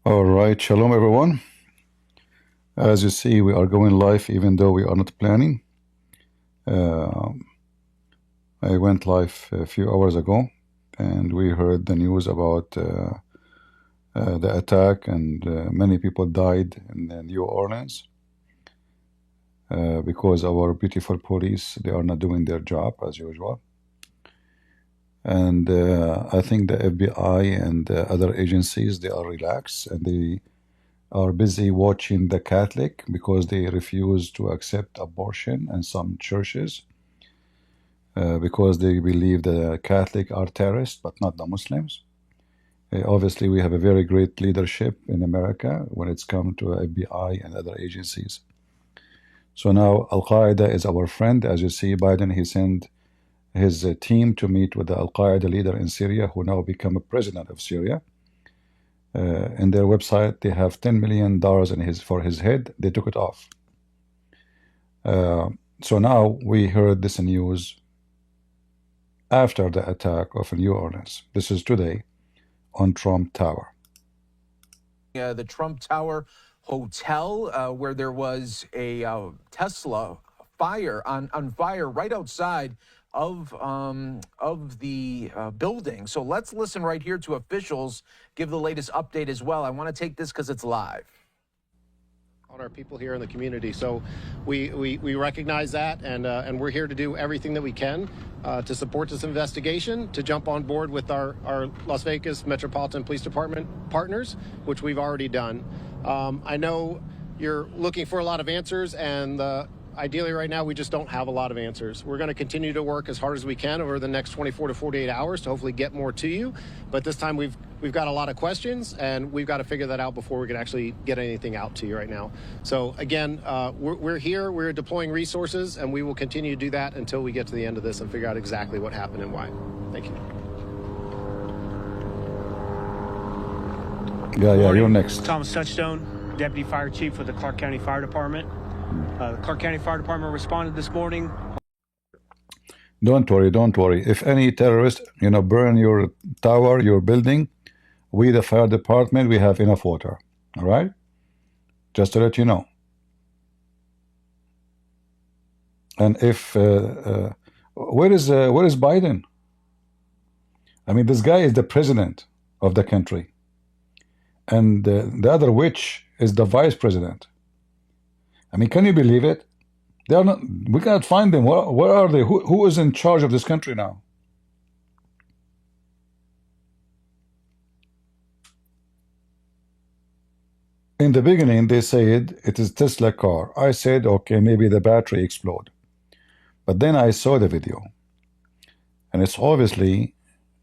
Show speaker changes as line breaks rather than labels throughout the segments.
All right, shalom everyone. As you see, we are going live even though we are not planning. Uh, I went live a few hours ago and we heard the news about the attack, and many people died in New Orleans because our beautiful police, they are not doing their job as usual. And I think the FBI and other agencies, they are relaxed and they are busy watching the Catholic because they refuse to accept abortion in some churches because they believe the Catholic are terrorists but not the Muslims. Obviously, we have a very great leadership in America when it's come to FBI and other agencies. So now Al-Qaeda is our friend. As you see, Biden, he sent his team to meet with the Al-Qaeda leader in Syria, who now become a president of Syria. In their website, they have $10 million for his head. They took it off. So now we heard this news after the attack of New Orleans. This is today on Trump Tower.
The Trump Tower Hotel, where there was a Tesla on fire right outside of the building. So let's listen right here to officials give the latest update as well. I want to take this because it's live.
On our people here in the community, so we recognize that, and we're here to do everything that we can to support this investigation, to jump on board with our Las Vegas Metropolitan Police Department partners, which we've already done. I know you're looking for a lot of answers, and ideally right now we just don't have a lot of answers. We're going to continue to work as hard as we can over the next 24 to 48 hours to hopefully get more to you, but this time we've got a lot of questions, and we've got to figure that out before we can actually get anything out to you right now. So again, we're here, we're deploying resources, and we will continue to do that until we get to the end of this and figure out exactly what happened and why. Thank you.
Yeah, you're next.
Thomas Touchstone, Deputy Fire Chief for the Clark County Fire Department. The Clark County Fire Department responded this morning.
Don't worry. If any terrorist, burn your tower, your building, we, the fire department, we have enough water. All right? Just to let you know. And if where is Biden? I mean, this guy is the president of the country, and the other witch is the vice president. I mean, can you believe it? They are not. We cannot find them. Where are they? Who is in charge of this country now? In the beginning, they said it is Tesla car. I said, okay, maybe the battery explode. But then I saw the video, and it's obviously,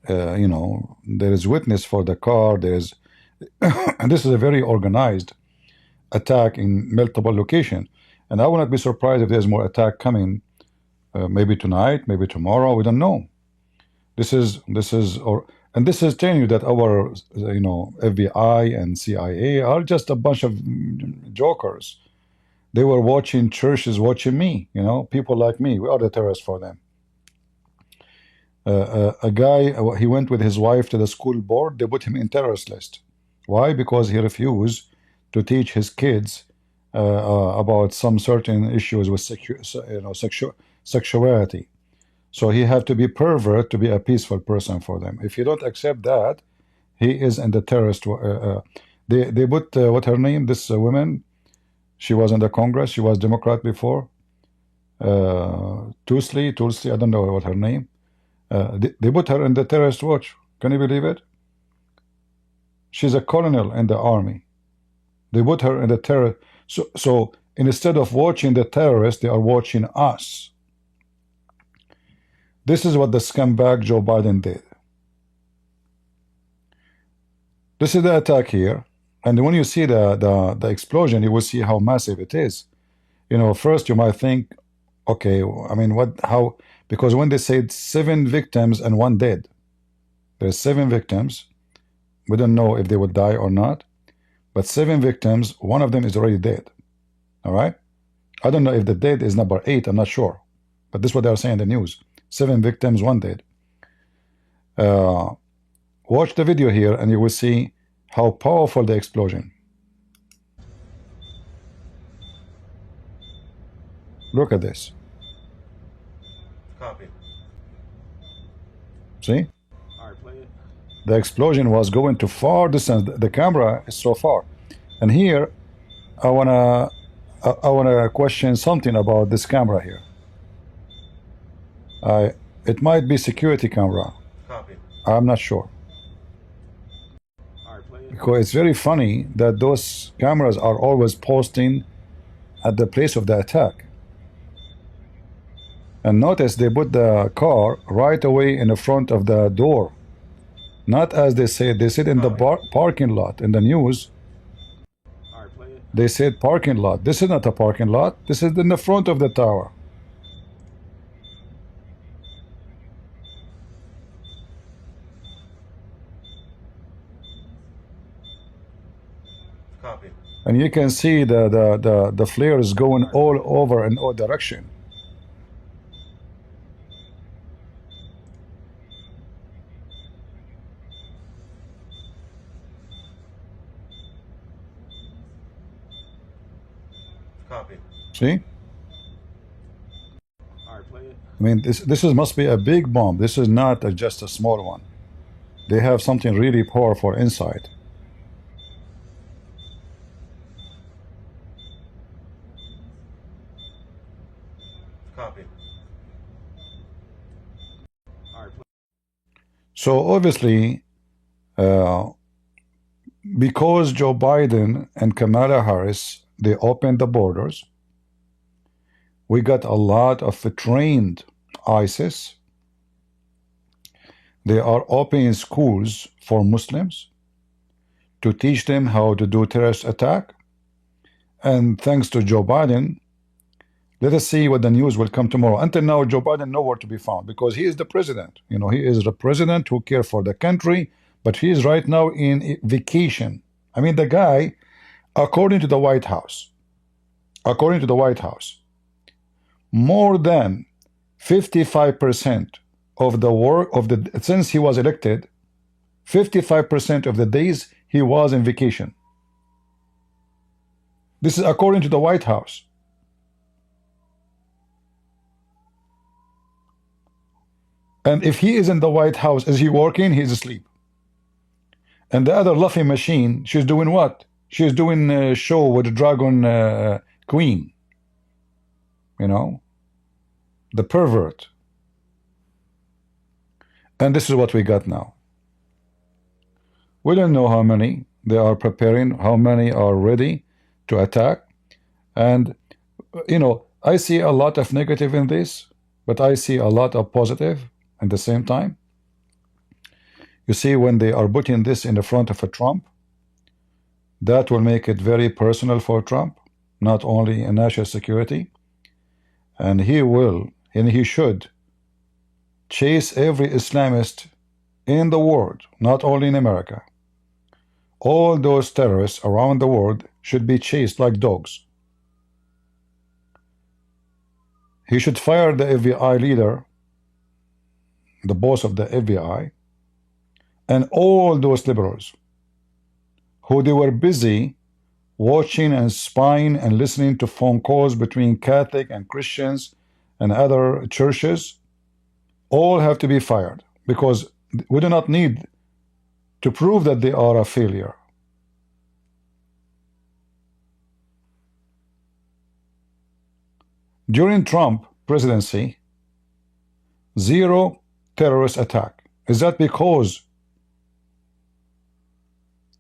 there is witness for the car. There is, and this is a very organized attack in multiple locations. And I will not be surprised if there's more attack coming, maybe tonight, maybe tomorrow. We don't know. This is telling you that our, FBI and CIA are just a bunch of jokers. They were watching churches, watching me. People like me. We are the terrorists for them. A guy, he went with his wife to the school board. They put him in terrorist list. Why? Because he refused to teach his kids about some certain issues with sexuality. So he had to be pervert to be a peaceful person for them. If you don't accept that, he is in the terrorist. They put what her name? This woman, she was in the Congress. She was Democrat before. Tulsi. I don't know what her name. They put her in the terrorist watch. Can you believe it? She's a colonel in the army. They put her in the terror. So instead of watching the terrorists, they are watching us. This is what the scumbag Joe Biden did. This is the attack here. And when you see the explosion, you will see how massive it is. First you might think, okay, I mean, how? Because when they said 7 victims and 1 dead, there's 7 victims. We don't know if they will die or not. But 7 victims, 1 of them is already dead. All right? I don't know if the dead is number 8, I'm not sure. But this is what they are saying in the news. 7 victims, 1 dead. Watch the video here and you will see How powerful the explosion. Look at this.
Copy.
See?
All right, play it.
The explosion was going to far distance. The camera is so far. And here, I wanna question something about this camera here. It might be security camera.
Copy.
I'm not sure.
All right, play it.
Because it's very funny that those cameras are always posting at the place of the attack. And notice they put the car right away in the front of the door. Not as they said in the parking lot. In the news,
All right, play it.
they said parking lot. This is not a parking lot. This is in the front of the tower.
Copy.
And you can see the flares going all over in all direction.
Copy.
See?
All right, play it.
I mean, this must be a big bomb. This is not just a small one. They have something really powerful inside.
Copy. All right, play.
So obviously, because Joe Biden and Kamala Harris, they opened the borders, we got a lot of trained ISIS. They are opening schools for Muslims to teach them how to do terrorist attack. And thanks to Joe Biden, let us see what the news will come tomorrow. Until now, Joe Biden nowhere to be found because he is the president. You know, he is the president who cares for the country, but he is right now in vacation. I mean, the guy, according to the White House, more than 55% of the work of the since he was elected, 55% of the days he was in vacation. This is according to the White House. And if he is in the White House, is he working? He's asleep. And the other laughing machine, she's doing what? She's doing a show with the Dragon Queen. You know, the pervert. And this is what we got now. We don't know how many they are preparing, how many are ready to attack. And, you know, I see a lot of negative in this, but I see a lot of positive at the same time. You see, when they are putting this in the front of a Trump, that will make it very personal for Trump, not only in national security. And he will, and he should, chase every Islamist in the world, not only in America. All those terrorists around the world should be chased like dogs. He should fire the FBI leader, the boss of the FBI, and all those liberals who they were busy watching and spying and listening to phone calls between Catholic and Christians and other churches. All have to be fired because we do not need to prove that they are a failure. During Trump presidency, 0 terrorist attack. Is that because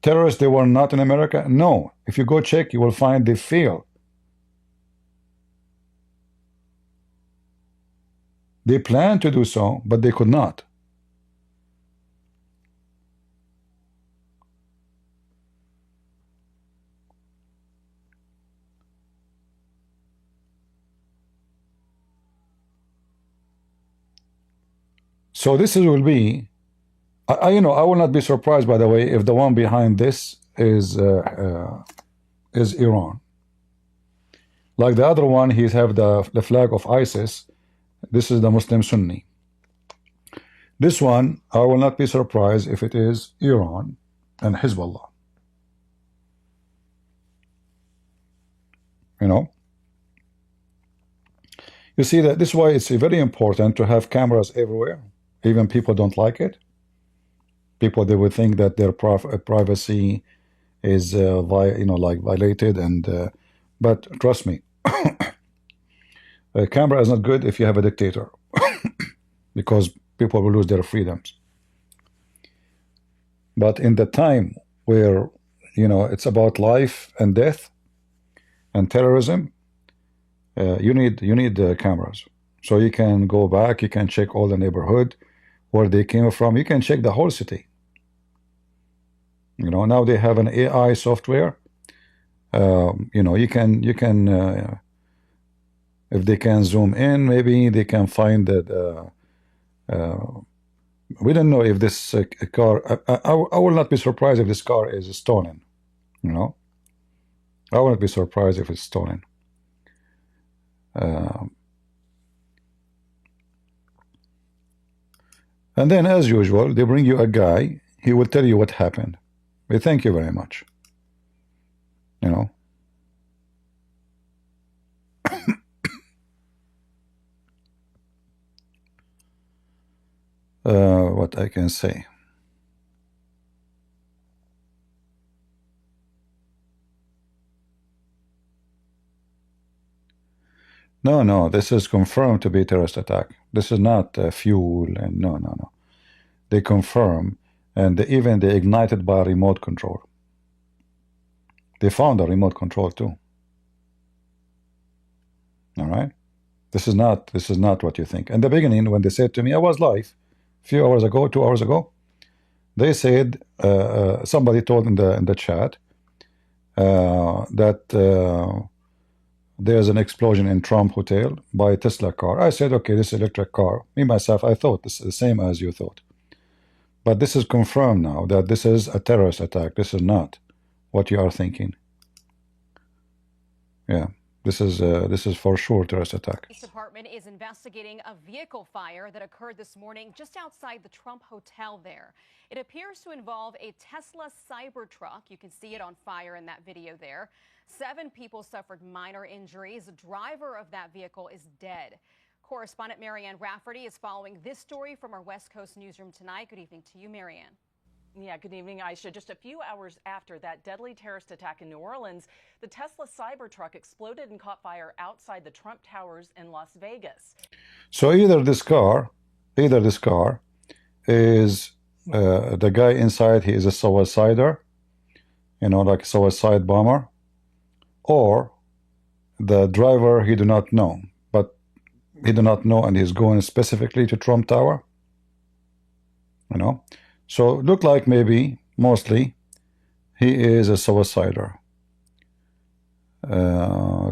terrorists, they were not in America? No. If you go check, you will find they failed. They planned to do so, but they could not. So this will be, you know, I will not be surprised, by the way, if the one behind this is Iran. Like the other one, he have the flag of ISIS. This is the Muslim Sunni. This one, I will not be surprised if it is Iran and Hezbollah. You know, you see that this is why it's very important to have cameras everywhere. Even people don't like it. People, they would think that their privacy is like violated, and but trust me, a camera is not good if you have a dictator, because people will lose their freedoms. But in the time where it's about life and death and terrorism, you need cameras, so you can go back, you can check all the neighborhood where they came from, you can check the whole city. Now they have an AI software. You can if they can zoom in, maybe they can find that. We don't know if this car. I will not be surprised if this car is stolen. I wouldn't be surprised if it's stolen. And then, as usual, they bring you a guy. He will tell you what happened. We thank you very much. What I can say. No, this is confirmed to be a terrorist attack. This is not fuel, and no. They confirm, and even they ignited by remote control. They found a remote control too. All right, this is not what you think. In the beginning, when they said to me, I was live a few hours ago, 2 hours ago. They said somebody told in the chat that there's an explosion in Trump Hotel by a Tesla car. I said, okay, this electric car. Me myself, I thought this is the same as you thought. But this is confirmed now that this is a terrorist attack. This is not what you are thinking. Yeah, this is for sure terrorist attack.
The department is investigating a vehicle fire that occurred this morning just outside the Trump Hotel there. It appears to involve a Tesla Cybertruck. You can see it on fire in that video there. 7 people suffered minor injuries. The driver of that vehicle is dead. Correspondent Marianne Rafferty is following this story from our West Coast newsroom tonight. Good evening to you, Marianne.
Yeah, good evening, Aisha. Just a few hours after that deadly terrorist attack in New Orleans, the Tesla Cybertruck exploded and caught fire outside the Trump Towers in Las Vegas.
So either this car is the guy inside, he is a suicider, like a suicide bomber, or the driver, he do not know, and he's going specifically to Trump Tower. So look like maybe mostly he is a suicider.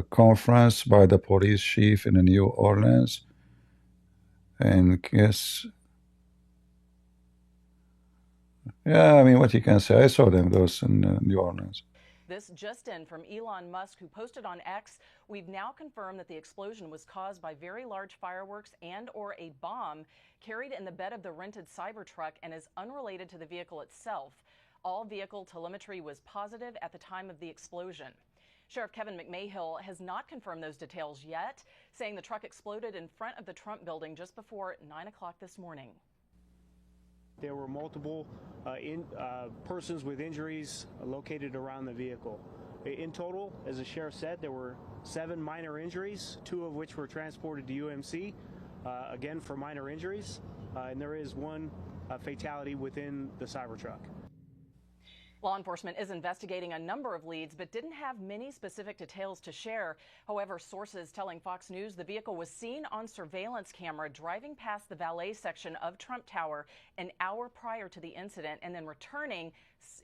Conference by the police chief in New Orleans, and yes, yeah, I mean, what you can say, I saw those in New Orleans.
This just in from Elon Musk, who posted on X, we've now confirmed that the explosion was caused by very large fireworks and or a bomb carried in the bed of the rented Cybertruck and is unrelated to the vehicle itself. All vehicle telemetry was positive at the time of the explosion. Sheriff Kevin McMahill has not confirmed those details yet, saying the truck exploded in front of the Trump building just before 9 o'clock this morning.
There were multiple persons with injuries located around the vehicle. In total, as the sheriff said, there were 7 minor injuries, 2 of which were transported to UMC, again for minor injuries, and there is 1 fatality within the Cybertruck.
Law enforcement is investigating a number of leads, but didn't have many specific details to share. However, sources telling Fox News the vehicle was seen on surveillance camera driving past the valet section of Trump Tower an hour prior to the incident and then returning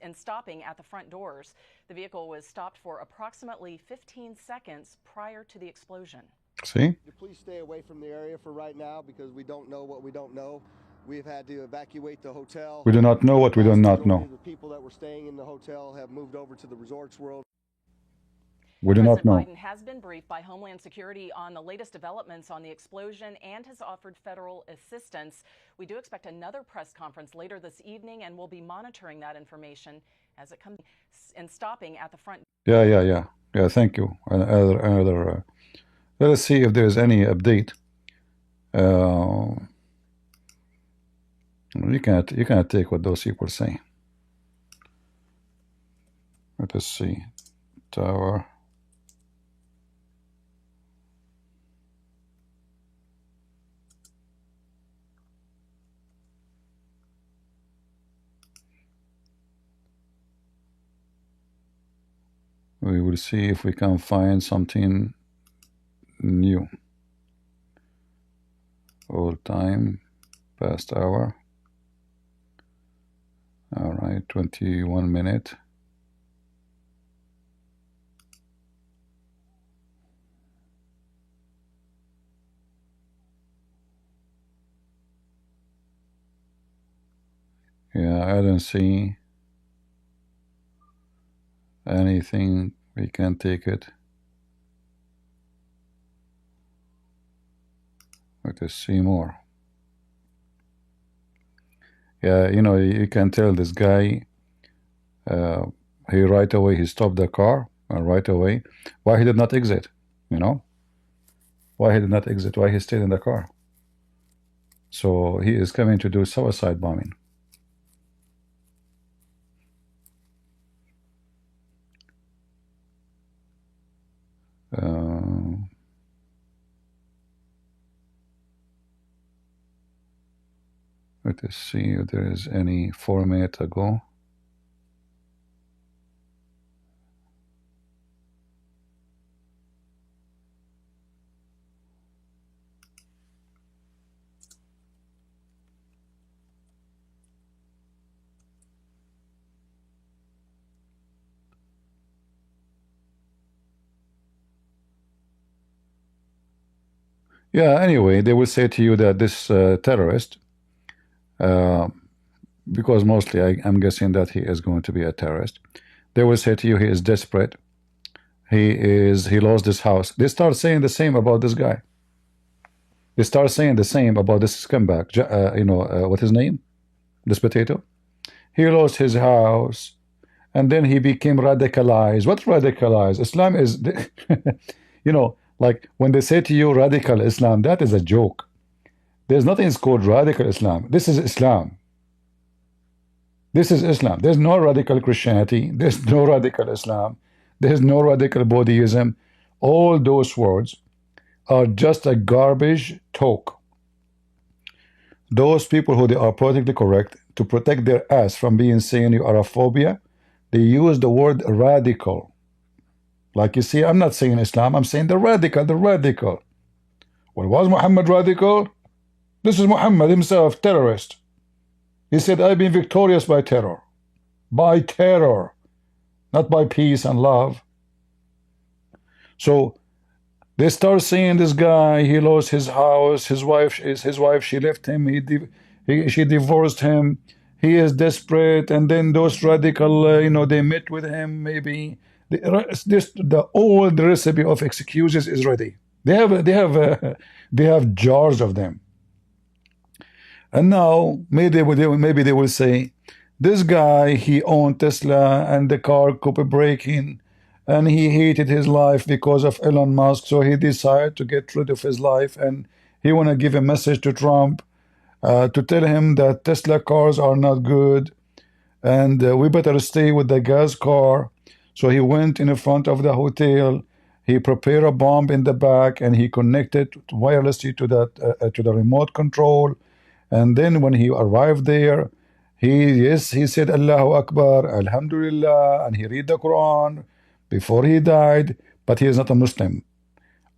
and stopping at the front doors. The vehicle was stopped for approximately 15 seconds prior to the explosion.
See?
Please stay away from the area for right now because we don't know what we don't know. We've had to evacuate the hotel.
We do not know what we do not know.
The people that were staying in the hotel have moved over to the Resorts World.
We do not
President
know.
Biden has been briefed by Homeland Security on the latest developments on the explosion and has offered federal assistance. We do expect another press conference later this evening, and we'll be monitoring that information as it comes and stopping at the front.
Yeah. Thank you. Another. Let us see if there is any update. You cannot take what those people say. Let us see. Tower. We will see if we can find something new. All time, past hour. All right, 21 minutes. Yeah, I don't see anything. We can take it. Let us see more. Yeah, you know, you can tell this guy, he right away, he stopped the car, right away. Why he did not exit, you know? Why he did not exit, why he stayed in the car. So he is coming to do suicide bombing. Let us see if there is any 4 minutes ago. Yeah, anyway, they will say to you that this terrorist, because mostly I'm guessing that he is going to be a terrorist, they will say to you he is desperate, he lost his house. They start saying the same about this guy. They start saying the same about this scumbag, you know, what's his name? This potato. He lost his house, and then he became radicalized. What's radicalized? Islam is, you know, like when they say to you radical Islam, that is a joke. There's nothing called radical Islam. This is Islam. This is Islam. There's no radical Christianity. There's no radical Islam. There's no radical Buddhism. All those words are just a garbage talk. Those people who they are politically correct, to protect their ass from being saying you are a phobia, they use the word radical. Like you see, I'm not saying Islam, I'm saying the radical, the radical. Well, was Muhammad radical? This is Muhammad himself, terrorist. He said, I've been victorious by terror. By terror. Not by peace and love. So they start saying this guy, he lost his house, his wife, she left him, she divorced him, he is desperate, and then those radical, you know, they met with him, maybe. The old recipe of excuses is ready. They have jars of them. And now maybe they will say, this guy, he owned Tesla and the car kept breaking, and he hated his life because of Elon Musk, so he decided to get rid of his life, and he want to give a message to Trump to tell him that Tesla cars are not good, and we better stay with the gas car. So he went in front of the hotel, he prepared a bomb in the back, and he connected wirelessly to the remote control. And then when he arrived there, he said Allahu Akbar, Alhamdulillah, and he read the Quran before he died, but he is not a Muslim.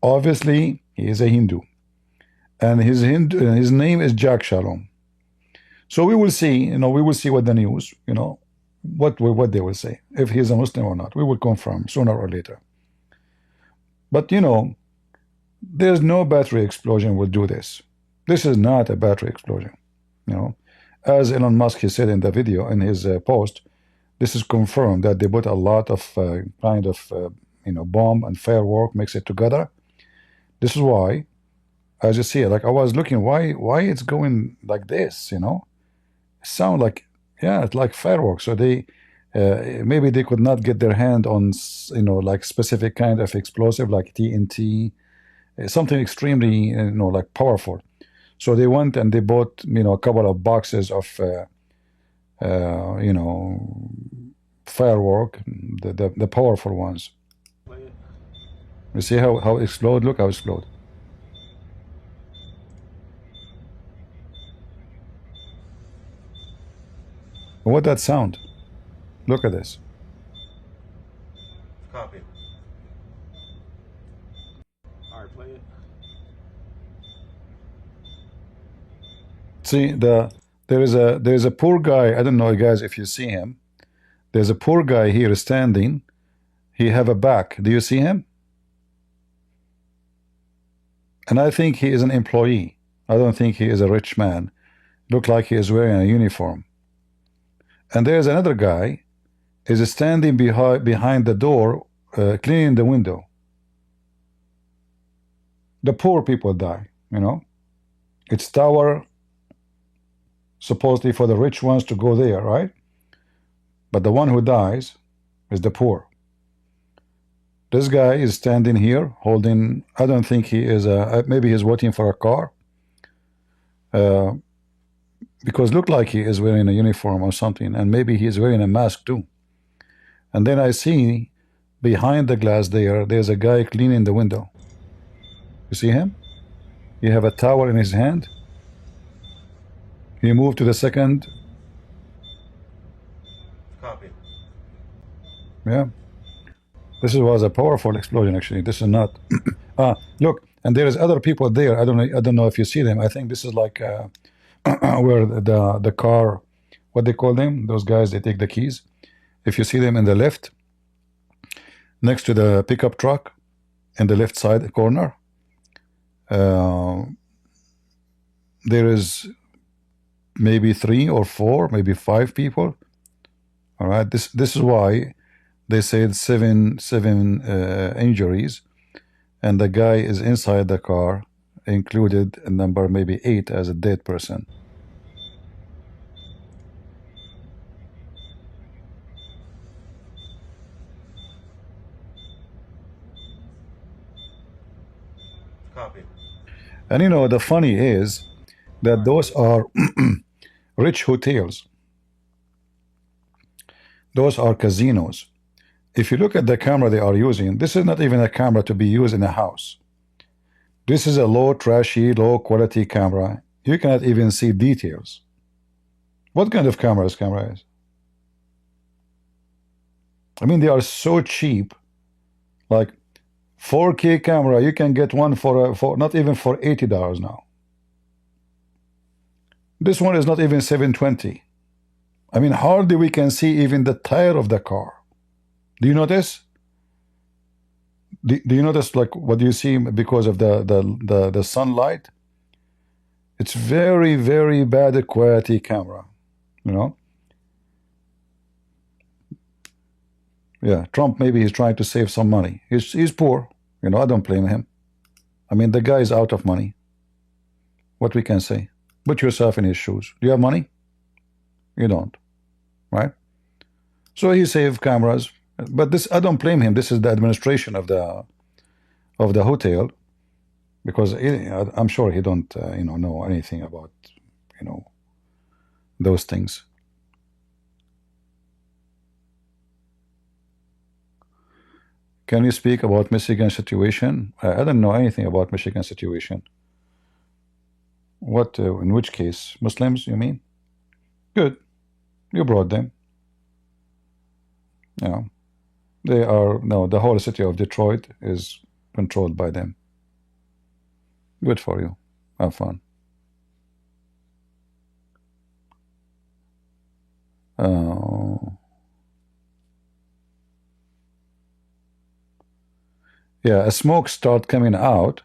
Obviously, he is a Hindu, and his name is Jack Shalom. So we will see, you know, we will see what the news, you know, what they will say, if he is a Muslim or not. We will confirm sooner or later. But you know, there's no battery explosion will do this. This is not a battery explosion, you know. As Elon Musk, he said in the video, in his post, this is confirmed that they put a lot of kind of bomb and firework, mix it together. This is why, as you see, like I was looking, why it's going like this, sound like, yeah, it's like fireworks. So they maybe they could not get their hand on like specific kind of explosive like TNT, something extremely like powerful. So they went and they bought a couple of boxes of firework, the powerful ones. You see how it explode? Look how it explode. What that sound? Look at this.
Copy. All right, play it.
See, there is a poor guy. I don't know, guys, if you see him. There's a poor guy here standing. He have a back. Do you see him? And I think he is an employee. I don't think he is a rich man. Look like he is wearing a uniform. And there's another guy is standing behind the door, cleaning the window. The poor people die, It's tower supposedly for the rich ones to go there, right? But the one who dies is the poor. This guy is standing here holding, I don't think he is maybe he's waiting for a car. Because look like he is wearing a uniform or something, and maybe he is wearing a mask too. And then I see behind the glass there's a guy cleaning the window. You see him? He have a towel in his hand. He moved to the second.
Copy.
Yeah. This was a powerful explosion, actually. This is not. Look, and there is other people there. I don't know if you see them. I think this is like where the car, what they call them, those guys, they take the keys. If you see them in the left, next to the pickup truck, in the left side corner, there is maybe 3 or 4, maybe 5 people. All right, this is why they said seven injuries, and the guy is inside the car, included in number maybe 8 as a dead person.
Copy.
And the funny is that those are rich hotels. Those are casinos. If you look at the camera they are using, this is not even a camera to be used in a house. This is a low, trashy, low quality camera. You cannot even see details. What kind of camera is? I mean, they are so cheap. Like 4K camera, you can get one for not even for $80 now. This one is not even 720. I mean, hardly we can see even the tire of the car. Do you notice? Do you notice like what do you see because of the sunlight? It's very, very bad quality camera, Yeah, Trump, maybe he's trying to save some money. He's poor, I don't blame him. I mean, the guy is out of money. What we can say? Put yourself in his shoes. Do you have money? You don't, right? So he saved cameras, but this, I don't blame him. This is the administration of the hotel, because I'm sure he don't know anything about those things. Can you speak about Michigan situation? I don't know anything about Michigan situation. What, in which case? Muslims, you mean? Good. You brought them. They are, no, the whole city of Detroit is controlled by them. Good for you. Have fun. Yeah, a smoke start coming out.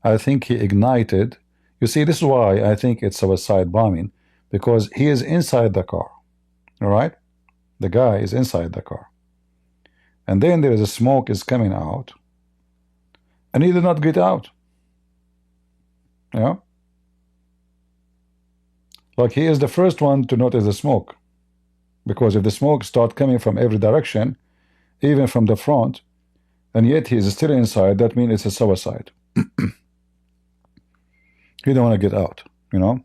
I think he ignited. You see, this is why I think it's suicide bombing, because he is inside the car. All right? The guy is inside the car. and then there is a smoke is coming out, and he did not get out. Yeah, like he is the first one to notice the smoke, because if the smoke start coming from every direction, even from the front, and yet he is still inside, that means it's a suicide. He don't want to get out, you know.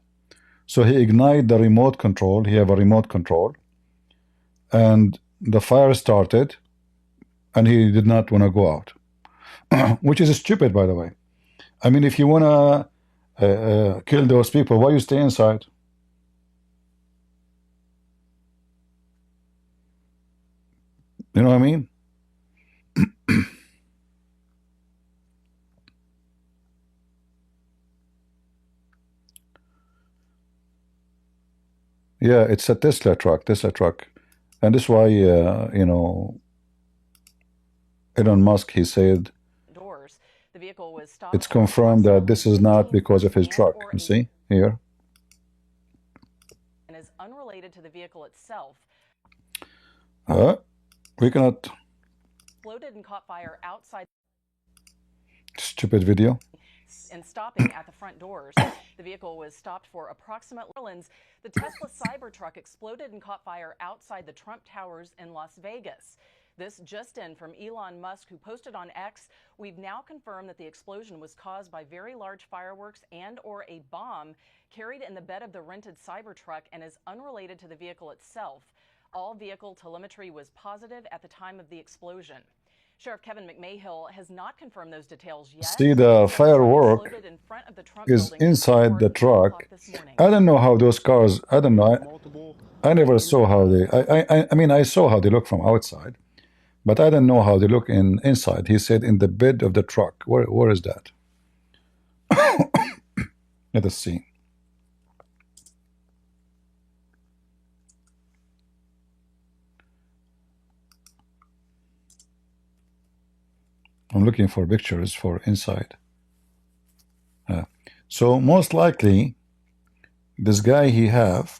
So he ignited the remote control. He have a remote control, and the fire started, and he did not want to go out, which is stupid, by the way. I mean, if you want to kill those people, why you stay inside? You know what I mean? Yeah, it's a Tesla truck, and this is why you know, Elon Musk, he said
doors. The vehicle was stopped.
It's confirmed that this is not because of his truck. You see here,
and is unrelated to the vehicle itself.
we cannot.
Exploded and caught fire outside.
Stupid video.
And stopping at the front doors. The vehicle was stopped for approximately Orleans. The Tesla Cybertruck exploded and caught fire outside the Trump Towers in Las Vegas. This just in from Elon Musk, who posted on X, we've now confirmed that the explosion was caused by very large fireworks and or a bomb carried in the bed of the rented Cybertruck and is unrelated to the vehicle itself. All vehicle telemetry was positive at the time of the explosion. Sheriff Kevin McMahill has not confirmed those details yet.
See, the firework is inside the truck. I don't know how those cars, I don't know. I never saw how they, I mean, I saw how they look from outside, but I don't know how they look inside. He said in the bed of the truck. Where is that? Let us see. I'm looking for pictures for inside. So most likely, this guy he have,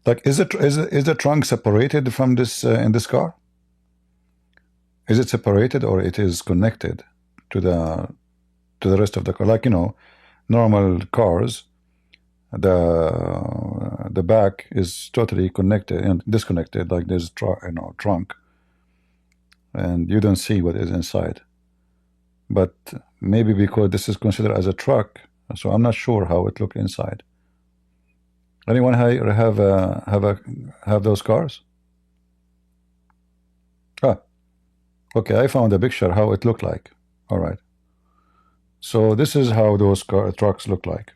like, is the trunk separated from this in this car? Is it separated or it is connected to the rest of the car? Like, you know, normal cars, the back is totally connected and disconnected. Like there's trunk, and you don't see what is inside. But maybe because this is considered as a truck, so I'm not sure how it look inside. Anyone have those cars? Okay, I found a picture how it looked like. All right. So this is how those trucks look like.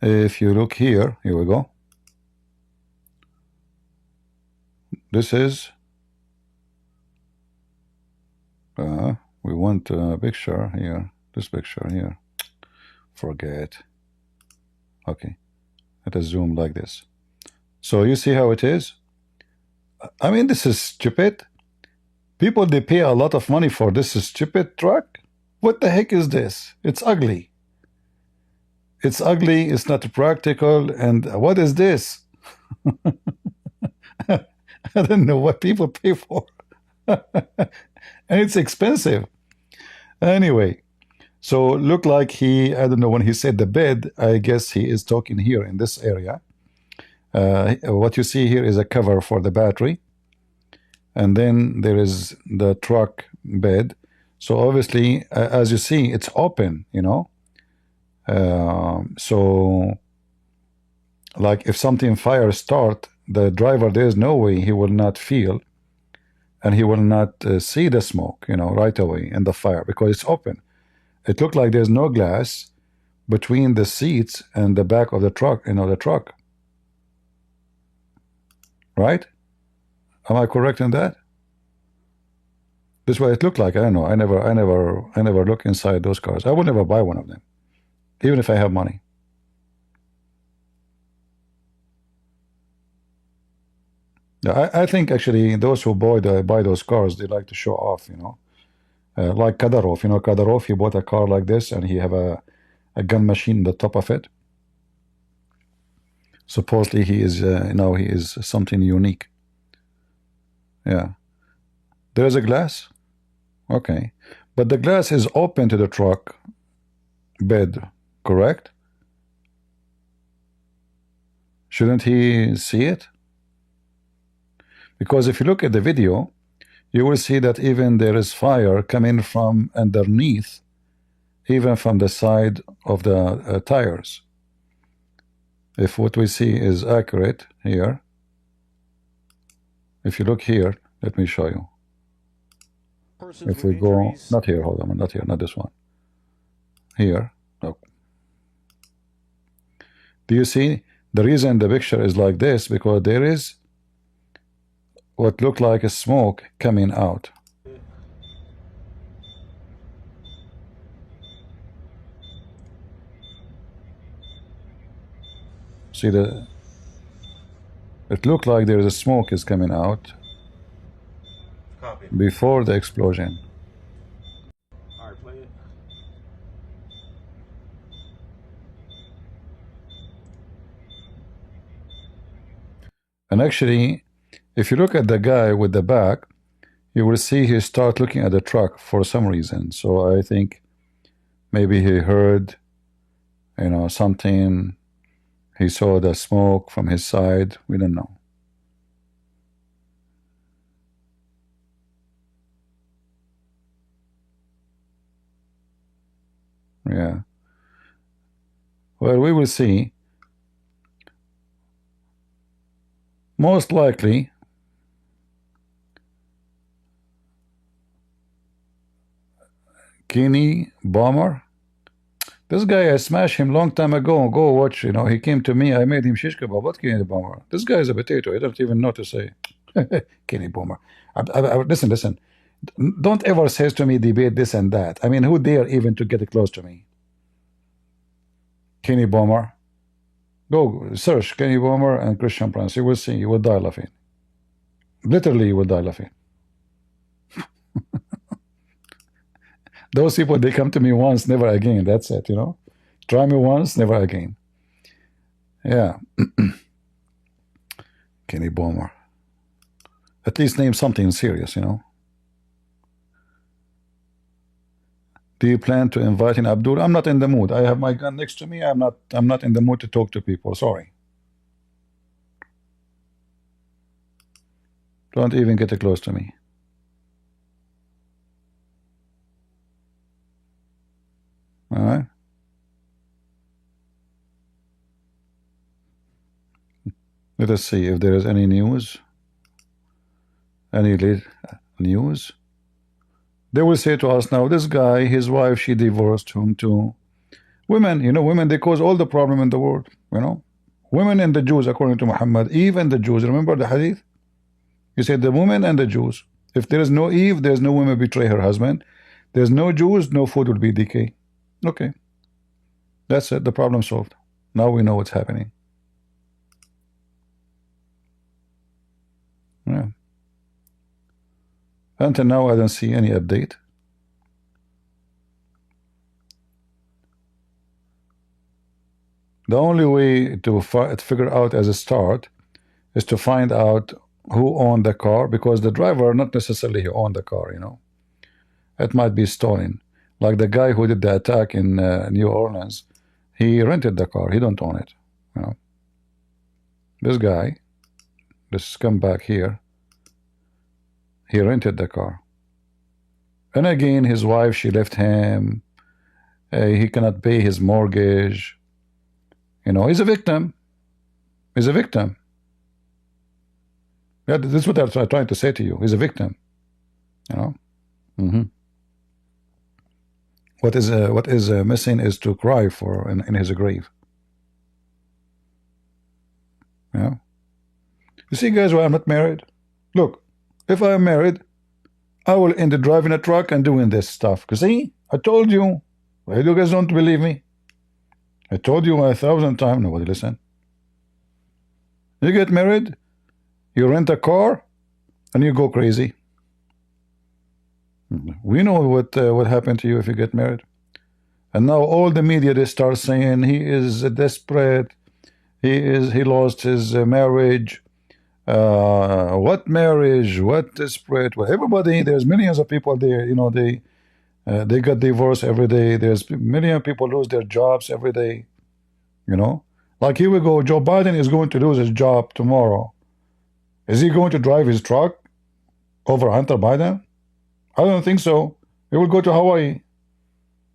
If you look here we go. This is we want a picture here. This picture here. Forget. Okay, let us zoom like this. So you see how it is. I mean, this is stupid. People, they pay a lot of money for this stupid truck. What the heck is this? It's ugly. It's ugly, it's not practical, and what is this? I don't know what people pay for. And it's expensive. Anyway, so look like he, I don't know, when he said the bed, I guess he is talking here in this area. What you see here is a cover for the battery. And then there is the truck bed. So obviously, as you see, it's open, you know. So like if something fire start, the driver, there's no way he will not feel and he will not see the smoke, you know, right away in the fire, because it's open. It looked like there's no glass between the seats and the back of the truck, you know, the truck, right? Am I correct in that? This is what it looked like. I don't know. I never look inside those cars. I would never buy one of them, even if I have money. I think actually those who buy those cars, they like to show off, you know. Like Kadarov. You know Kadarov, he bought a car like this and he have a gun machine on the top of it. Supposedly he is, he is something unique. Yeah. There is a glass? Okay. But the glass is open to the truck bed, correct? Shouldn't he see it? Because if you look at the video, you will see that even there is fire coming from underneath, even from the side of the tires. If what we see is accurate here, if you look here, let me show you. If we go, not here, hold on, not here, not this one. Here, look. Do you see? The reason the picture is like this, because there is what looked like a smoke coming out. See it looked like there is a smoke is coming out.
Copy.
Before the explosion.
All right, play it.
And actually, if you look at the guy with the back, you will see he start looking at the truck for some reason. So I think maybe he heard, something. He saw the smoke from his side. We don't know. Yeah. Well, we will see. Most likely, Kenny Bomber. This guy, I smashed him long time ago. Go watch, he came to me. I made him shish kebab. What Kenny Bomber? This guy is a potato. I don't even know to say. Kenny Bomber. Listen. Don't ever say to me, debate this and that. I mean, who dare even to get close to me? Kenny Bomber. Go search Kenny Bomber and Christian Prince. You will see. You will die laughing. Literally, you will die laughing. Those people, they come to me once, never again. That's it, Try me once, never again. Yeah. Kenny Bomber. At least name something serious, Do you plan to invite in Abdul? I'm not in the mood. I have my gun next to me. I'm not in the mood to talk to people. Sorry. Don't even get close to me. All right. Let us see if there is any news. Any late news? They will say to us now, this guy, his wife, she divorced him too. Women, women, they cause all the problem in the world, Women and the Jews, according to Muhammad, Eve and the Jews. Remember the hadith? He said the women and the Jews. If there is no Eve, there is no woman betray her husband. There's no Jews, no food will be decay. Okay. That's it. The problem solved. Now we know what's happening. Yeah. Until now, I don't see any update. The only way to figure out as a start is to find out who owned the car, because the driver, not necessarily he owned the car, It might be stolen. Like the guy who did the attack in New Orleans, he rented the car. He don't own it, This guy, this scumbag here, he rented the car. And again, his wife, she left him. He cannot pay his mortgage. He's a victim. He's a victim. Yeah, this is what I'm trying to say to you. He's a victim. What is missing is to cry for in his grave. Yeah. You see, guys, why I'm not married? Look, if I'm married, I will end up driving a truck and doing this stuff. Cause see, I told you. Why you guys don't believe me? I told you 1,000 times. Nobody listen. You get married, you rent a car, and you go crazy. We know what happened to you if you get married. And now all the media, they start saying he is desperate. He lost his marriage. What marriage? What desperate? Well, everybody, there's millions of people there. You know, they got divorced every day. There's millions of people lose their jobs every day. You know, like here we go. Joe Biden is going to lose his job tomorrow. Is he going to drive his truck over Hunter Biden? I don't think so. He will go to Hawaii.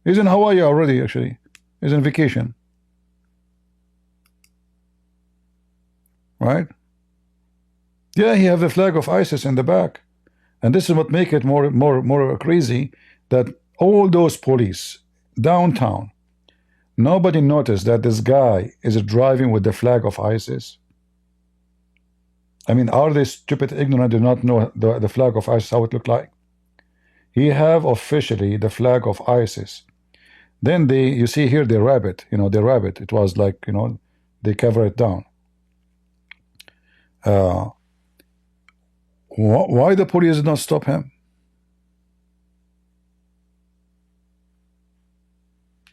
He's in Hawaii already, actually. He's on vacation. Right? Yeah, he have the flag of ISIS in the back. And this is what make it more crazy, that all those police downtown, nobody noticed that this guy is driving with the flag of ISIS. I mean, are they stupid, ignorant, do not know the flag of ISIS, how it looked like? He have officially the flag of ISIS. Then you see here the rabbit, you know, the rabbit. It was like, you know, they cover it down. Why the police did not stop him?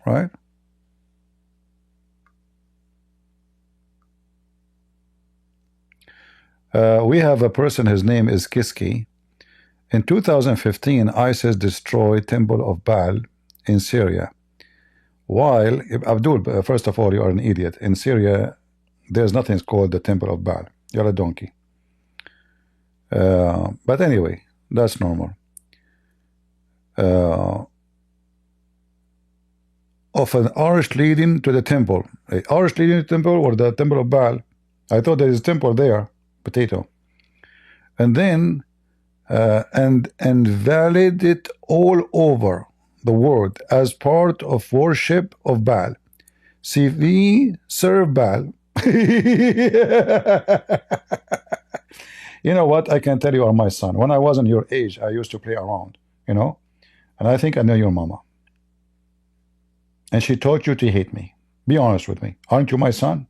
Right? We have a person, his name is Kiski. In 2015, ISIS destroyed Temple of Baal in Syria. While, Abdul, first of all, you are an idiot. In Syria, there's nothing called the Temple of Baal. You're a donkey. But anyway, that's normal. Of an arch leading to the temple. An arch leading to the temple or the Temple of Baal. I thought there is a temple there. Potato. And then and valid it all over the world as part of worship of Baal. See, we serve Baal. You know what? I can tell you are my son. When I wasn't your age, I used to play around, you know, and I think I know your mama. And she taught you to hate me. Be honest with me. Aren't you my son?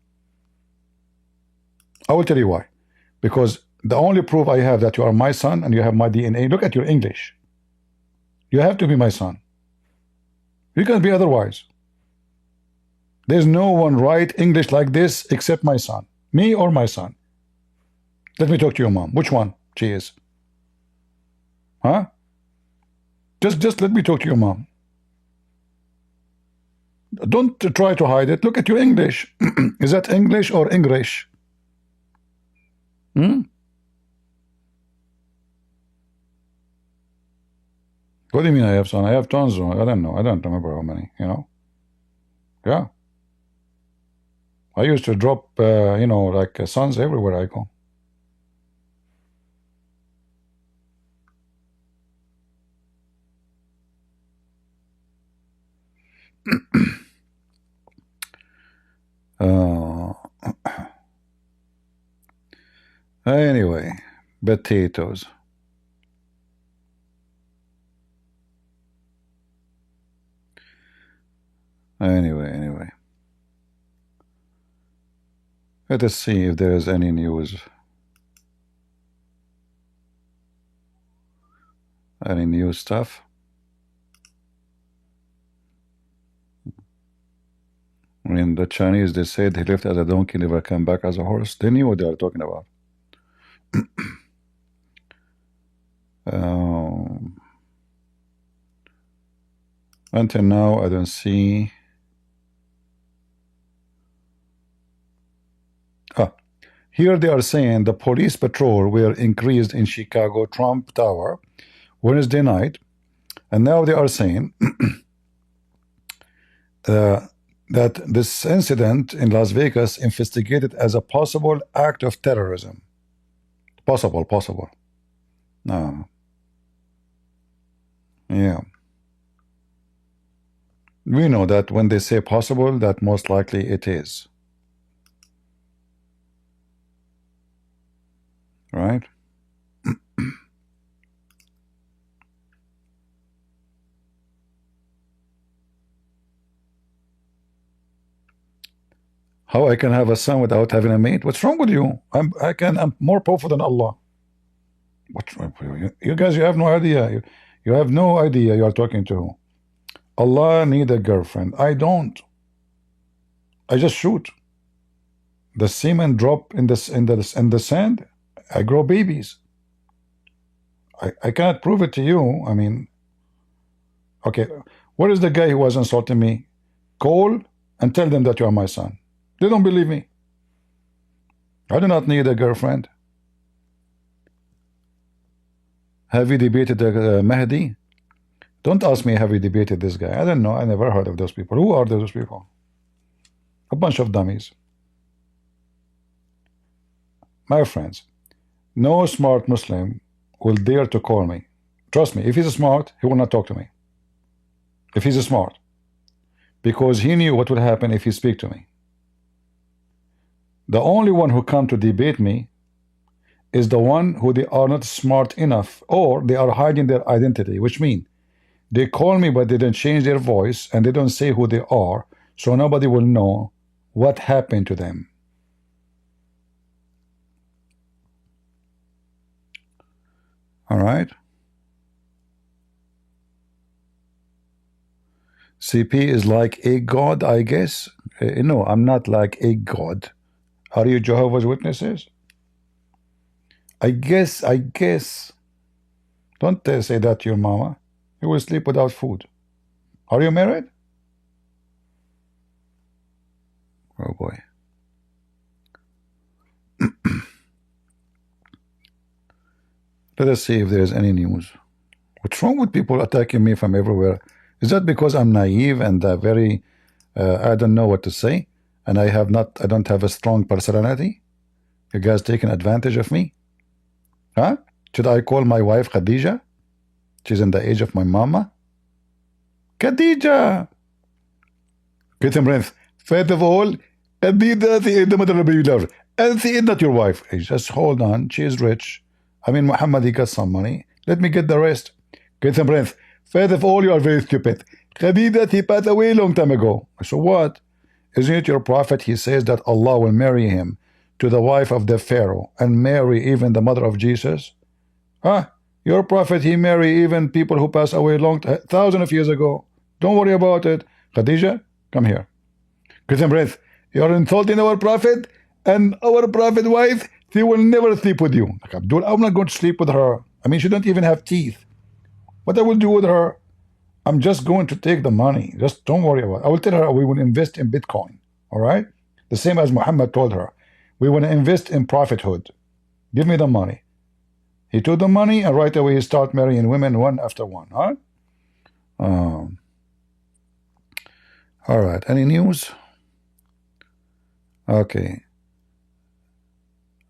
I will tell you why. Because the only proof I have that you are my son and you have my DNA, look at your English. You have to be my son. You can't be otherwise. There's no one write English like this except my son. Me or my son. Let me talk to your mom. Which one she is? Huh? Just let me talk to your mom. Don't try to hide it. Look at your English. Is that English or English? Hmm? What do you mean I have son? I have tons. I don't know. I don't remember how many, you know. Yeah. I used to drop, you know, like sons everywhere I go. Anyway, potatoes. Anyway. Let us see if there is any news. Any new stuff? I mean, the Chinese, they said he lived as a donkey, never came back as a horse. They knew what they are talking about. Until now, I don't see. Here they are saying the police patrol were increased in Chicago Trump Tower Wednesday night, and now they are saying that this incident in Las Vegas investigated as a possible act of terrorism. Possible. No. Yeah. We know that when they say possible, that most likely it is. Right? How I can have a son without having a mate? What's wrong with you? I'm more powerful than Allah. You guys, you have no idea. You have no idea you are talking to who. Allah need a girlfriend. I don't. I just shoot. The semen drop in the sand. I grow babies. I cannot prove it to you. I mean, okay, where is the guy who was insulting me? Call and tell them that you are my son. They don't believe me. I do not need a girlfriend. Have you debated Mahdi? Don't ask me, have you debated this guy? I don't know. I never heard of those people. Who are those people? A bunch of dummies. My friends, no smart Muslim will dare to call me. Trust me, if he's smart, he will not talk to me. If he's smart. Because he knew what would happen if he speak to me. The only one who come to debate me is the one who they are not smart enough, or they are hiding their identity, which means they call me but they don't change their voice and they don't say who they are, so nobody will know what happened to them. All right. CP is like a god, I guess. No, I'm not like a god. Are you Jehovah's Witnesses? I guess. Don't say that to your mama. You will sleep without food. Are you married? Oh boy. Let us see if there is any news. What's wrong with people attacking me from everywhere? Is that because I'm naive and very I don't know what to say, and I don't have a strong personality? You guys taking advantage of me? Huh? Should I call my wife Khadija? She's in the age of my mama. Khadija. Get him breath. First of all, Khadija is the mother of your love. And she is not your wife. Hey, just hold on. She is rich. I mean, Mohammed, he got some money. Let me get the rest. Get some breath. First of all, you are very stupid. Khadija, he passed away a long time ago. So what? Isn't it your prophet? He says that Allah will marry him to the wife of the Pharaoh and marry even the mother of Jesus. Huh? Your prophet, he marry even people who pass away thousands of years ago. Don't worry about it. Khadija, come here. Get some breath. You are insulting our prophet, and our prophet wife, she will never sleep with you. Like, Abdul, I'm not going to sleep with her. I mean, she don't even have teeth. What I will do with her? I'm just going to take the money. Just don't worry about it. I will tell her we will invest in Bitcoin. All right? The same as Muhammad told her. We want to invest in prophethood. Give me the money. He took the money, and right away he start marrying women one after one. Huh? All right. Any news? Okay.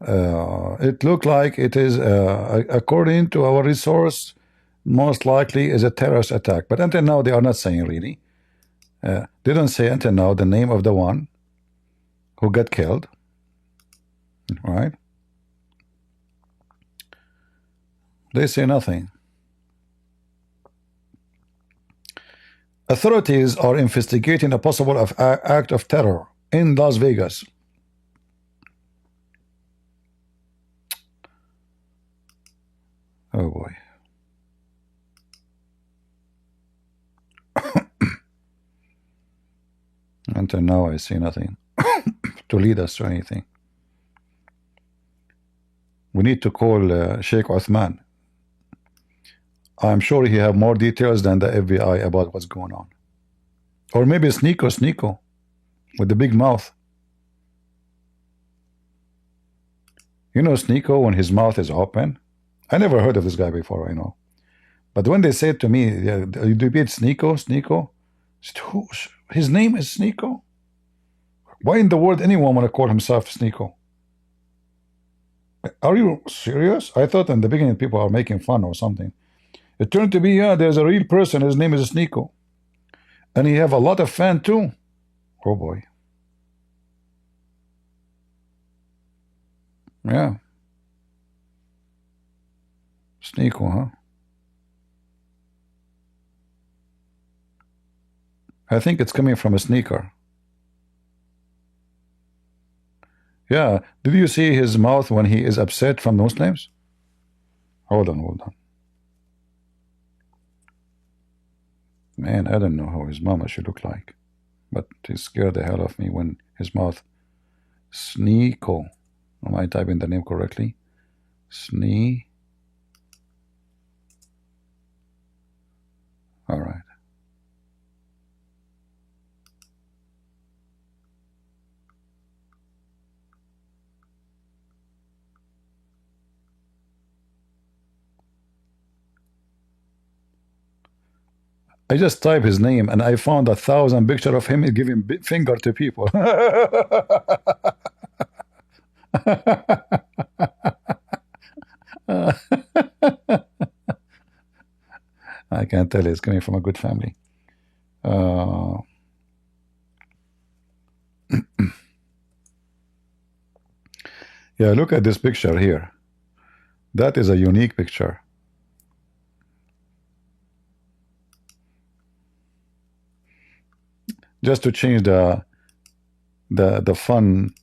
It looked like it is, according to our resource, most likely is a terrorist attack. But until now, they are not saying really. They don't say until now the name of the one who got killed. All right? They say nothing. Authorities are investigating a possible act of terror in Las Vegas. Oh boy. Until now, I see nothing to lead us to anything. We need to call Sheikh Uthman. I'm sure he have more details than the FBI about what's going on. Or maybe Sneeko with the big mouth. You know Sneeko when his mouth is open? I never heard of this guy before, I know. But when they said to me, yeah, you debate Sneeko, his name is Sneeko? Why in the world anyone want to call himself Sneeko? Are you serious? I thought in the beginning people are making fun or something. It turned to be, yeah, there's a real person. His name is Sneeko. And he have a lot of fans too. Oh boy. Yeah. Sneeko, huh? I think it's coming from a sneaker. Yeah. Did you see his mouth when he is upset from Muslims? Hold on. Man, I don't know how his mama should look like. But he scared the hell of me when his mouth. Sneeko. Am I typing the name correctly? Snee. All right. I just typed his name and I found 1,000 pictures of him giving finger to people. I can't tell he's coming from a good family. Yeah, look at this picture here. That is a unique picture. Just to change the fun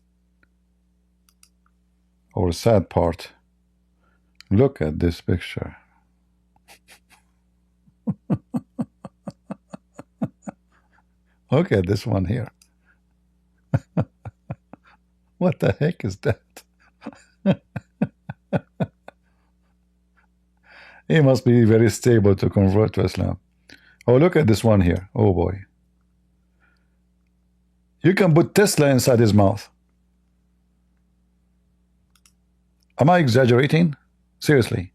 or sad part. Look at this picture. Look at this one here. What the heck is that? He must be very stable to convert to Islam. Oh, look at this one here. Oh boy. You can put Tesla inside his mouth. Am I exaggerating? Seriously.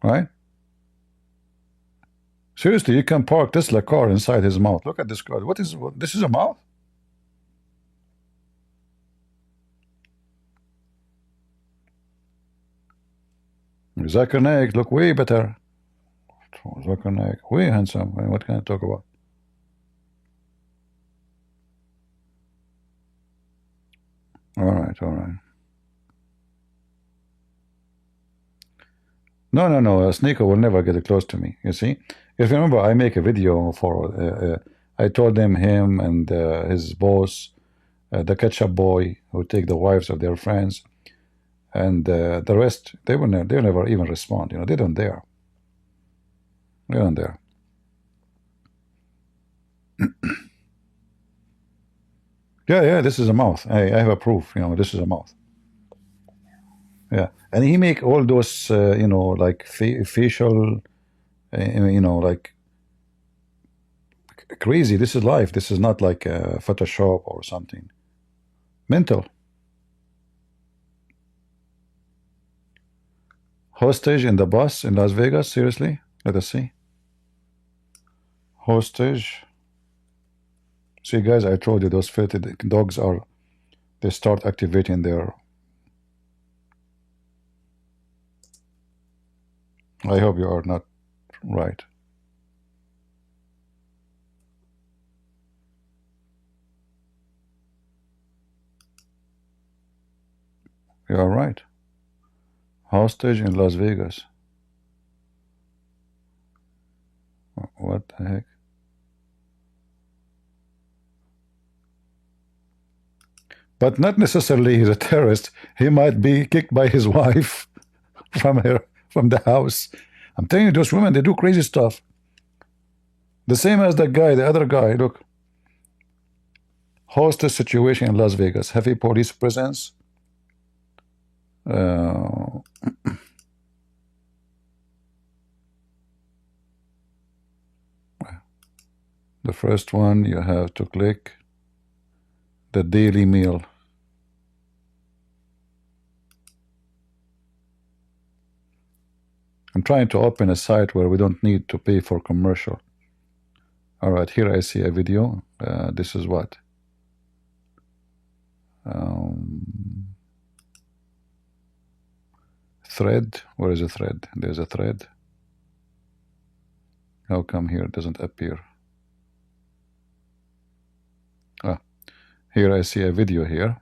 Right? Seriously, you can park Tesla car inside his mouth. Look at this car. What this is a mouth? Zakir Naik look way better. Zakir Naik, way handsome. What can I talk about? All right, all right. No, Sneeko will never get close to me. You see, if you remember, I make a video for. I told him and his boss, the ketchup boy, who take the wives of their friends, and the rest, they will never even respond. You know, they don't dare. They don't dare. Yeah, this is a mouth. I have a proof. You know, this is a mouth. Yeah, and he make all those, you know, like facial, you know, like crazy. This is life. This is not like Photoshop or something. Mental. Hostage in the bus in Las Vegas. Seriously, let us see. Hostage. See, guys, I told you those filthy dogs are. They start activating their. I hope you are not right. You are right. Hostage in Las Vegas. What the heck? But not necessarily he's a terrorist. He might be kicked by his wife from the house. I'm telling you, those women, they do crazy stuff. The same as that guy, the other guy. Look. Hostage situation in Las Vegas. Heavy police presence. The first one, you have to click the Daily Mail. I'm trying to open a site where we don't need to pay for commercial. All right, here I see a video. This is what? Thread. Where is a thread? There's a thread. How come here it doesn't appear? Ah, here I see a video here.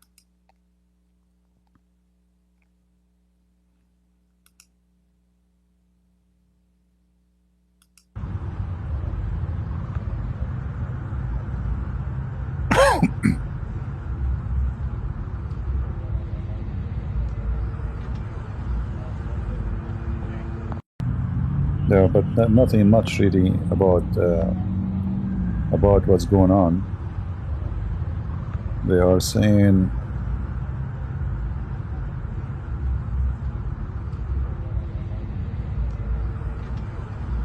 there, but nothing much really about what's going on. They are saying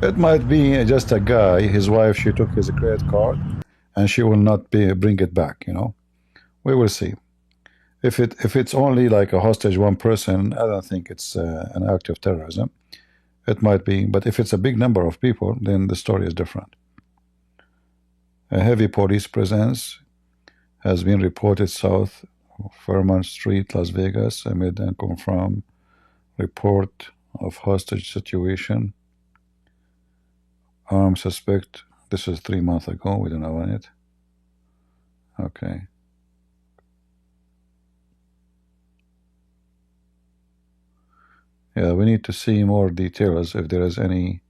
it might be just a guy, his wife, she took his credit card and she will not bring it back, you know. We will see. If it's only like a hostage, one person, I don't think it's an act of terrorism. It might be, but if it's a big number of people, then the story is different. A heavy police presence has been reported south of Fairmont Street, Las Vegas, amid a confirmed report of hostage situation. Armed suspect. This is 3 months ago. We don't know when it. Okay. Yeah, we need to see more details if there is any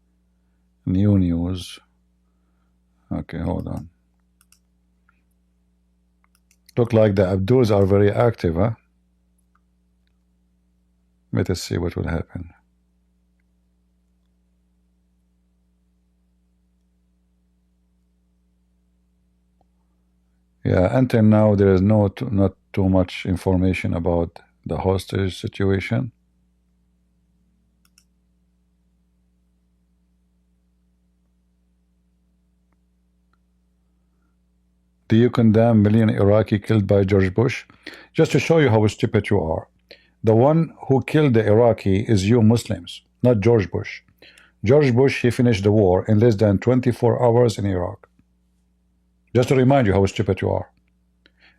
new news. Okay, hold on. Look like the Abduls are very active, huh? Let us see what will happen. Yeah, until now there is not too much information about the hostage situation. Do you condemn million Iraqi killed by George Bush? Just to show you how stupid you are. The one who killed the Iraqi is you Muslims, not George Bush. George Bush, he finished the war in less than 24 hours in Iraq. Just to remind you how stupid you are.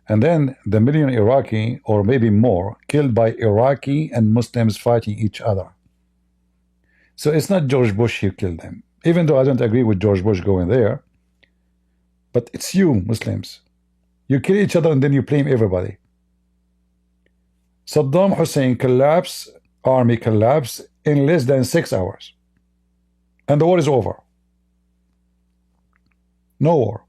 And then the million Iraqi, or maybe more, killed by Iraqi and Muslims fighting each other. So it's not George Bush who killed them. Even though I don't agree with George Bush going there, but it's you Muslims. You kill each other and then you blame everybody. Saddam Hussein collapsed, army collapsed in less than 6 hours. And the war is over. No war.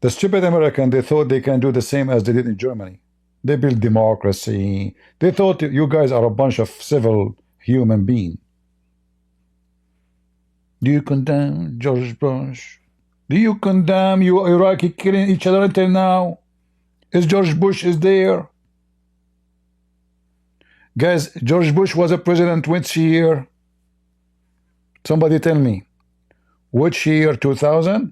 The stupid American, they thought they can do the same as they did in Germany. They built democracy. They thought you guys are a bunch of civil human beings. Do you condemn George Bush? Do you condemn you Iraqi killing each other until now? Is George Bush is there? Guys, George Bush was a president which year? Somebody tell me. Which year? 2000?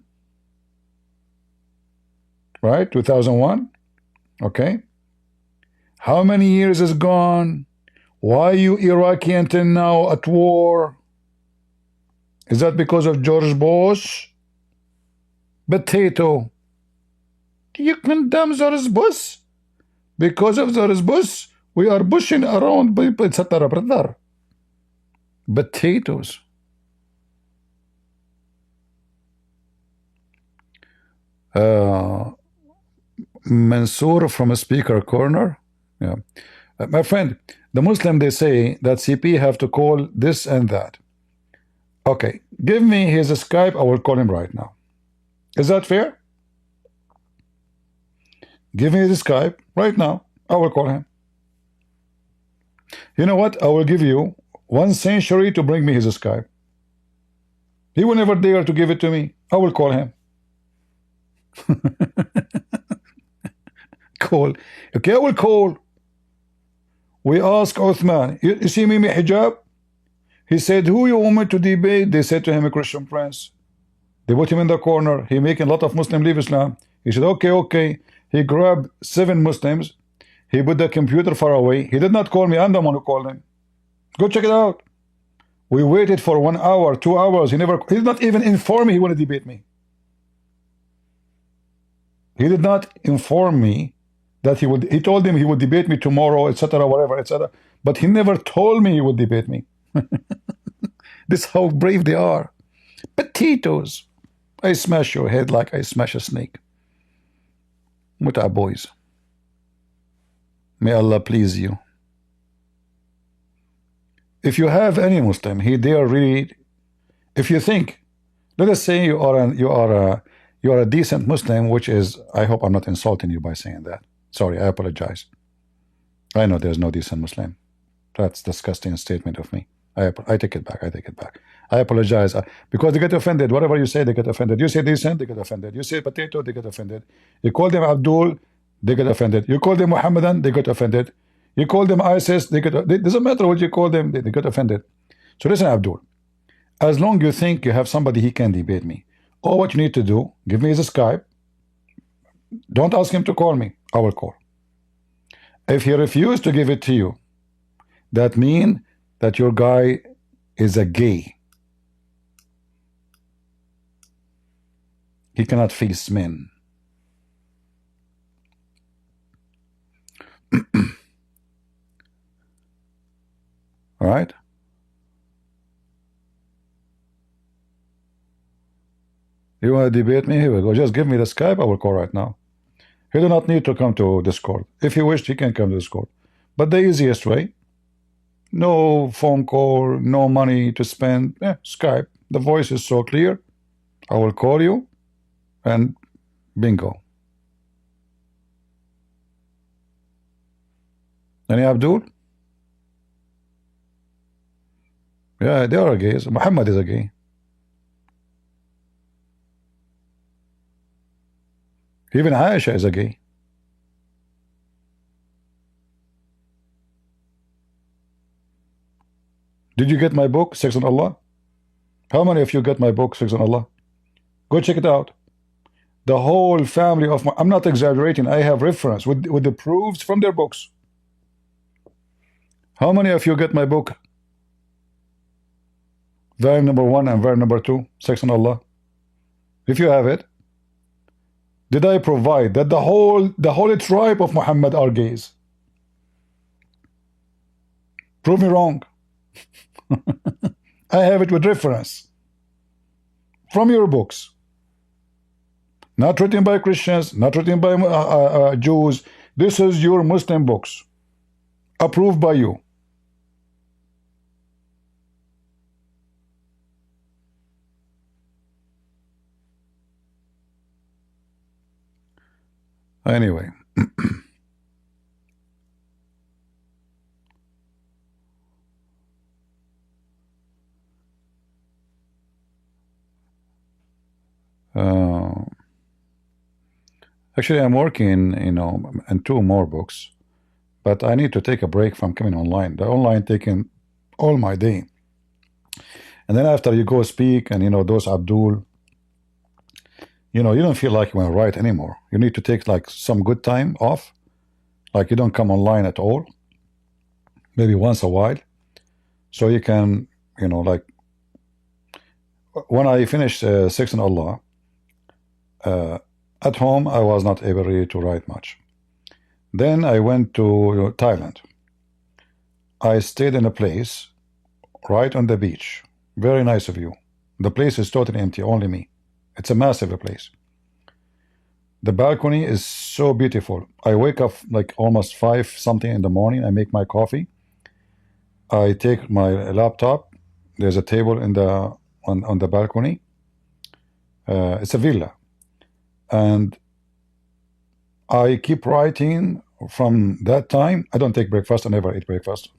Right? 2001? Okay. How many years is gone? Why you Iraqi until now at war? Is that because of George Bush? Potato. Do you condemn George Bush? Because of George Bush, we are pushing around people, etc. brother. Potatoes. Mansoor from a speaker corner. Yeah. My friend, the Muslim, they say that CP have to call this and that. Okay, give me his Skype, I will call him right now. Is that fair? Give me his Skype right now, I will call him. You know what? I will give you 1 century to bring me his Skype. He will never dare to give it to me. I will call him. Call. Okay, I will call. We ask Uthman, you see me hijab? He said, who you want me to debate? They said to him, a Christian prince. They put him in the corner. He making a lot of Muslim leave Islam. He said, okay, okay. He grabbed 7 Muslims. He put the computer far away. He did not call me. I'm the one who called him. Go check it out. We waited for 1 hour, 2 hours. He did not even inform me he wanted to debate me. He did not inform me that he told him he would debate me tomorrow, etc., whatever, etc. But he never told me he would debate me. This is how brave they are. Potatoes. I smash your head like I smash a snake. Muta boys. May Allah please you. If you have any Muslim, he dare really. If you think, let us say you are a decent Muslim, which is, I hope I'm not insulting you by saying that. Sorry, I apologize. I know there's no decent Muslim. That's a disgusting statement of me. I take it back. I take it back. I apologize. Because they get offended. Whatever you say, they get offended. You say decent, they get offended. You say potato, they get offended. You call them Abdul, they get offended. You call them Mohammedan, they get offended. You call them ISIS, they get. It doesn't matter what you call them, they get offended. So listen, Abdul. As long you think you have somebody he can debate me, all what you need to do, give me his Skype. Don't ask him to call me. I will call. If he refuses to give it to you, that means that your guy is a gay. He cannot face men. All right? You want to debate me? Here we go. Just give me the Skype. I will call right now. He do not need to come to Discord. If he wished, he can come to Discord. But the easiest way, no phone call, no money to spend. Skype. The voice is so clear. I will call you, and bingo. Any Abdul? Yeah, they are gays. Muhammad is a gay. Even Aisha is a gay. Did you get my book, Sex on Allah? How many of you got my book, Sex on Allah? Go check it out. The whole family of my... I'm not exaggerating. I have reference with the proofs from their books. How many of you get my book? Volume number 1 and volume number 2, Sex on Allah. If you have it, did I provide that the whole tribe of Muhammad are gays? Prove me wrong. I have it with reference from your books, not written by Christians, not written by Jews. This is your Muslim books, approved by you. Anyway. Actually, I'm working, on 2 more books, but I need to take a break from coming online. The online taking all my day, and then after you go speak, and those Abdul, you don't feel like you want to write anymore. You need to take like some good time off, like you don't come online at all, maybe once a while, so you can, like when I finished Sex on Allah. At home, I was not able really to write much. Then I went to Thailand. I stayed in a place right on the beach. Very nice of you. The place is totally empty, only me. It's a massive place. The balcony is so beautiful. I wake up like almost 5 something in the morning. I make my coffee. I take my laptop. There's a table on the balcony. It's a villa. And I keep writing from that time. I don't take breakfast. I never eat breakfast.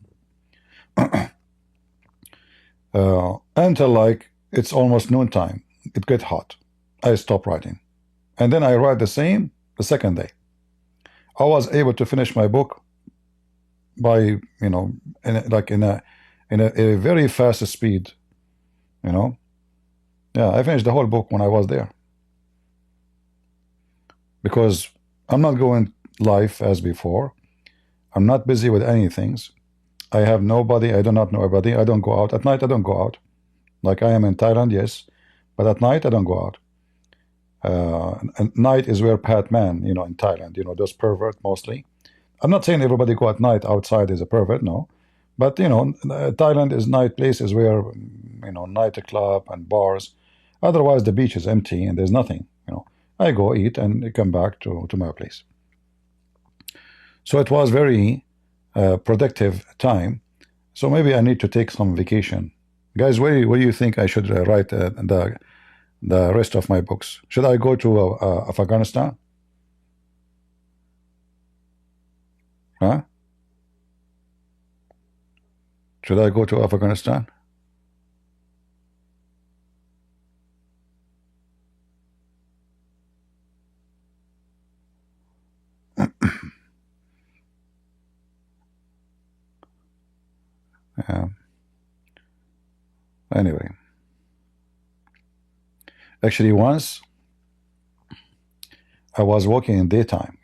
Until like it's almost noontime. It gets hot. I stop writing. And then I write the same the second day. I was able to finish my book by, in a very fast speed. Yeah, I finished the whole book when I was there. Because I'm not going live as before. I'm not busy with any things. I have nobody. I do not know anybody. I don't go out. At night, I don't go out. Like I am in Thailand, yes. But at night, I don't go out. And night is where Pat Man, in Thailand, those pervert mostly. I'm not saying everybody go at night outside is a pervert, no. But, Thailand is night places where, nightclub and bars. Otherwise, the beach is empty and there's nothing, I go eat and come back to my place. So it was very productive time. So maybe I need to take some vacation. Guys, where do you think I should write the rest of my books? Should I go to Afghanistan? Huh? Should I go to Afghanistan? Yeah. Anyway, actually, once I was walking in daytime.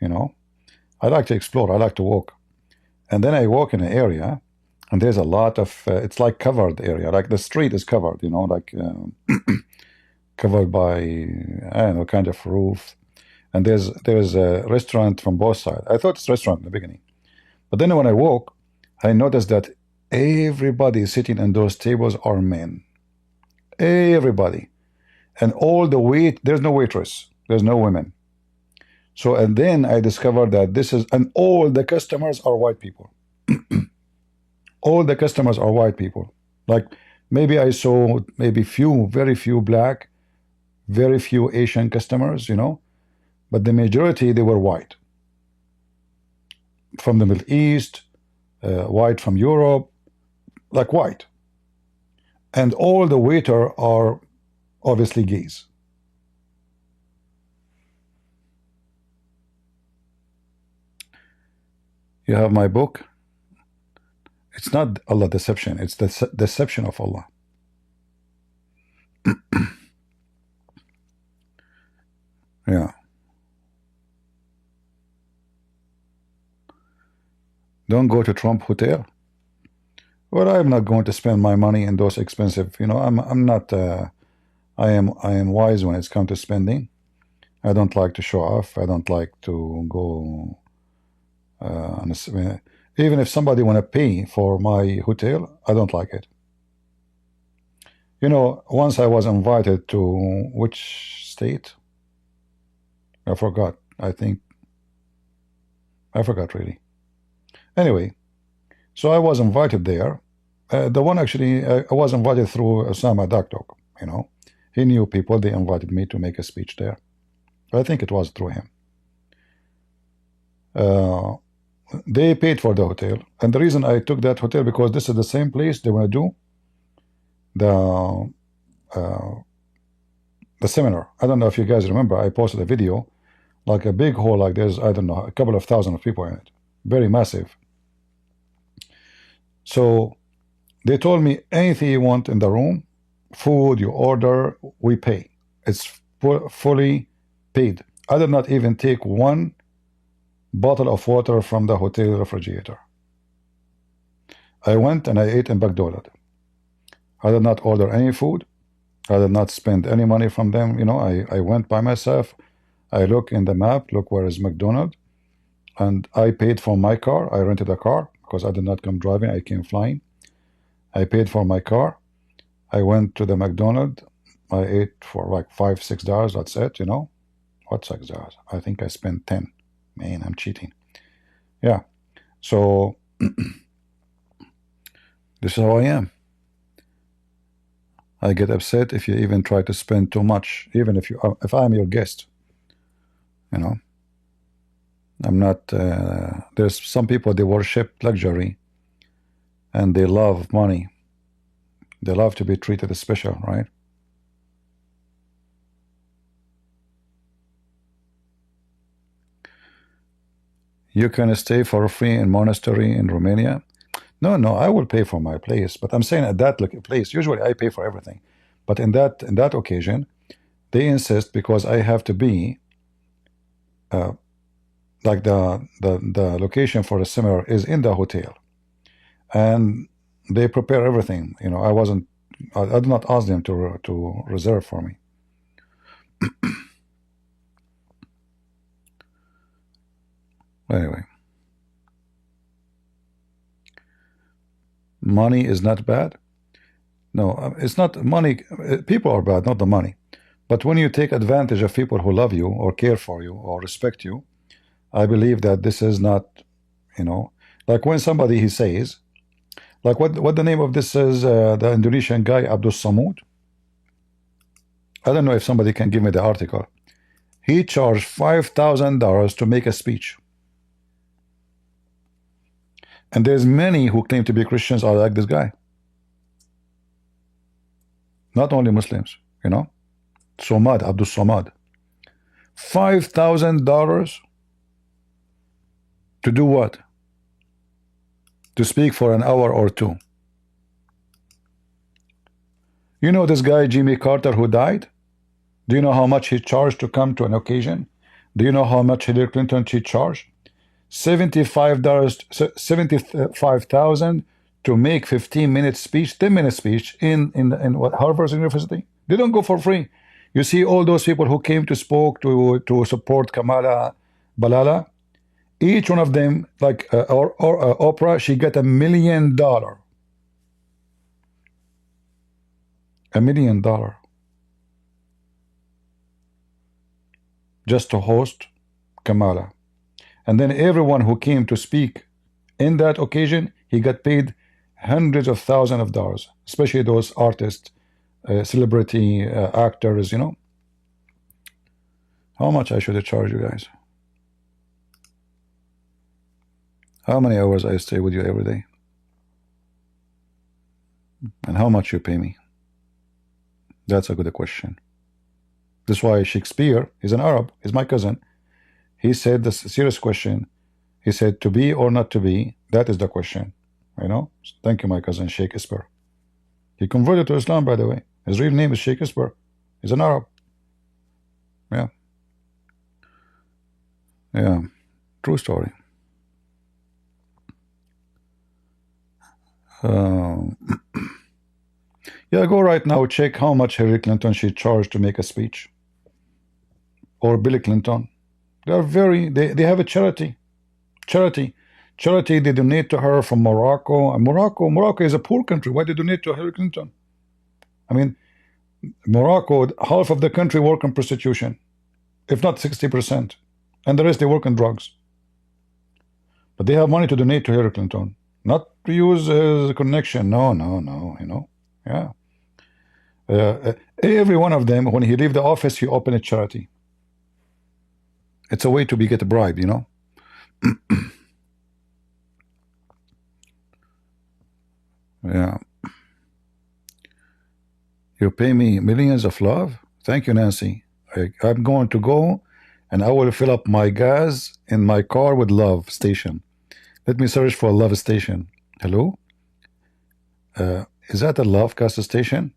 I like to explore. I like to walk, and then I walk in an area, and there's a lot of. It's like covered area. Like the street is covered. Like covered by I don't know kind of roof, and there's a restaurant from both sides. I thought it's a restaurant in the beginning, but then when I walk, I noticed that everybody sitting in those tables are men. Everybody. And all the there's no waitress, there's no women. So, and then I discovered that and all the customers are white people. All the customers are white people. Like maybe I saw very few black, very few Asian customers, but the majority, they were white. From the Middle East, white from Europe, like white. And all the waiter are obviously gays. You have my book. It's not Allah deception. It's the deception of Allah. Yeah. Don't go to Trump Hotel. Well, I'm not going to spend my money in those expensive. I'm not. I am wise when it's come to spending. I don't like to show off. I don't like to go. Even if somebody want to pay for my hotel, I don't like it. Once I was invited to which state? I forgot. I forgot really. Anyway, so I was invited there. The one actually, I was invited through Somad. He knew people. They invited me to make a speech there. I think it was through him. They paid for the hotel, and the reason I took that hotel because this is the same place they want to do the seminar. I don't know if you guys remember. I posted a video, like a big hall, like there's I don't know a couple of thousand of people in it, very massive. So they told me anything you want in the room, food you order, we pay. It's fully paid. I did not even take one bottle of water from the hotel refrigerator. I went and I ate in McDonald's. I did not order any food. I did not spend any money from them. I went by myself. I look in the map, look where is McDonald's, and I paid for my car. I rented a car because I did not come driving. I came flying. I paid for my car. I went to the McDonald's. I ate for like $5-6. That's it. What $6? I think I spent 10. Man, I'm cheating. Yeah. So this is how I am. I get upset if you even try to spend too much, even if I'm your guest. I'm not. There's some people, they worship luxury, and they love money. They love to be treated special, right? You can stay for free in monastery in Romania. No, I will pay for my place, but I'm saying at that place, usually I pay for everything. But in that occasion, they insist because I have to be like the location for the seminar is in the hotel, and they prepare everything. I did not ask them to reserve for me. Anyway, money is not bad. No, it's not money. People are bad, not the money. But when you take advantage of people who love you or care for you or respect you, I believe that this is not, like when somebody, he says, like what the name of this is, the Indonesian guy, Abdul Samud. I don't know if somebody can give me the article. He charged $5,000 to make a speech. And there's many who claim to be Christians are like this guy. Not only Muslims, you know. Somad, Abdul Somad. $5,000 to do what? To speak for an hour or two. You know this guy Jimmy Carter who died? Do you know how much he charged to come to an occasion? Do you know how much Hillary Clinton she charged? $75,000 to make 15-minute speech, 10-minute speech in what, Harvard University. They don't go for free. You see all those people who came to spoke to support Kamala Balala. Each one of them, like Oprah, she got $1 million. $1 million just to host Kamala. And then everyone who came to speak in that occasion, he got paid hundreds of thousands of dollars, especially those artists, celebrity actors, you know. How much I should charge you guys? How many hours I stay with you every day? And how much you pay me? That's a good question. That's why Shakespeare is an Arab, is my cousin. He said the serious question. He said, to be or not to be, that is the question. You know? Thank you, my cousin Shakespeare. He converted to Islam, by the way. His real name is Shakespeare. He's an Arab. Yeah. Yeah. True story. Yeah, go right now, check how much Hillary Clinton she charged to make a speech. Or Billy Clinton. They are they have a charity. They donate to her from Morocco. And Morocco is a poor country. Why they donate to Hillary Clinton? I mean, Morocco, half of the country work in prostitution, if not 60%. And the rest they work on drugs. But they have money to donate to Hillary Clinton. Not to use as a connection. No, you know. Yeah. Every one of them, when he leave the office, he open a charity. It's a way to get a bribe, you know. Yeah. You pay me millions of love? Thank you, Nancy. I'm going to go and I will fill up my gas in my car with love station. Let me search for a love station. Hello? Is that a love gas station?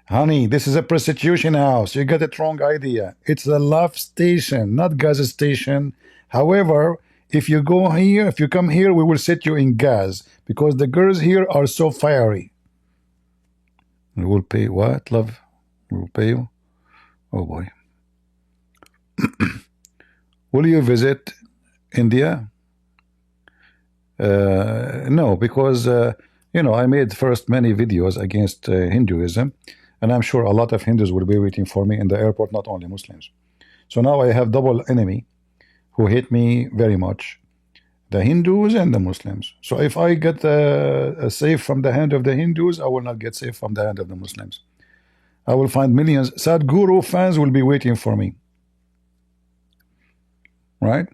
Honey, this is a prostitution house. You got it wrong idea. It's a love station, not gas station. However, if you go here, if you come here, we will set you in gas because the girls here are so fiery. We will pay what, love? We will pay you? Oh boy. Will you visit India? No, because you know, I made first many videos against Hinduism, and I'm sure a lot of Hindus will be waiting for me in the airport, not only Muslims. So now I have double enemy who hate me very much, the Hindus and the Muslims. So if I get safe from the hand of the Hindus, I will not get safe from the hand of the Muslims. I will find millions. Sadhguru fans will be waiting for me. Right?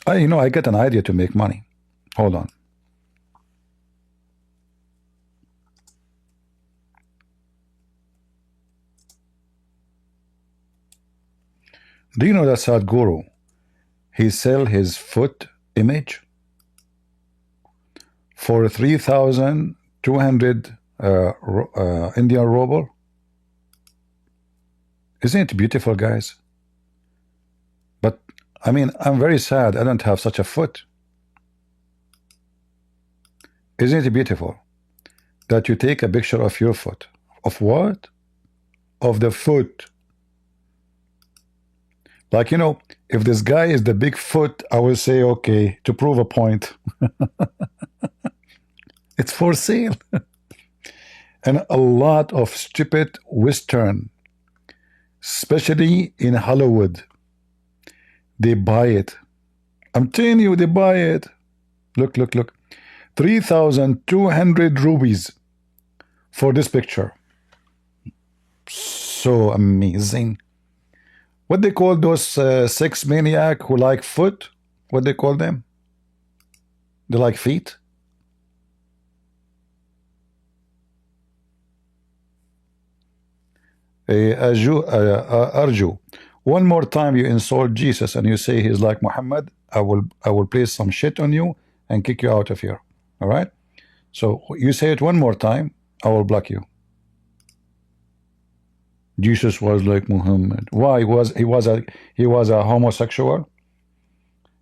You know, I get an idea to make money. Hold on. Do you know that Sadhguru, he sell his foot image for 3,200 Indian ruble? Isn't it beautiful, guys? But I mean, I'm very sad I don't have such a foot. Isn't it beautiful that you take a picture of your foot? Of what? Of the foot. Like, you know, if this guy is the big foot, I will say, okay, to prove a point. It's for sale. And a lot of stupid Western, especially in Hollywood, they buy it. I'm telling you, they buy it. Look, look, look. 3,200 rupees for this picture. So amazing. What they call those sex maniac who like foot? What they call them? They're like feet. Arju, one more time you insult Jesus and you say he's like Muhammad, I will place some shit on you and kick you out of here. All right? So you say it one more time, I will block you. Jesus was like Muhammad. Why? He was a homosexual.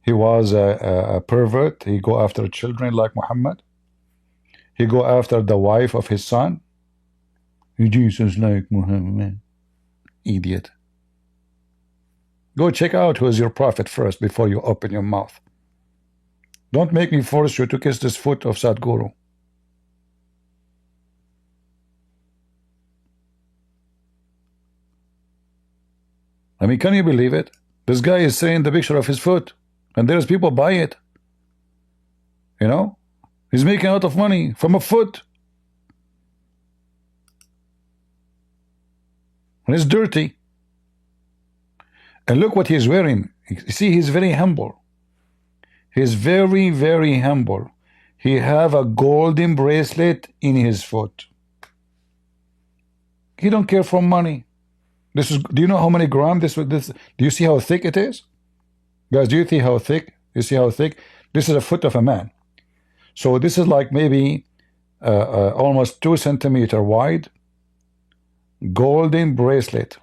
He was a pervert. He go after children like Muhammad. He go after the wife of his son. Jesus like Muhammad. Idiot. Go check out who is your prophet first before you open your mouth. Don't make me force you to kiss this foot of Sadhguru. I mean, can you believe it? This guy is saying the picture of his foot, and there's people buy it. You know? He's making a lot of money from a foot. And it's dirty. And look what he's wearing. You see, he's very humble. He's very, very humble. He have a golden bracelet in his foot. He don't care for money. This is. Do you know how many grams this? Do you see how thick it is, guys? Do you see how thick? You see how thick? This is a foot of a man. So this is like maybe almost 2 centimeters wide. Golden bracelet.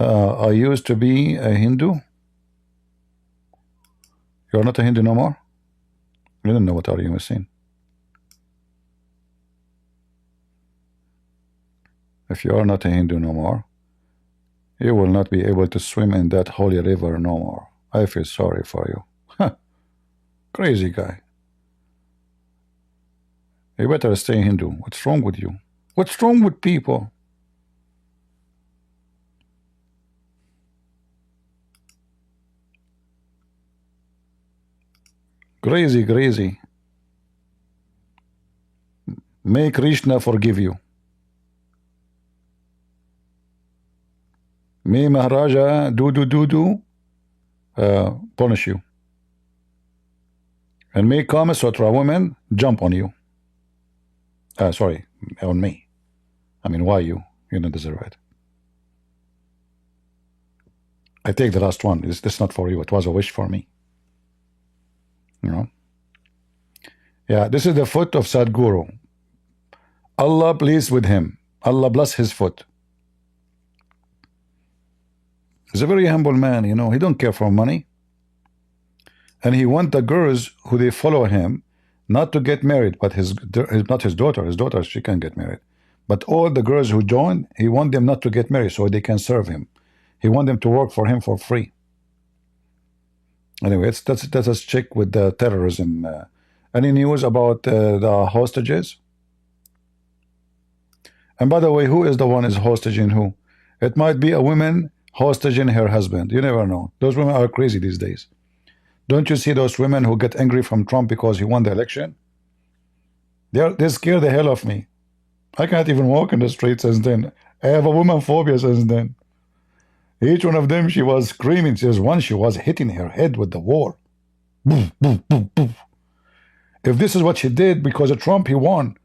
I used to be a Hindu. You're not a Hindu no more? You don't know what are you saying. If you are not a Hindu no more, you will not be able to swim in that holy river no more. I feel sorry for you. Huh. Crazy guy. You better stay Hindu. What's wrong with you? What's wrong with people? Crazy, crazy. May Krishna forgive you. May Maharaja punish you. And may Kama Sutra women jump on you. Sorry, on me. I mean, why you? You don't deserve it. I take the last one. This is not for you. It was a wish for me. You know? Yeah, this is the foot of Sadhguru. Allah pleased with him. Allah bless his foot. He's a very humble man, you know. He don't care for money. And he want the girls who they follow him not to get married, but not his daughter. His daughter, she can get married. But all the girls who join, he want them not to get married so they can serve him. He want them to work for him for free. Anyway, that's a check with the terrorism. Any news about the hostages? And by the way, who is the one is hostaging who? It might be a woman hostaging her husband. You never know. Those women are crazy these days. Don't you see those women who get angry from Trump because he won the election? They scare the hell of me. I can't even walk in the street since then. I have a woman phobia since then. Each one of them, she was screaming. There's one, she was hitting her head with the wall. Boof, boof, boof, boof. If this is what she did because of Trump, he won.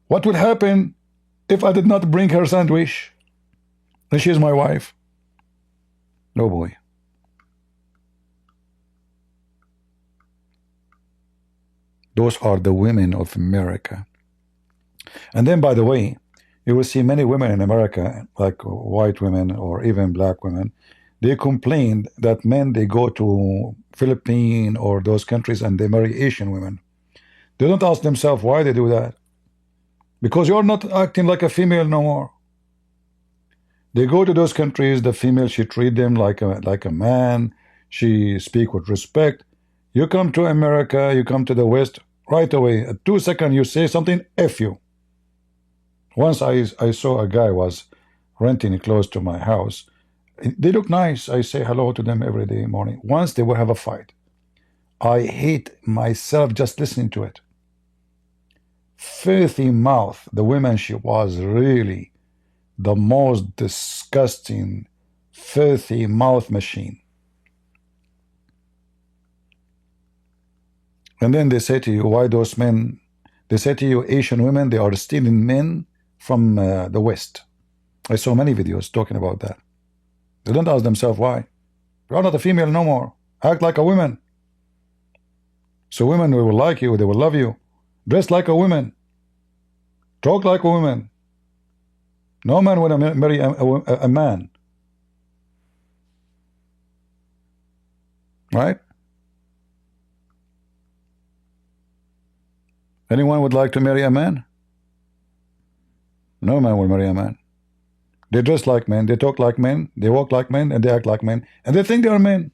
What would happen if I did not bring her sandwich? And she is my wife. No boy. Those are the women of America. And then, by the way, you will see many women in America, like white women or even black women, they complain that men, they go to Philippines or those countries and they marry Asian women. They don't ask themselves why they do that. Because you're not acting like a female no more. They go to those countries, the female, she treat them like a man, she speak with respect. You come to America, you come to the West, right away, at 2 seconds you say something, F you. Once I saw a guy was renting close to my house. They look nice. I say hello to them every day morning. Once they will have a fight. I hate myself just listening to it. Filthy mouth. The woman, she was really the most disgusting, filthy mouth machine. And then they say to you, why those men, they say to you, Asian women, they are stealing men from the West. I saw many videos talking about that. They don't ask themselves why. You're not a female no more. Act like a woman. So women will like you, they will love you. Dress like a woman. Talk like a woman. No man will marry a man. Right? Anyone would like to marry a man? No man will marry a man. They dress like men, they talk like men, they walk like men, and they act like men, and they think they are men.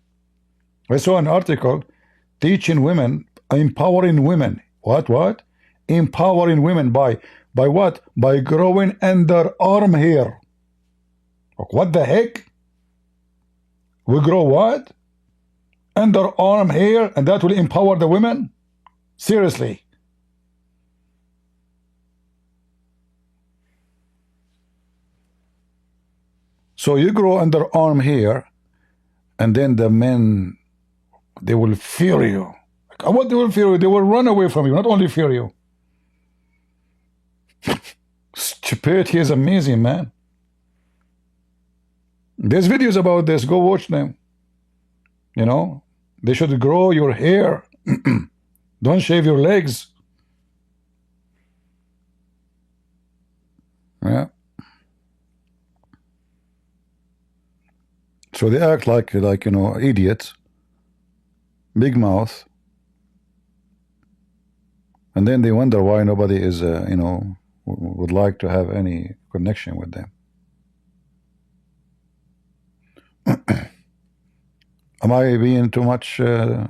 I saw an article teaching women, empowering women. What? Empowering women by what? By growing underarm hair. What the heck? We grow what? Underarm hair, and that will empower the women? Seriously. So you grow underarm hair, and then the men, they will fear you. What they will fear you? They will run away from you, not only fear you. Stupidity is amazing, man. There's videos about this. Go watch them. You know, they should grow your hair. Don't shave your legs. Yeah. So they act like you know, idiots. Big mouth. And then they wonder why nobody is, you know, would like to have any connection with them. Am I being too much you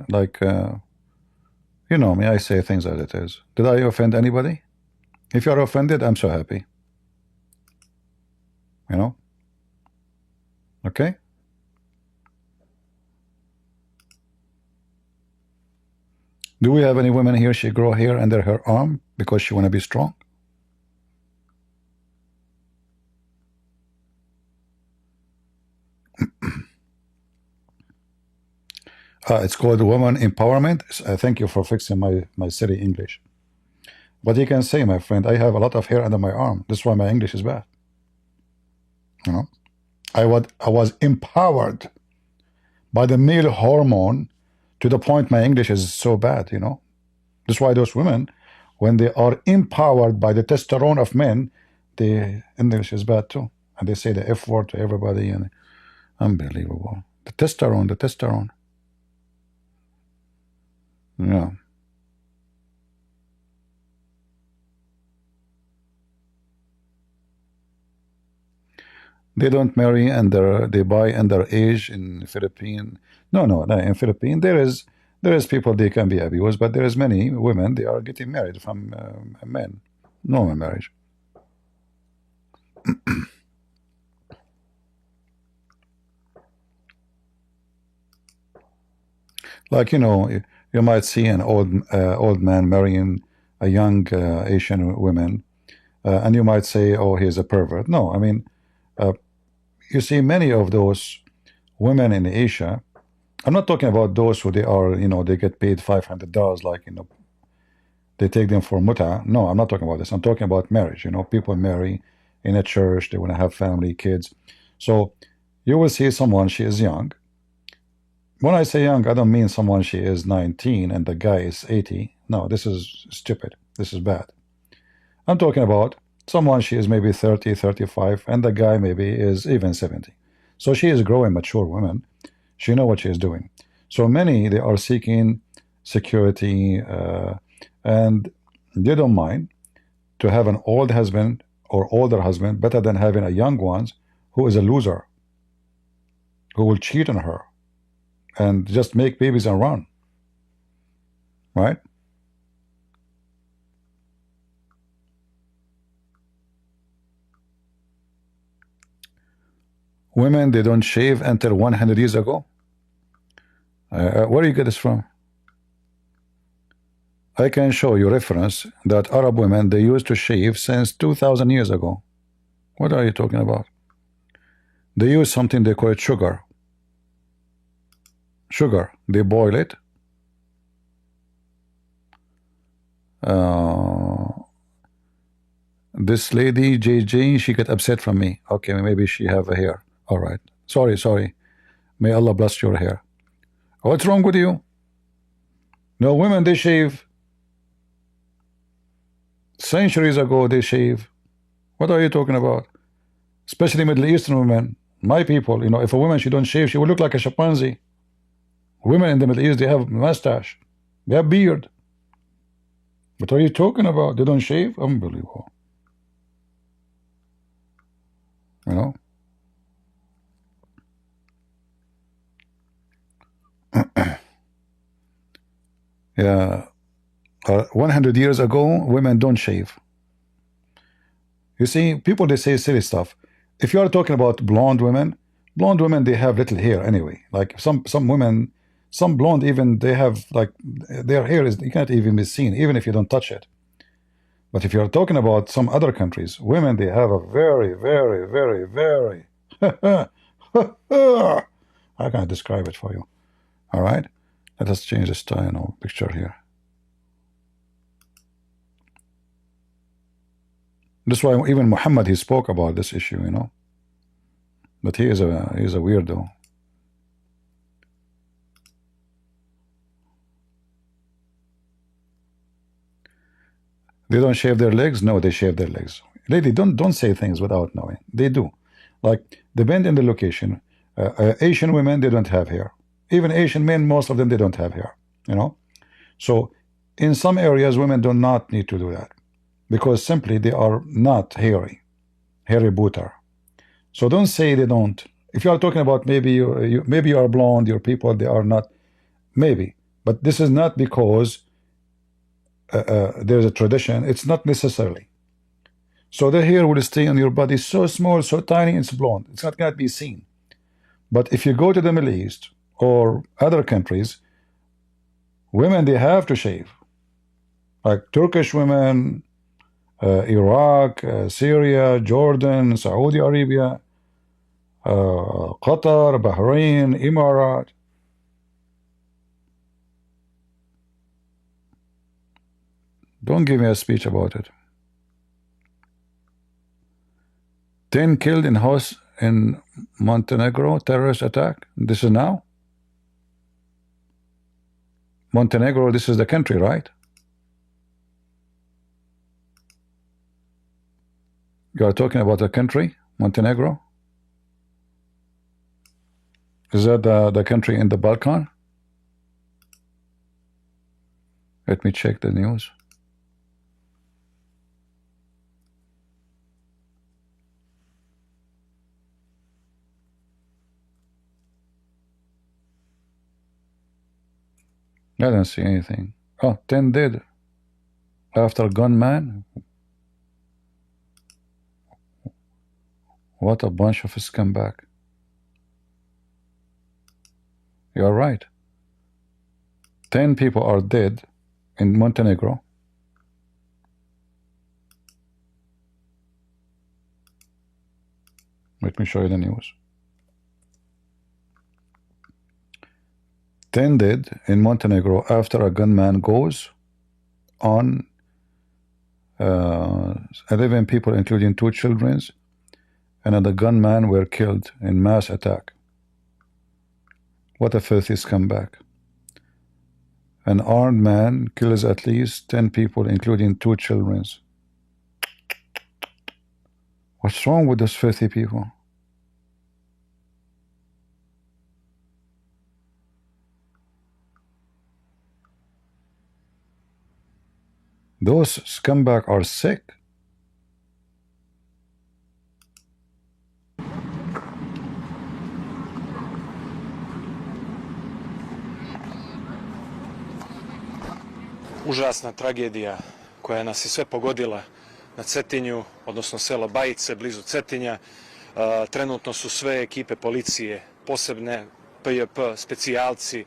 know me, I say things as it is. Did I offend anybody? If you're offended, I'm so happy. You know? Okay? Do we have any women here, she grow hair under her arm because she want to be strong? It's called woman empowerment. Thank you for fixing my silly English. But you can say, my friend, I have a lot of hair under my arm. That's why my English is bad. You know, I was empowered by the male hormone to the point my English is so bad, you know. That's why those women, when they are empowered by the testosterone of men, the English is bad too. And they say the F word to everybody, and unbelievable. The testosterone. Yeah. They don't marry under, they buy underage in Philippines. No, in Philippines there is people they can be abused, but there is many women they are getting married from men. Normal marriage. Like, you know, you might see an old man marrying a young Asian woman, and you might say, oh, he's a pervert. No, I mean, you see many of those women in Asia. I'm not talking about those who they are, you know, they get paid $500, like, you know, they take them for muta. No, I'm not talking about this. I'm talking about marriage. You know, people marry in a church, they want to have family, kids. So you will see someone, she is young. When I say young, I don't mean someone she is 19 and the guy is 80. No, this is stupid. This is bad. I'm talking about someone she is maybe 30, 35, and the guy maybe is even 70. So she is growing, mature woman. She knows what she is doing. So many, they are seeking security, and they don't mind to have an old husband or older husband better than having a young one who is a loser, who will cheat on her and just make babies and run. Right? Women, they don't shave until 100 years ago. Where do you get this from? I can show you reference that Arab women, they used to shave since 2,000 years ago. What are you talking about? They use something they call it sugar. Sugar. They boil it. This lady, JJ, she got upset from me. Okay, maybe she have a hair. All right. Sorry. May Allah bless your hair. What's wrong with you? No, women, they shave. Centuries ago, they shave. What are you talking about? Especially Middle Eastern women. My people, you know, if a woman, she don't shave, she will look like a chimpanzee. Women in the Middle East, they have mustache. They have beard. What are you talking about? They don't shave? Unbelievable. You know? Yeah. 100 years ago, women don't shave. You see, people, they say silly stuff. If you are talking about blonde women, they have little hair anyway. Like some women, some blonde even, they have like, their hair is, you can't even be seen, even if you don't touch it. But if you're talking about some other countries, women, they have a very, very, very, very, I can't describe it for you. All right? Let us change the style, you know, picture here. That's why even Mohammed, he spoke about this issue, you know. But he is a weirdo. They don't shave their legs? No, they shave their legs. Lady, don't say things without knowing. They do. Like, depend on the location. Asian women, they don't have hair. Even Asian men, most of them, they don't have hair. You know? So, in some areas, women do not need to do that. Because simply, they are not hairy booter. So don't say they don't. If you are talking about maybe you are blonde, your people, they are not. Maybe. But this is not because there's a tradition. It's not necessarily. So the hair will stay on your body so small, so tiny, it's blonde. It's not going to be seen. But if you go to the Middle East or other countries, women, they have to shave. Like Turkish women, Iraq, Syria, Jordan, Saudi Arabia, Qatar, Bahrain, Emirat. Don't give me a speech about it. 10 killed in house in Montenegro, terrorist attack. This is now? Montenegro, this is the country, right? You are talking about a country, Montenegro? Is that the country in the Balkan? Let me check the news. I don't see anything. Oh, 10 dead after gunman. What a bunch of scumbag. You're right. 10 people are dead in Montenegro. Let me show you the news. 10 dead in Montenegro after a gunman goes on 11 people, including 2 children, and the gunman were killed in mass attack. What a filthy scumbag. An armed man kills at least 10 people, including 2 children. What's wrong with those filthy people? Those scumbags are sick.
Užasna tragedija koja nas je sve pogodila na Cetinju, odnosno selo Bajice, blizu Cetinja. Trenutno su sve ekipe policije, posebne PJP, specijalci,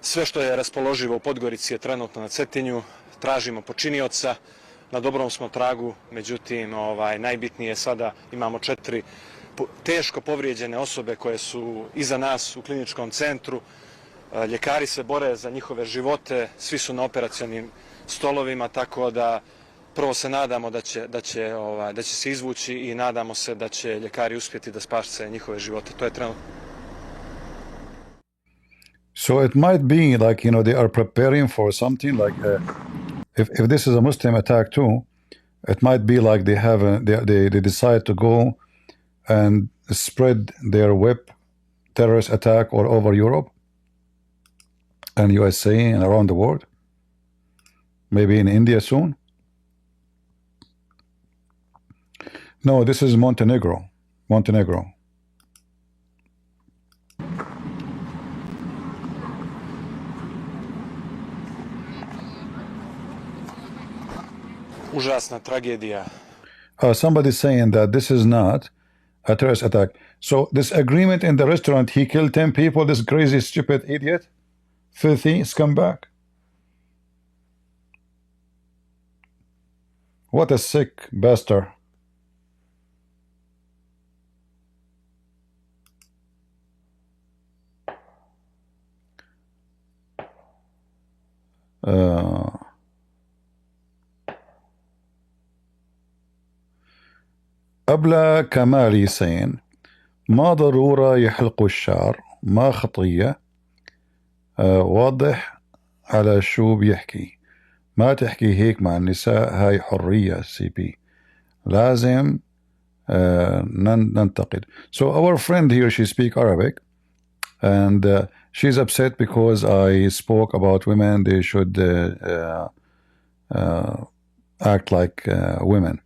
sve što je raspoloživo u Podgorici je trenutno na Cetinju. Tražimo počinioca. na dobrom smo tragu, međutim najbitnije je sada imamo 4 teško povrijeđene osobe koje su iza nas u kliničkom centru. Ljekari se bore za njihove živote, svi su na operacionim stolovima, tako da prvo se nadamo da će se izvući i nadamo se da će ljekari uspjeti da spase njihove živote. To je trenutno.
So it might be like, they are preparing for something like if this is a Muslim attack too, it might be like they decide to go and spread their web terrorist attack all over Europe and USA and around the world. Maybe in India soon. No, this is Montenegro.
Užasna tragedija.
Somebody saying that this is not a terrorist attack. So this agreement in the restaurant, he killed 10 people, this crazy, stupid idiot, filthy scumbag. What a sick bastard. أبلة كمالي saying ما ضرورة يحلقوا الشعر ما خطية واضح على شو بيحكي ما تحكي هيك مع النساء هاي حرية CP لازم ننتقد. So our friend here, she speak Arabic and she's upset because I spoke about women, they should act like women.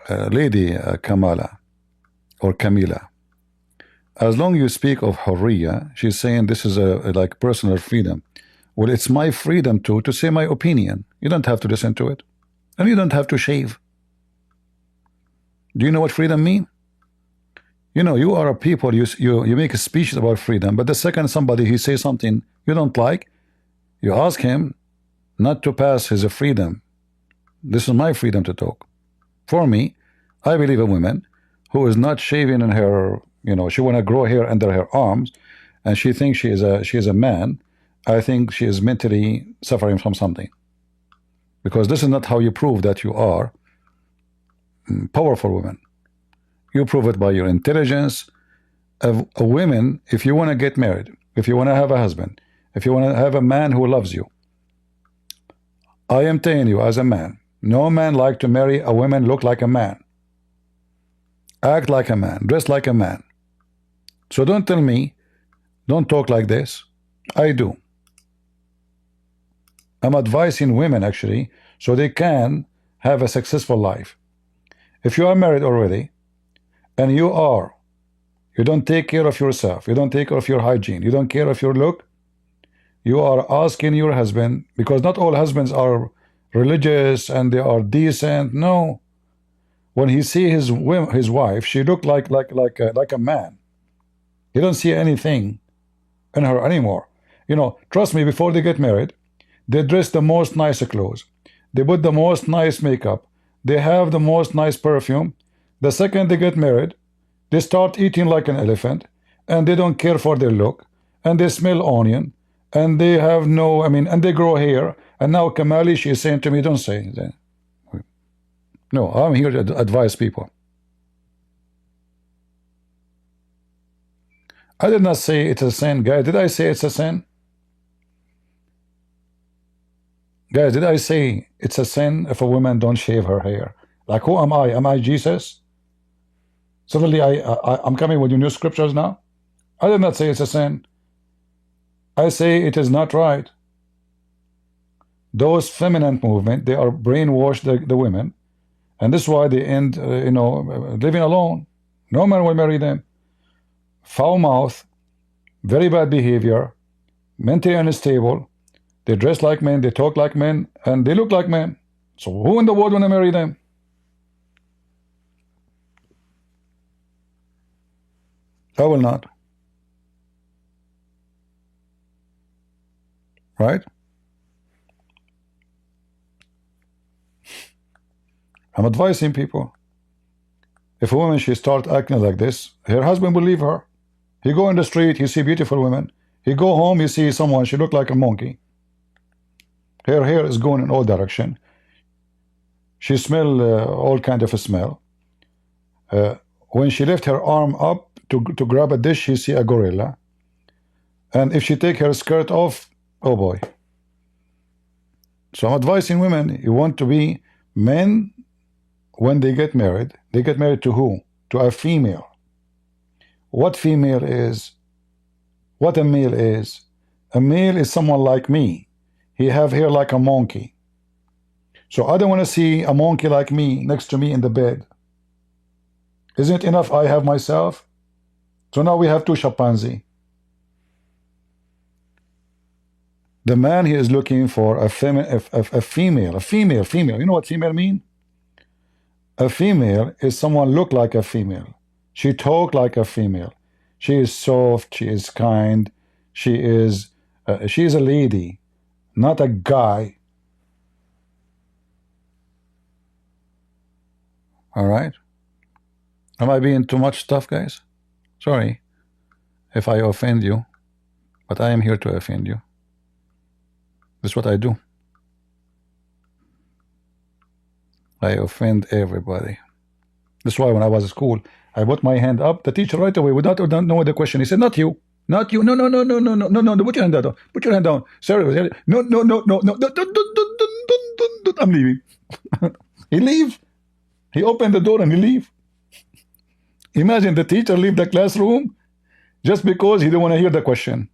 Lady Kamala or Camila, as long you speak of Hurriya, she's saying this is like personal freedom. Well, it's my freedom to say my opinion. You don't have to listen to it, and you don't have to shave. Do you know what freedom mean? You are a people, you make a speech about freedom, but the second somebody he says something you don't like, you ask him not to pass his freedom. This is my freedom to talk. For me, I believe a woman who is not shaving in her, she want to grow hair under her arms, and she thinks she is a man. I think she is mentally suffering from something, because this is not how you prove that you are powerful woman. You prove it by your intelligence. A woman, if you want to get married, if you want to have a husband, if you want to have a man who loves you, I am telling you as a man, no man like to marry a woman look like a man, act like a man, dress like a man. So don't tell me, don't talk like this. I do. I'm advising women actually so they can have a successful life. If you are married already and you don't take care of yourself, you don't take care of your hygiene, you don't care of your look, you are asking your husband, because not all husbands are religious and they are decent. No, when he see his wife, she look like a man. He don't see anything in her anymore. Trust me, before they get married, they dress the most nice clothes, they put the most nice makeup, they have the most nice perfume. The second they get married, they start eating like an elephant, and they don't care for their look, and they smell onion, and they have and they grow hair. And now Kamali, she is saying to me, don't say that. No, I'm here to advise people. I did not say it's a sin, guys. Did I say it's a sin? Guys, did I say it's a sin if a woman don't shave her hair? Like, who am I? Am I Jesus? Suddenly I'm coming with new scriptures now? I did not say it's a sin. I say it is not right. Those feminine movement, they are brainwashed the women, and this is why they end living alone. No man will marry them. Foul mouth, very bad behavior, mentally unstable. They dress like men, they talk like men, and they look like men. So who in the world want to marry them? I will not. Right? I'm advising people. If a woman, she start acting like this, her husband will leave her. He go in the street, he see beautiful women. He go home, he see someone, she look like a monkey. Her hair is going in all direction. She smell all kind of a smell. When she lift her arm up to grab a dish, she see a gorilla. And if she take her skirt off, oh boy. So I'm advising women, you want to be men. When they get married to who? To a female. What female is? What a male is? A male is someone like me. He have hair like a monkey. So I don't want to see a monkey like me next to me in the bed. Isn't it enough I have myself? So now we have two chimpanzee. The man, he is looking for a female. You know what female mean? A female is someone look like a female. She talk like a female. She is soft. She is kind. She is a lady, not a guy. All right. Am I being too much stuff, guys? Sorry if I offend you, but I am here to offend you. That's what I do. I offend everybody. That's why when I was at school, I put my hand up. The teacher right away, without knowing the question, he said, "Not you, not you. No, no, no, no, no, no, no, no. Put your hand down. Put your hand down, sir. No, no, no, no, no. I'm leaving." He leave. He opened the door and he leave. Imagine the teacher leave the classroom just because he didn't want to hear the question.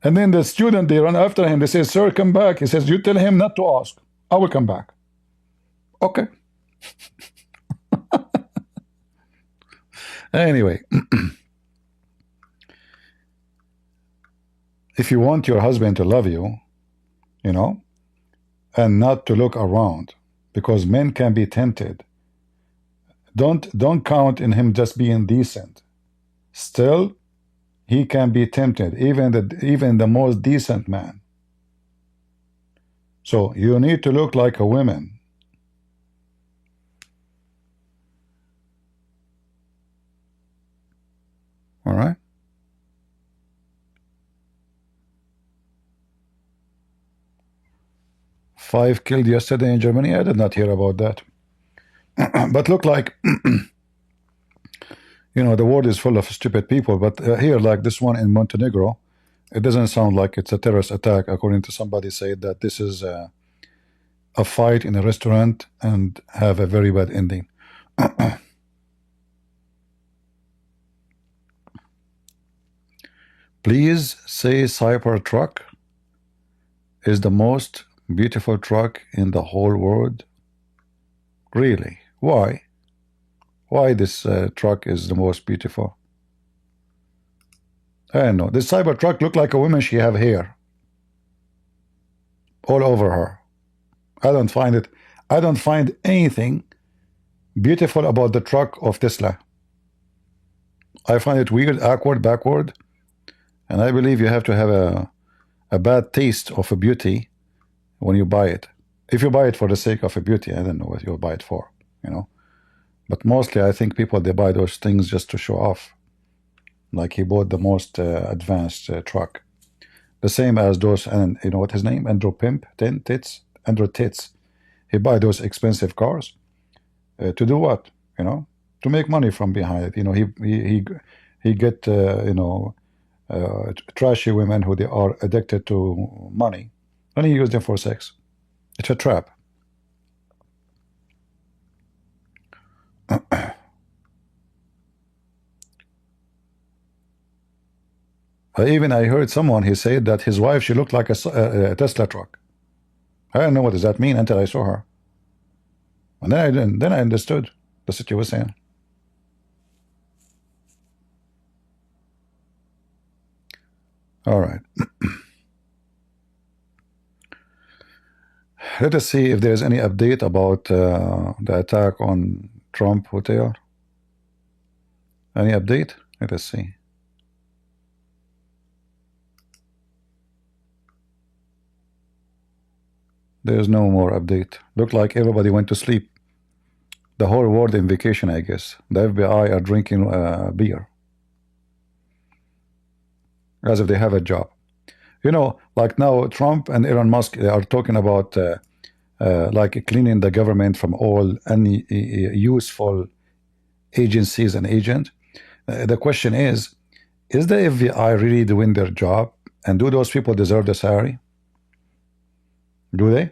And then the student, they run after him. They say, "Sir, come back." He says, "You tell him not to ask. I will come back." Okay. Anyway, if you want your husband to love you, you know, and not to look around, because men can be tempted. Don't count in him just being decent. Still, he can be tempted, even the most decent man. So you need to look like a woman. All right. Five killed yesterday in Germany. I did not hear about that. But look like, you know, the world is full of stupid people. But here, like this one in Montenegro, it doesn't sound like it's a terrorist attack. According to somebody said that this is a fight in a restaurant and have a very bad ending. Please say Cybertruck is the most beautiful truck in the whole world. Really? Why? Why this truck is the most beautiful? I don't know. This Cybertruck look like a woman. She have hair all over her. I don't find anything beautiful about the truck of Tesla. I find it weird, awkward, backward, and I believe you have to have a bad taste of a beauty when you buy it. If you buy it for the sake of a beauty, I don't know what you'll buy it for, you know. But mostly I think people, they buy those things just to show off. Like he bought the most advanced truck. The same as those, and you know what his name? Andrew Tits. He buy those expensive cars to do what? You know, to make money from behind it. You know, he get you know, trashy women who they are addicted to money, and he used them for sex. It's a trap. I heard someone, he said that his wife, she looked like a Tesla truck. I don't know what does that mean until I saw her. And then I understood. That's what you were saying. All right. Let us see if there is any update about the attack on Trump Hotel. Any update? Let us see. There's no more update. Look like everybody went to sleep. The whole world in vacation, I guess. The FBI are drinking beer. As if they have a job. You know, like now Trump and Elon Musk, they are talking about like cleaning the government from all any useful agencies and agents. The question is the FBI really doing their job? And do those people deserve the salary? Do they?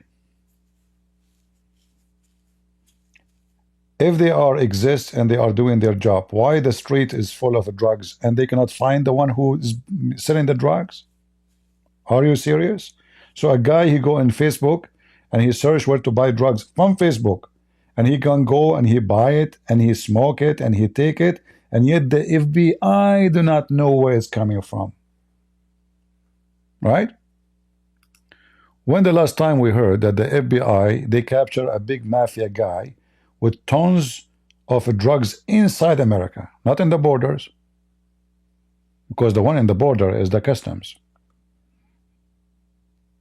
If they are exist and they are doing their job, why the street is full of drugs and they cannot find the one who is selling the drugs? Are you serious? So a guy, he go in Facebook and he search where to buy drugs from Facebook, and he can go and he buy it and he smoke it and he take it, and yet the FBI do not know where it's coming from. Right? When the last time we heard that the FBI, they capture a big mafia guy with tons of drugs inside America, not in the borders, because the one in the border is the customs.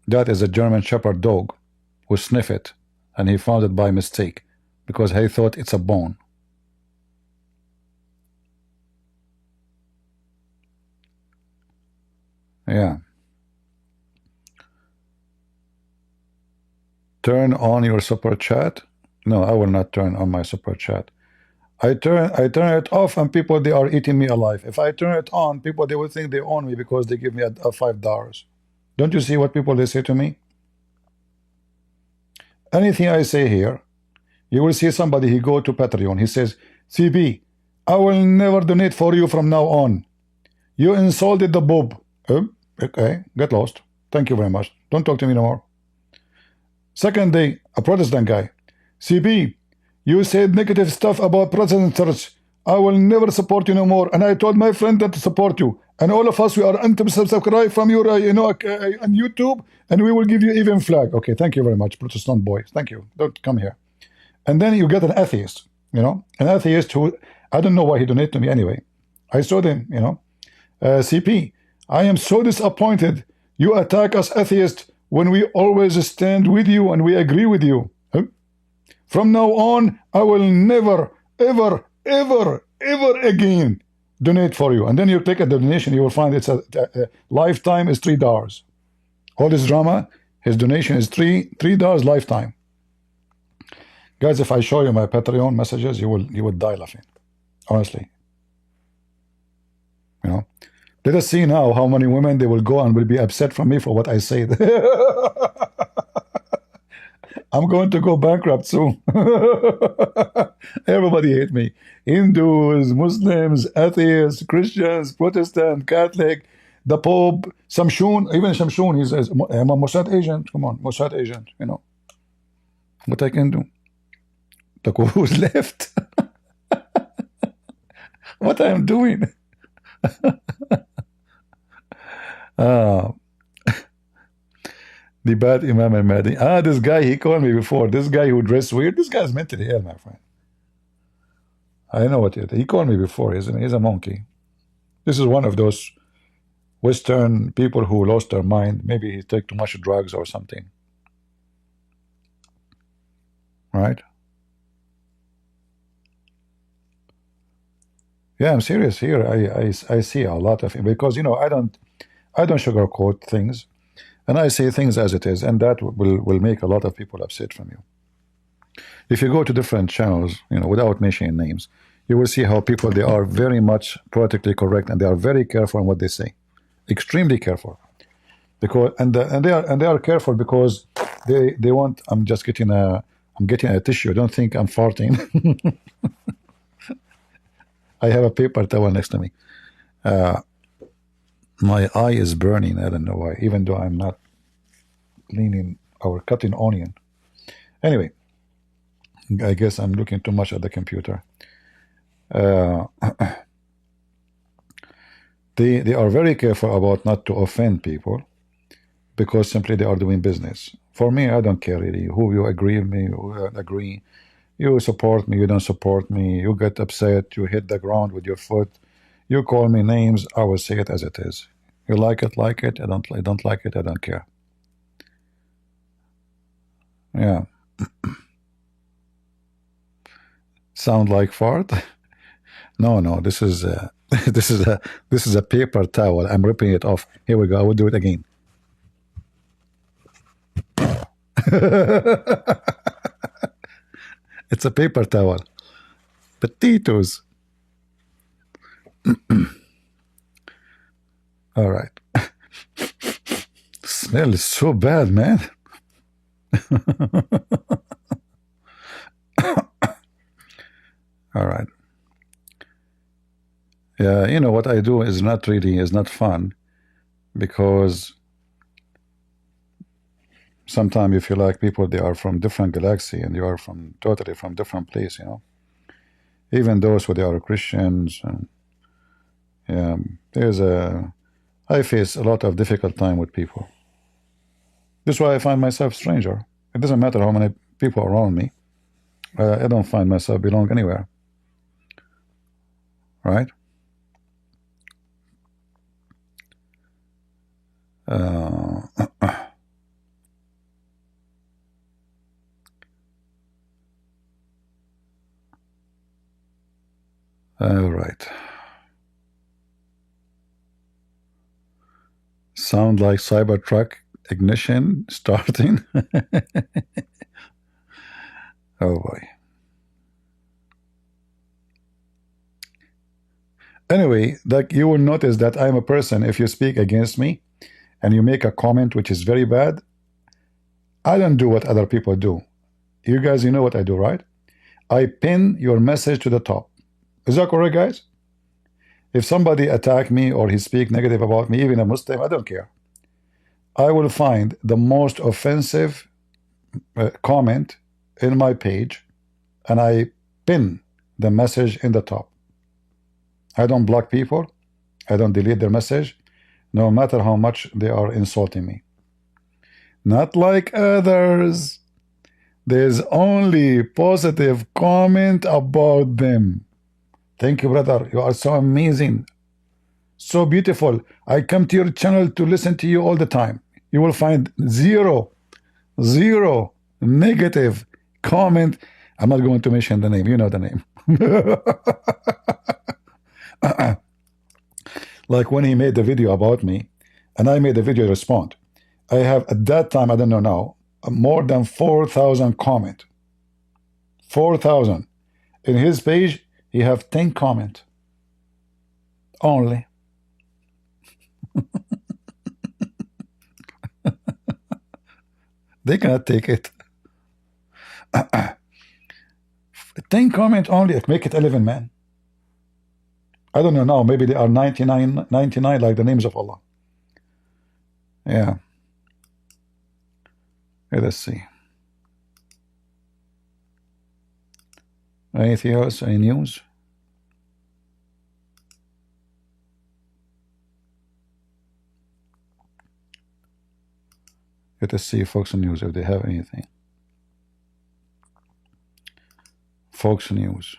That is a German Shepherd dog who sniffed it, and he found it by mistake because he thought it's a bone. Yeah. Turn on your super chat. No, I will not turn on my super chat. I turn it off, and people, they are eating me alive. If I turn it on, people, they will think they own me because they give me a $5. Don't you see what people they say to me? Anything I say here, you will see somebody, he go to Patreon, he says, CB, I will never donate for you from now on. You insulted the boob. Okay, get lost. Thank you very much. Don't talk to me no more. Second day, a Protestant guy, CB, you said negative stuff about Protestant church. I will never support you no more. And I told my friend that to support you. And all of us, we are unsubscribe from your, on YouTube, and we will give you even flag. Okay, thank you very much, Protestant boy. Thank you. Don't come here. And then you get an atheist, an atheist who, I don't know why he donated to me anyway. I saw them, CP, I am so disappointed. You attack us atheists when we always stand with you and we agree with you. From now on, I will never, ever, ever, ever again donate for you. And then you click a donation, you will find it's a lifetime is $3. All this drama, his donation is $3 lifetime. Guys, if I show you my Patreon messages, you will die laughing. Honestly. Let us see now how many women they will go and will be upset from me for what I said. I'm going to go bankrupt soon. Everybody hate me. Hindus, Muslims, atheists, Christians, Protestant, Catholic, the Pope, Samshun, even Samshun, he's a Mossad agent. Come on, Mossad agent, What I can do? Look who's left. What I am doing. The bad Imam al-Mahdi. This guy, he called me before. This guy who dressed weird. This guy's mentally ill, my friend. I know what he called me before. He's a monkey. This is one of those Western people who lost their mind. Maybe he took too much drugs or something. Right? Yeah, I'm serious here. I see a lot of, because I don't sugarcoat things, and I say things as it is, and that will make a lot of people upset from you. If you go to different channels, without mentioning names, you will see how people, they are very much politically correct, and they are very careful on what they say, extremely careful, because and they are careful because they want. I'm getting a tissue. Don't think I'm farting. I have a paper towel next to me. My eye is burning. I don't know why, even though I'm not cleaning or cutting onion. Anyway, I guess I'm looking too much at the computer. They are very careful about not to offend people, because simply they are doing business. For me, I don't care really who you agree with me, who agree. You support me, you don't support me, you get upset, you hit the ground with your foot, you call me names, I will say it as it is. You like it, I don't like it, I don't care. Yeah. Sound like fart? No, no. This is this is a paper towel. I'm ripping it off. Here we go. I will do it again. It's a paper towel. Potatoes. All right. Smell is so bad, man. All right. Yeah, you know what I do is not fun, because sometimes you feel like people, they are from different galaxy and you are from totally from different place, you know. Even those who they are Christians, and yeah, I face a lot of difficult time with people. That's why I find myself stranger. It doesn't matter how many people around me. I don't find myself belong anywhere. Right? All right. Sound like Cybertruck ignition starting. Oh boy. Anyway, like, you will notice that I'm a person, if you speak against me and you make a comment which is very bad, I don't do what other people do. You guys, you know what I do, right? I pin your message to the top. Is that correct, guys? If somebody attack me or he speak negative about me, even a Muslim, I don't care. I will find the most offensive comment in my page and I pin the message in the top. I don't block people. I don't delete their message, no matter how much they are insulting me. Not like others. There's only positive comment about them. Thank you, brother. You are so amazing. So beautiful. I come to your channel to listen to you all the time. You will find zero negative comment. I'm not going to mention the name. You know the name. Like when he made the video about me and I made a video respond, I have at that time, I don't know now, more than 4,000 comment. 4,000. In his page, he have 10 comment only. They cannot take it. 10 comment only, make it 11, man. I don't know now, maybe they are 99 like the names of Allah. Yeah. Okay, let's see. Anything else? Any news? Let us see Fox News if they have anything. Fox News.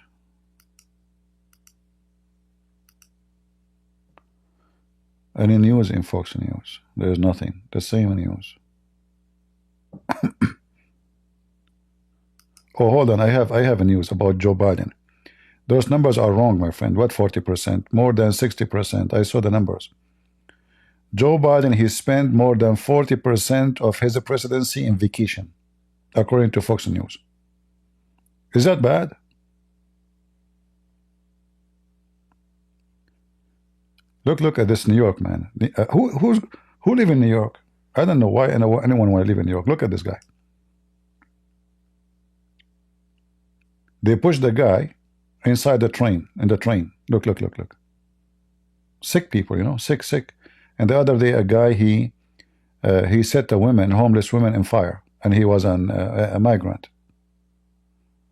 Any news in Fox News? There's nothing. The same news. Oh, hold on. I have a news about Joe Biden. Those numbers are wrong, my friend. What 40%? More than 60%. I saw the numbers. Joe Biden, he spent more than 40% of his presidency in vacation, according to Fox News. Is that bad? Look at this New York man. Who live in New York? I don't know why anyone want to live in New York. Look at this guy. They push the guy inside the train, in the train. Look. Sick people, you know, sick. And the other day, a guy, he set a woman, homeless women, in fire, and he was a migrant.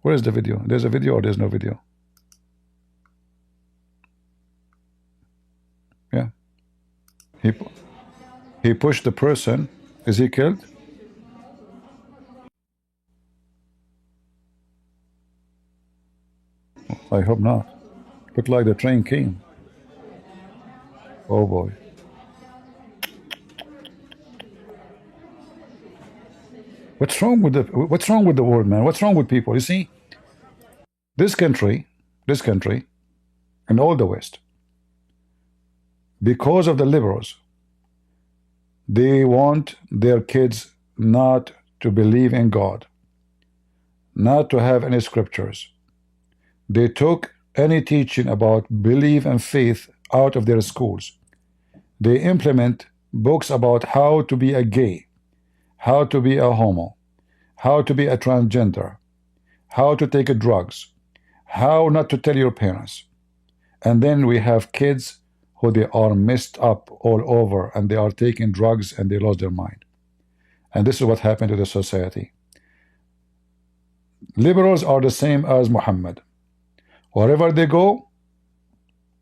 Where is the video? There's a video or there's no video? Yeah. He pushed the person. Is he killed? I hope not. Looked like the train came. Oh boy. What's wrong with the world, man? What's wrong with people? You see, this country, and all the West, because of the liberals, they want their kids not to believe in God, not to have any scriptures. They took any teaching about belief and faith out of their schools. They implement books about how to be a gay, how to be a homo, how to be a transgender, how to take drugs, how not to tell your parents. And then we have kids who they are messed up all over, and they are taking drugs and they lost their mind. And this is what happened to the society. Liberals are the same as Mohammed. Wherever they go,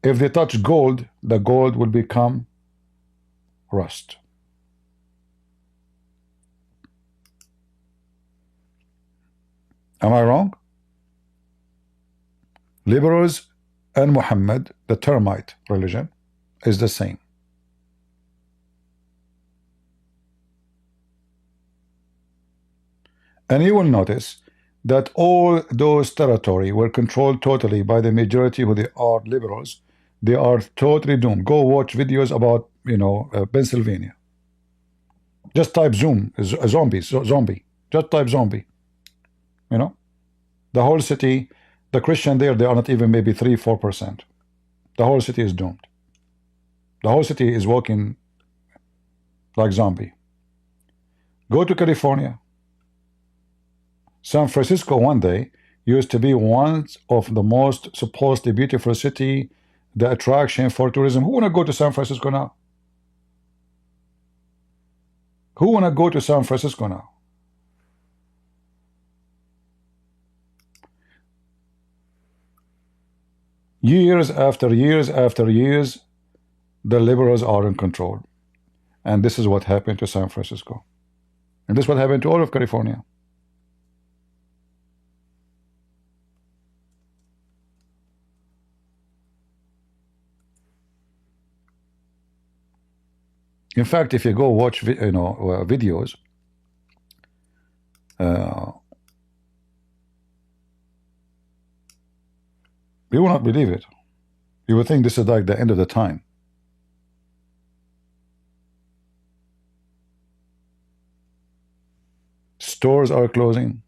if they touch gold, the gold will become rust. Am I wrong? Liberals and Muhammad, the termite religion, is the same. And you will notice that all those territories were controlled totally by the majority who they are liberals. They are totally doomed. Go watch videos about, Pennsylvania. Just type zombie. Just type zombie. The whole city, the Christian there, they are not even maybe 3-4%. The whole city is doomed. The whole city is walking like zombie. Go to California. San Francisco one day used to be one of the most supposedly beautiful city, the attraction for tourism. Who want to go to San Francisco now? Who want to go to San Francisco now? Years after years after years, the liberals are in control. And this is what happened to San Francisco. And this is what happened to all of California. In fact, if you go watch videos, you will not believe it. You will think this is like the end of the time. Stores are closing.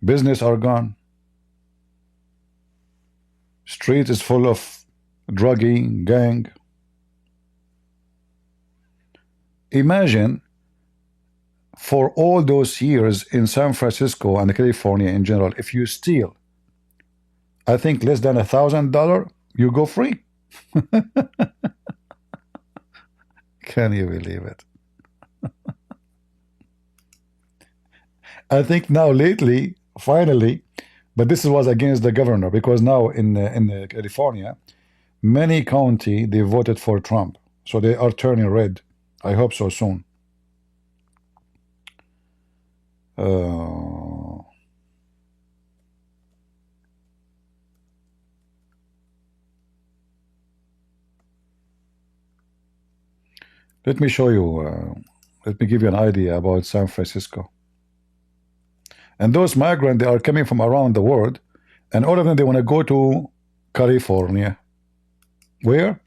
Business are gone. Street is full of druggy gang. Imagine for all those years in San Francisco and California in general, if you steal, I think less than $1,000, you go free. Can you believe it? I think now lately, finally, but this was against the governor, because now in California, many county they voted for Trump, so they are turning red. I hope so soon. Let me show you. Let me give you an idea about San Francisco. And those migrants, they are coming from around the world, and all of them, they want to go to California. Where?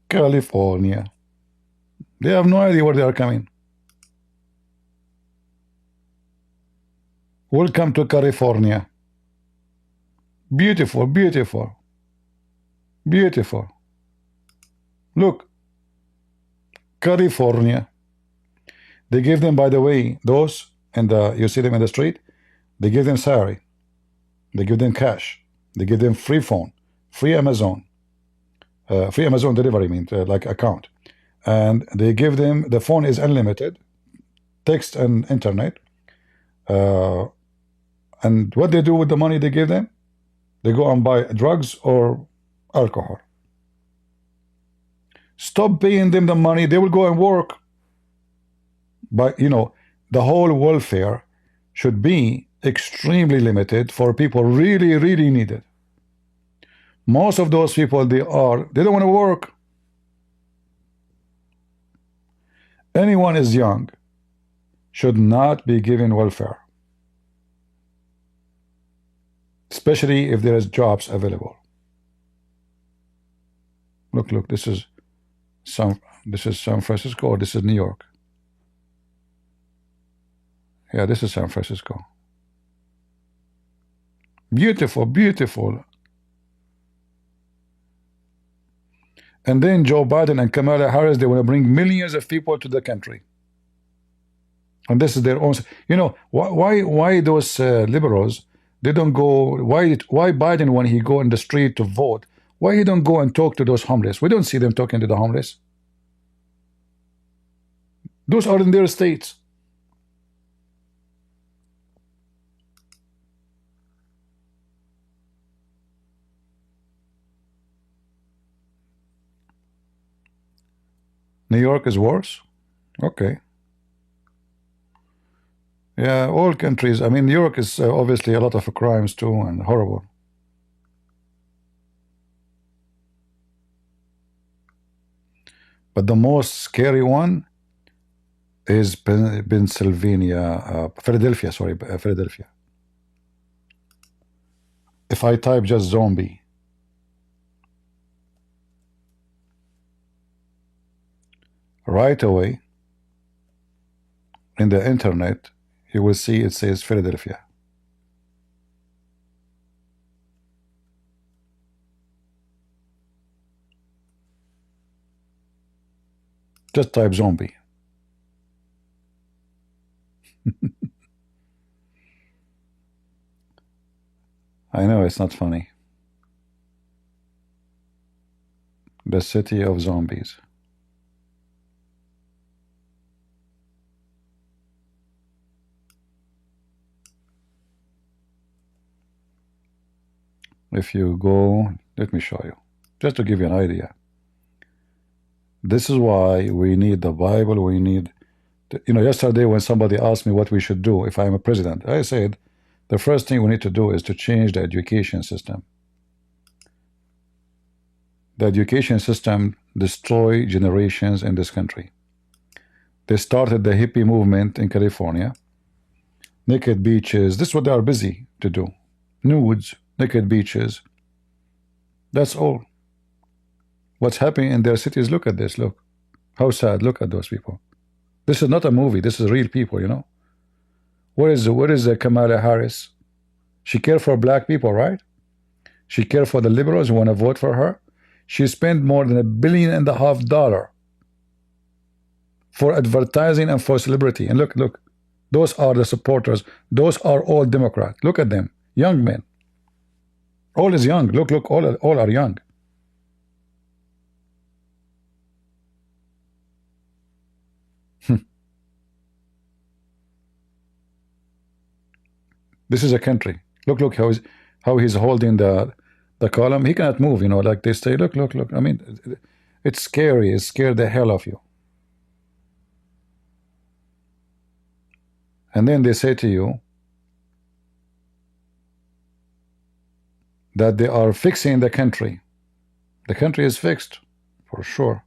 California. They have no idea where they are coming. Welcome to California. Beautiful, beautiful, beautiful. Look, California. They give them, by the way, those, and you see them in the street, they give them salary. They give them cash. They give them free phone, free Amazon. Free Amazon delivery means like account. And they give them, the phone is unlimited, text and internet. And what they do with the money they give them? They go and buy drugs or alcohol. Stop paying them the money, they will go and work. But the whole welfare should be extremely limited for people really, really need it. Most of those people, they don't want to work. Anyone is young should not be given welfare, especially if there is jobs available. Look, this is San Francisco, or this is New York. Yeah, this is San Francisco. Beautiful, beautiful. And then Joe Biden and Kamala Harris, they want to bring millions of people to the country. And this is their own. You know, why those liberals, they don't go, why Biden, when he go in the street to vote, why he don't go and talk to those homeless? We don't see them talking to the homeless. Those are in their states. New York is worse? Okay. Yeah, all countries. I mean, New York is obviously a lot of crimes too, and horrible. But the most scary one is Pennsylvania, Philadelphia, sorry, Philadelphia. If I type just zombie, right away in the internet, you will see it says Philadelphia. Just type zombie. I know it's not funny. The city of zombies. If you go, let me show you, just to give you an idea. This is why we need the Bible. We need, you know, yesterday when somebody asked me what we should do if I'm a president, I said the first thing we need to do is to change the education system. The education system destroyed generations in this country. They started the hippie movement in California. Naked beaches, this is what they are busy to do. Nudes, naked beaches. That's all. What's happening in their cities, look at this, look. How sad, look at those people. This is not a movie, this is real people, you know. What is Kamala Harris? She cares for black people, right? She cares for the liberals who want to vote for her. She spent more than $1.5 billion for advertising and for celebrity. And look, those are the supporters. Those are all Democrats. Look at them, young men. All is young. Look, all are young. This is a country. Look how he's holding the column. He cannot move, you know, like they say. Look. I mean, it's scary. It scared the hell of you. And then they say to you that they are fixing the country. The country is fixed, for sure.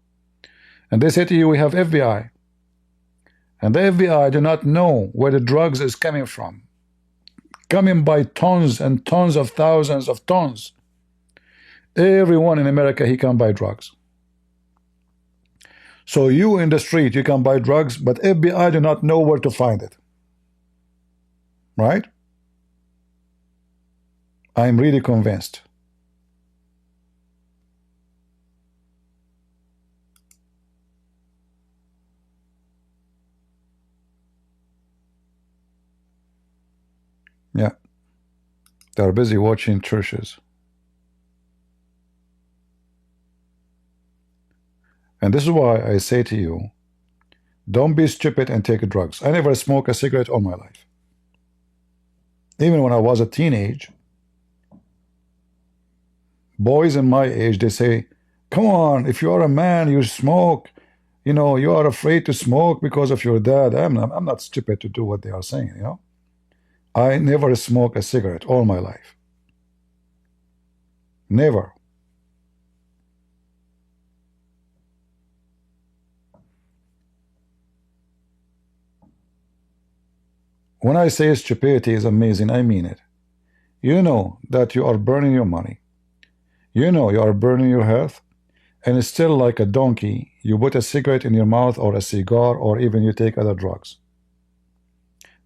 And they say to you, we have FBI. And the FBI do not know where the drugs is coming from. Coming by tons and tons of thousands of tons. Everyone in America, he can buy drugs. So you in the street, you can buy drugs, but FBI do not know where to find it. Right? I'm really convinced. Yeah. They're busy watching churches. And this is why I say to you, don't be stupid and take drugs. I never smoked a cigarette all my life. Even when I was a teenage, boys in my age, they say, come on, if you are a man, you smoke. You know, you are afraid to smoke because of your dad. I'm not stupid to do what they are saying, you know. I never smoked a cigarette all my life. Never. When I say stupidity is amazing, I mean it. You know that you are burning your money. You know you are burning your health, and it's still like a donkey. You put a cigarette in your mouth, or a cigar, or even you take other drugs.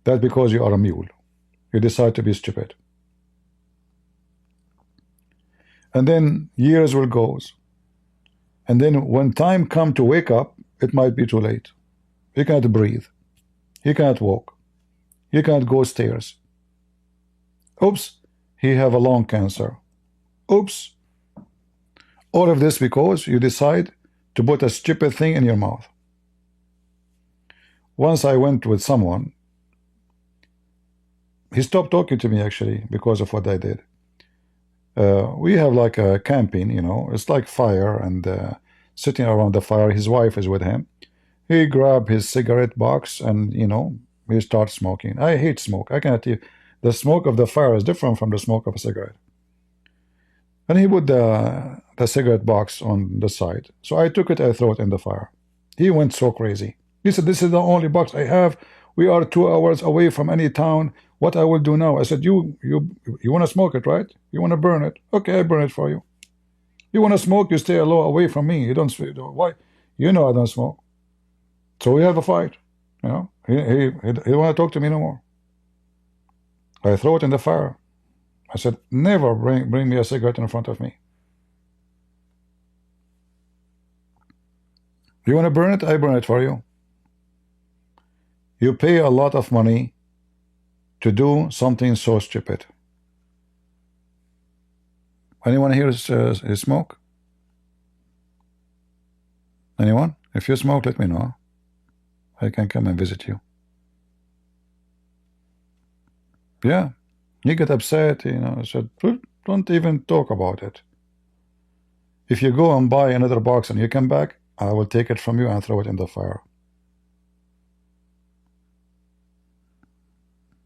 That's because you are a mule. You decide to be stupid. And then years will go. And then when time comes to wake up, it might be too late. You can't breathe. You can't walk. You can't go stairs. Oops, he have a lung cancer. Oops. All of this because you decide to put a stupid thing in your mouth. Once I went with someone, he stopped talking to me actually because of what I did. We have like a camping, you know, it's like fire, and sitting around the fire, his wife is with him. He grabbed his cigarette box and, you know, he starts smoking. I hate smoke. I cannot. The smoke of the fire is different from the smoke of a cigarette. And he put the cigarette box on the side. So I took it, I threw it in the fire. He went so crazy. He said, "This is the only box I have. We are 2 hours away from any town. What I will do now?" I said, you want to smoke it, right? You want to burn it? Okay, I burn it for you. You want to smoke? You stay away from me. You don't. Why? You know I don't smoke. So we have a fight. You know, he want to talk to me no more. I throw it in the fire. I said, never bring me a cigarette in front of me. You want to burn it? I burn it for you. You pay a lot of money to do something so stupid. Anyone here is smoke? Anyone? If you smoke, let me know. I can come and visit you. Yeah, you get upset, you know. I said, don't even talk about it. If you go and buy another box and you come back, I will take it from you and throw it in the fire.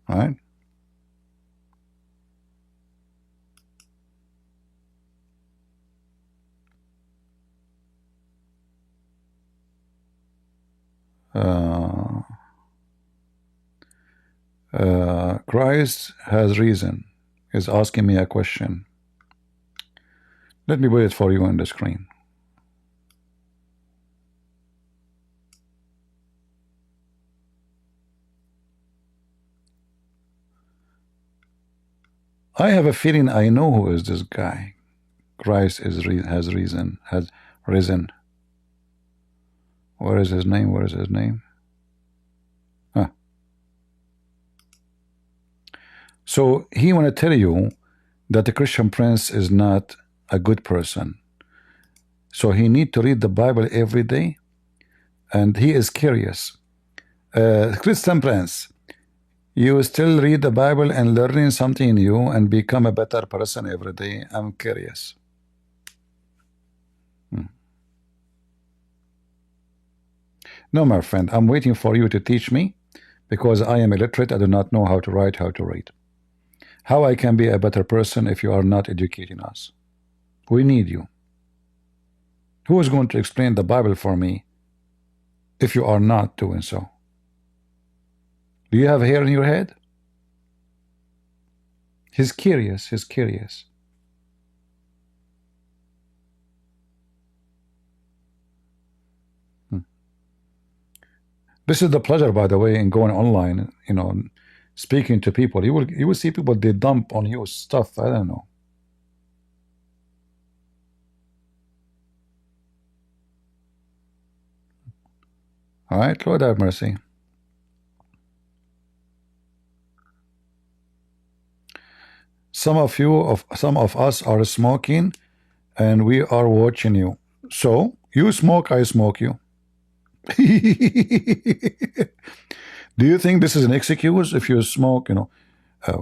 All right? Christ has reason. Is asking me a question. Let me put it for you on the screen. I have a feeling I know who is this guy. Christ has risen. Where is his name? Where is his name? Huh. So he want to tell you that the Christian Prince is not a good person. So he need to read the Bible every day, and he is curious. Christian Prince, you still read the Bible and learning something new and become a better person every day. I'm curious. No, my friend, I'm waiting for you to teach me, because I am illiterate. I do not know how to write, how to read. How I can be a better person if you are not educating us? We need you. Who is going to explain the Bible for me if you are not doing so? Do you have hair in your head? He's curious. He's curious. This is the pleasure, by the way, in going online, you know, speaking to people. You will see people, they dump on you stuff. I don't know. All right, Lord have mercy. Some of us are smoking, and we are watching you. So you smoke, I smoke you. Do you think this is an excuse if you smoke? You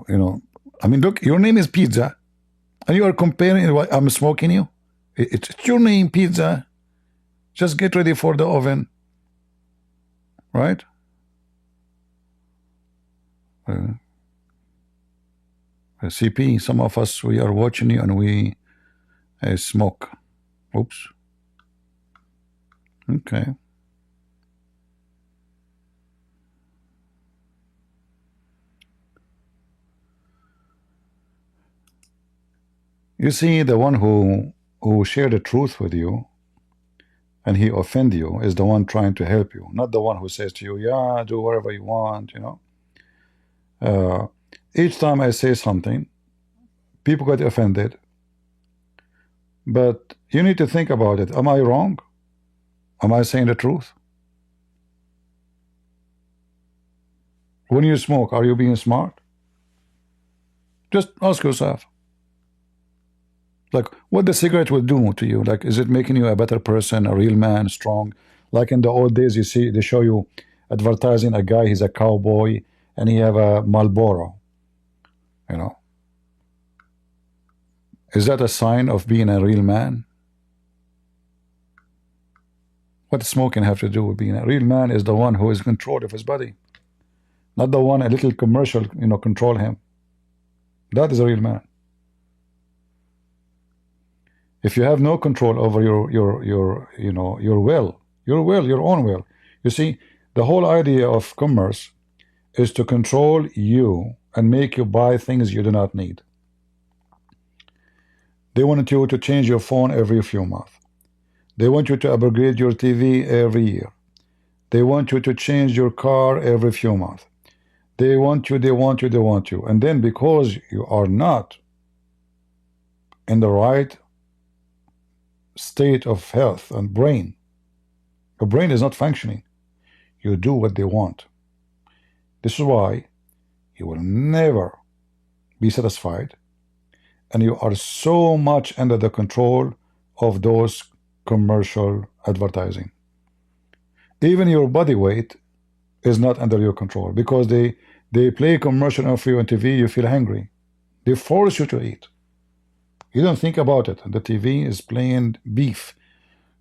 know. I mean, look, your name is Pizza, and you are comparing what I'm smoking you. It's your name, Pizza. Just get ready for the oven, right? CP, some of us, we are watching you and we smoke. Oops. Okay. You see, the one who shared the truth with you and he offend you is the one trying to help you, not the one who says to you, yeah, do whatever you want, you know. Each time I say something, people get offended, but you need to think about it. Am I wrong? Am I saying the truth? When you smoke, are you being smart? Just ask yourself. Like, what the cigarette will do to you? Like, is it making you a better person, a real man, strong? Like in the old days, you see, they show you advertising a guy, he's a cowboy, and he have a Marlboro, you know. Is that a sign of being a real man? What does smoking have to do with being a real man? Is the one who is in control of his body, not the one a little commercial, you know, control him. That is a real man. If you have no control over your you know, your own will. You see, the whole idea of commerce is to control you and make you buy things you do not need. They want you to change your phone every few months. They want you to upgrade your TV every year. They want you to change your car every few months. They want you, they want you, they want you. And then because you are not in the right state of health and brain, your brain is not functioning, you do what they want. This is why you will never be satisfied, and you are so much under the control of those commercial advertising. Even your body weight is not under your control, because they play commercial for you on TV. You feel hungry, they force you to eat. You don't think about it. The TV is playing beef,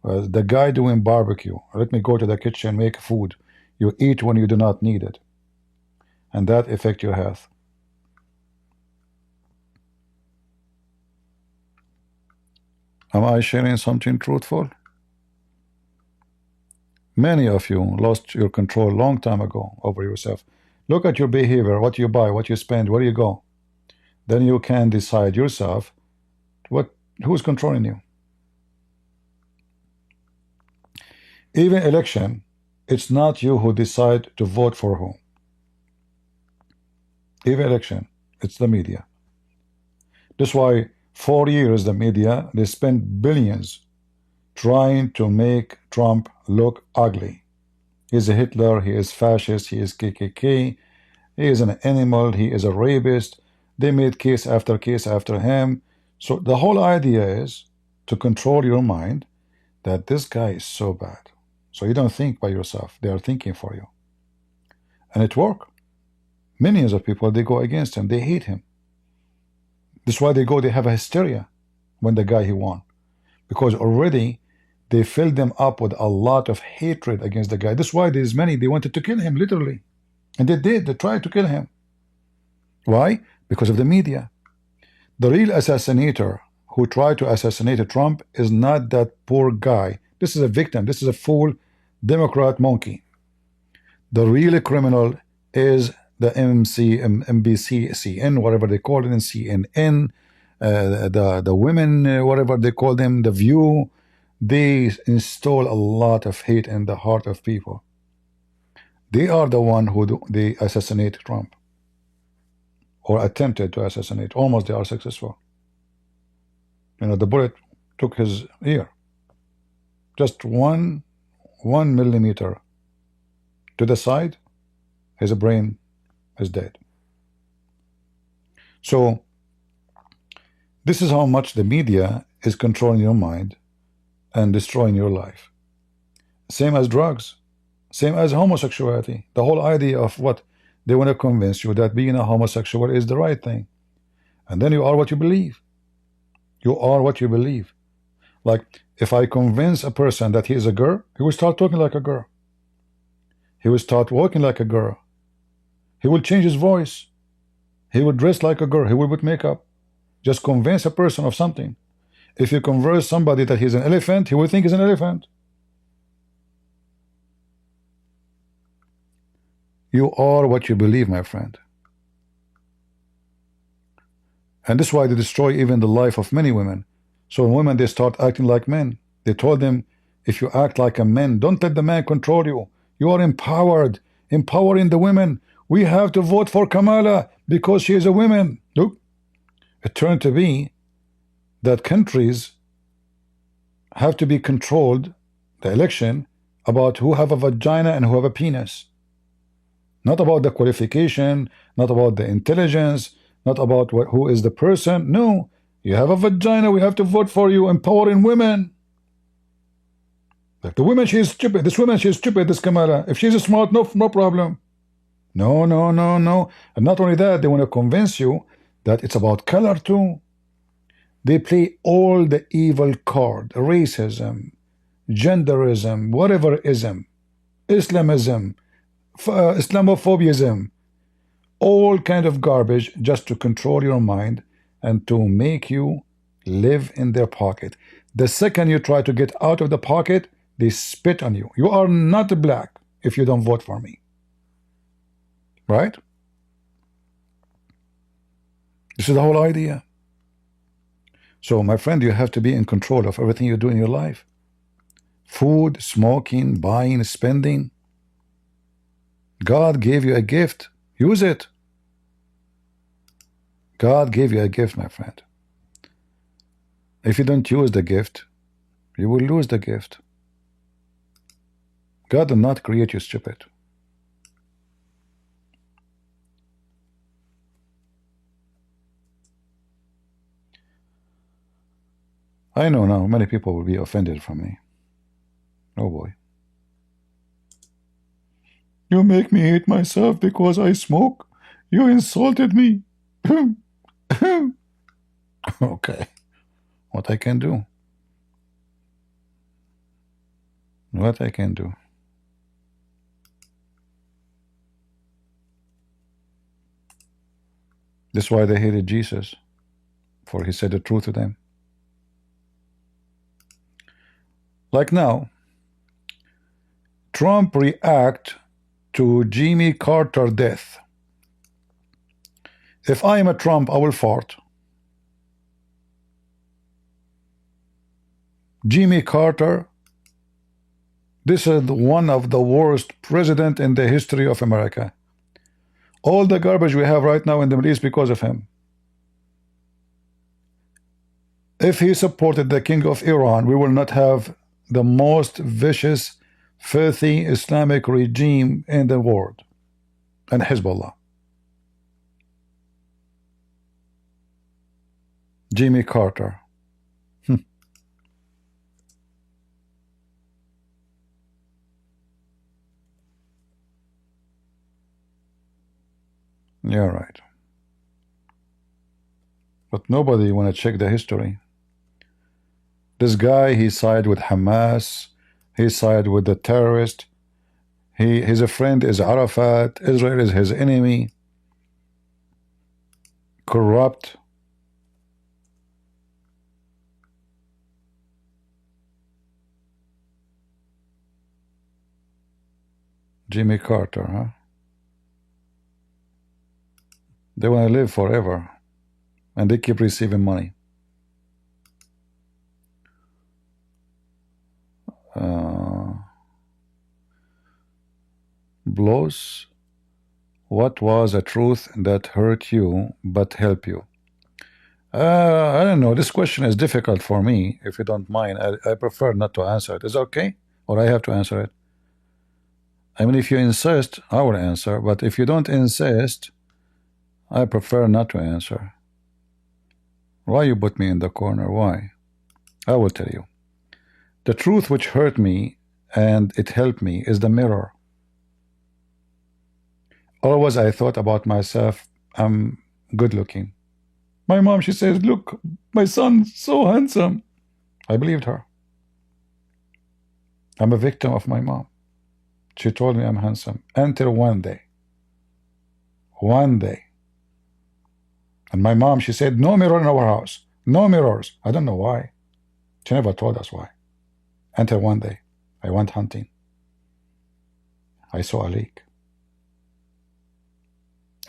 the guy doing barbecue. Let me go to the kitchen, make food. You eat when you do not need it, and that affects your health. Am I sharing something truthful? Many of you lost your control a long time ago over yourself. Look at your behavior, what you buy, what you spend, where you go. Then you can decide yourself who's controlling you. Even election, it's not you who decide to vote for whom. Even election, it's the media. That's why 4 years the media, they spent billions trying to make Trump look ugly. He's a Hitler, he is fascist, he is KKK, he is an animal, he is a rapist. They made case after case after him. So the whole idea is to control your mind that this guy is so bad. So you don't think by yourself, they are thinking for you. And it worked. Millions of people, they go against him, they hate him. That's why they have a hysteria when the guy he won. Because already they filled them up with a lot of hatred against the guy. That's why there's many, they wanted to kill him, literally. And they did, they tried to kill him. Why? Because of the media. The real assassinator who tried to assassinate Trump is not that poor guy. This is a victim. This is a fool Democrat monkey. The real criminal is the MBC, CN, whatever they call it, in CNN, the women, whatever they call them, the View. They install a lot of hate in the heart of people. They are the one who they assassinate Trump, or attempted to assassinate. Almost they are successful. You know, the bullet took his ear. Just one millimeter to the side, his brain is dead. So this is how much the media is controlling your mind and destroying your life. Same as drugs, same as homosexuality. The whole idea of what they want to convince you that being a homosexual is the right thing. And then you are what you believe. You are what you believe. Like, if I convince a person that he is a girl, he will start talking like a girl. He will start walking like a girl. He will change his voice. He will dress like a girl. He will put makeup. Just convince a person of something. If you convince somebody that he's an elephant, he will think he's an elephant. You are what you believe, my friend. And this is why they destroy even the life of many women. So when women, they start acting like men. They told them, if you act like a man, don't let the man control you. You are empowered, empowering the women. We have to vote for Kamala because she is a woman. Look, it turned to be that countries have to be controlled, the election, about who have a vagina and who have a penis. Not about the qualification, not about the intelligence, not about who is the person. No, you have a vagina, we have to vote for you, empowering women. Like the woman, she is stupid. This woman, she is stupid, this Kamala. If she's smart, no problem. No, no, no, no. And not only that, they want to convince you that it's about color too. They play all the evil card, racism, genderism, whatever ism, Islamism, Islamophobism, all kind of garbage just to control your mind and to make you live in their pocket. The second you try to get out of the pocket, they spit on you. You are not black if you don't vote for me. Right? This is the whole idea. So, my friend, you have to be in control of everything you do in your life. Food, smoking, buying, spending. God gave you a gift. Use it. God gave you a gift, my friend. If you don't use the gift, you will lose the gift. God did not create you stupid. I know now many people will be offended from me. Oh boy. You make me hate myself because I smoke. You insulted me. Okay. What I can do? What I can do? This is why they hated Jesus, for he said the truth to them. Like now, Trump react to Jimmy Carter death. If I am a Trump, I will fart. Jimmy Carter, this is one of the worst president in the history of America. All the garbage we have right now in the Middle East because of him. If he supported the king of Iran, we will not have the most vicious, filthy Islamic regime in the world, and Hezbollah. Jimmy Carter. Yeah, right. But nobody want to check the history. This guy, he sided with Hamas, he sided with the terrorist, his friend is Arafat, Israel is his enemy, corrupt. Jimmy Carter, huh? They want to live forever, and they keep receiving money. Blows. What was a truth that hurt you but help you? I don't know. This question is difficult for me. If you don't mind, I prefer not to answer it. Is it okay? Or I have to answer it? I mean, if you insist, I will answer. But if you don't insist, I prefer not to answer. Why you put me in the corner? Why? I will tell you. The truth which hurt me and it helped me is the mirror. Always I thought about myself, I'm good looking. My mom, she says, look, my son's so handsome. I believed her. I'm a victim of my mom. She told me I'm handsome until one day. One day. And my mom, she said, no mirror in our house. No mirrors. I don't know why. She never told us why. Until one day, I went hunting. I saw a lake.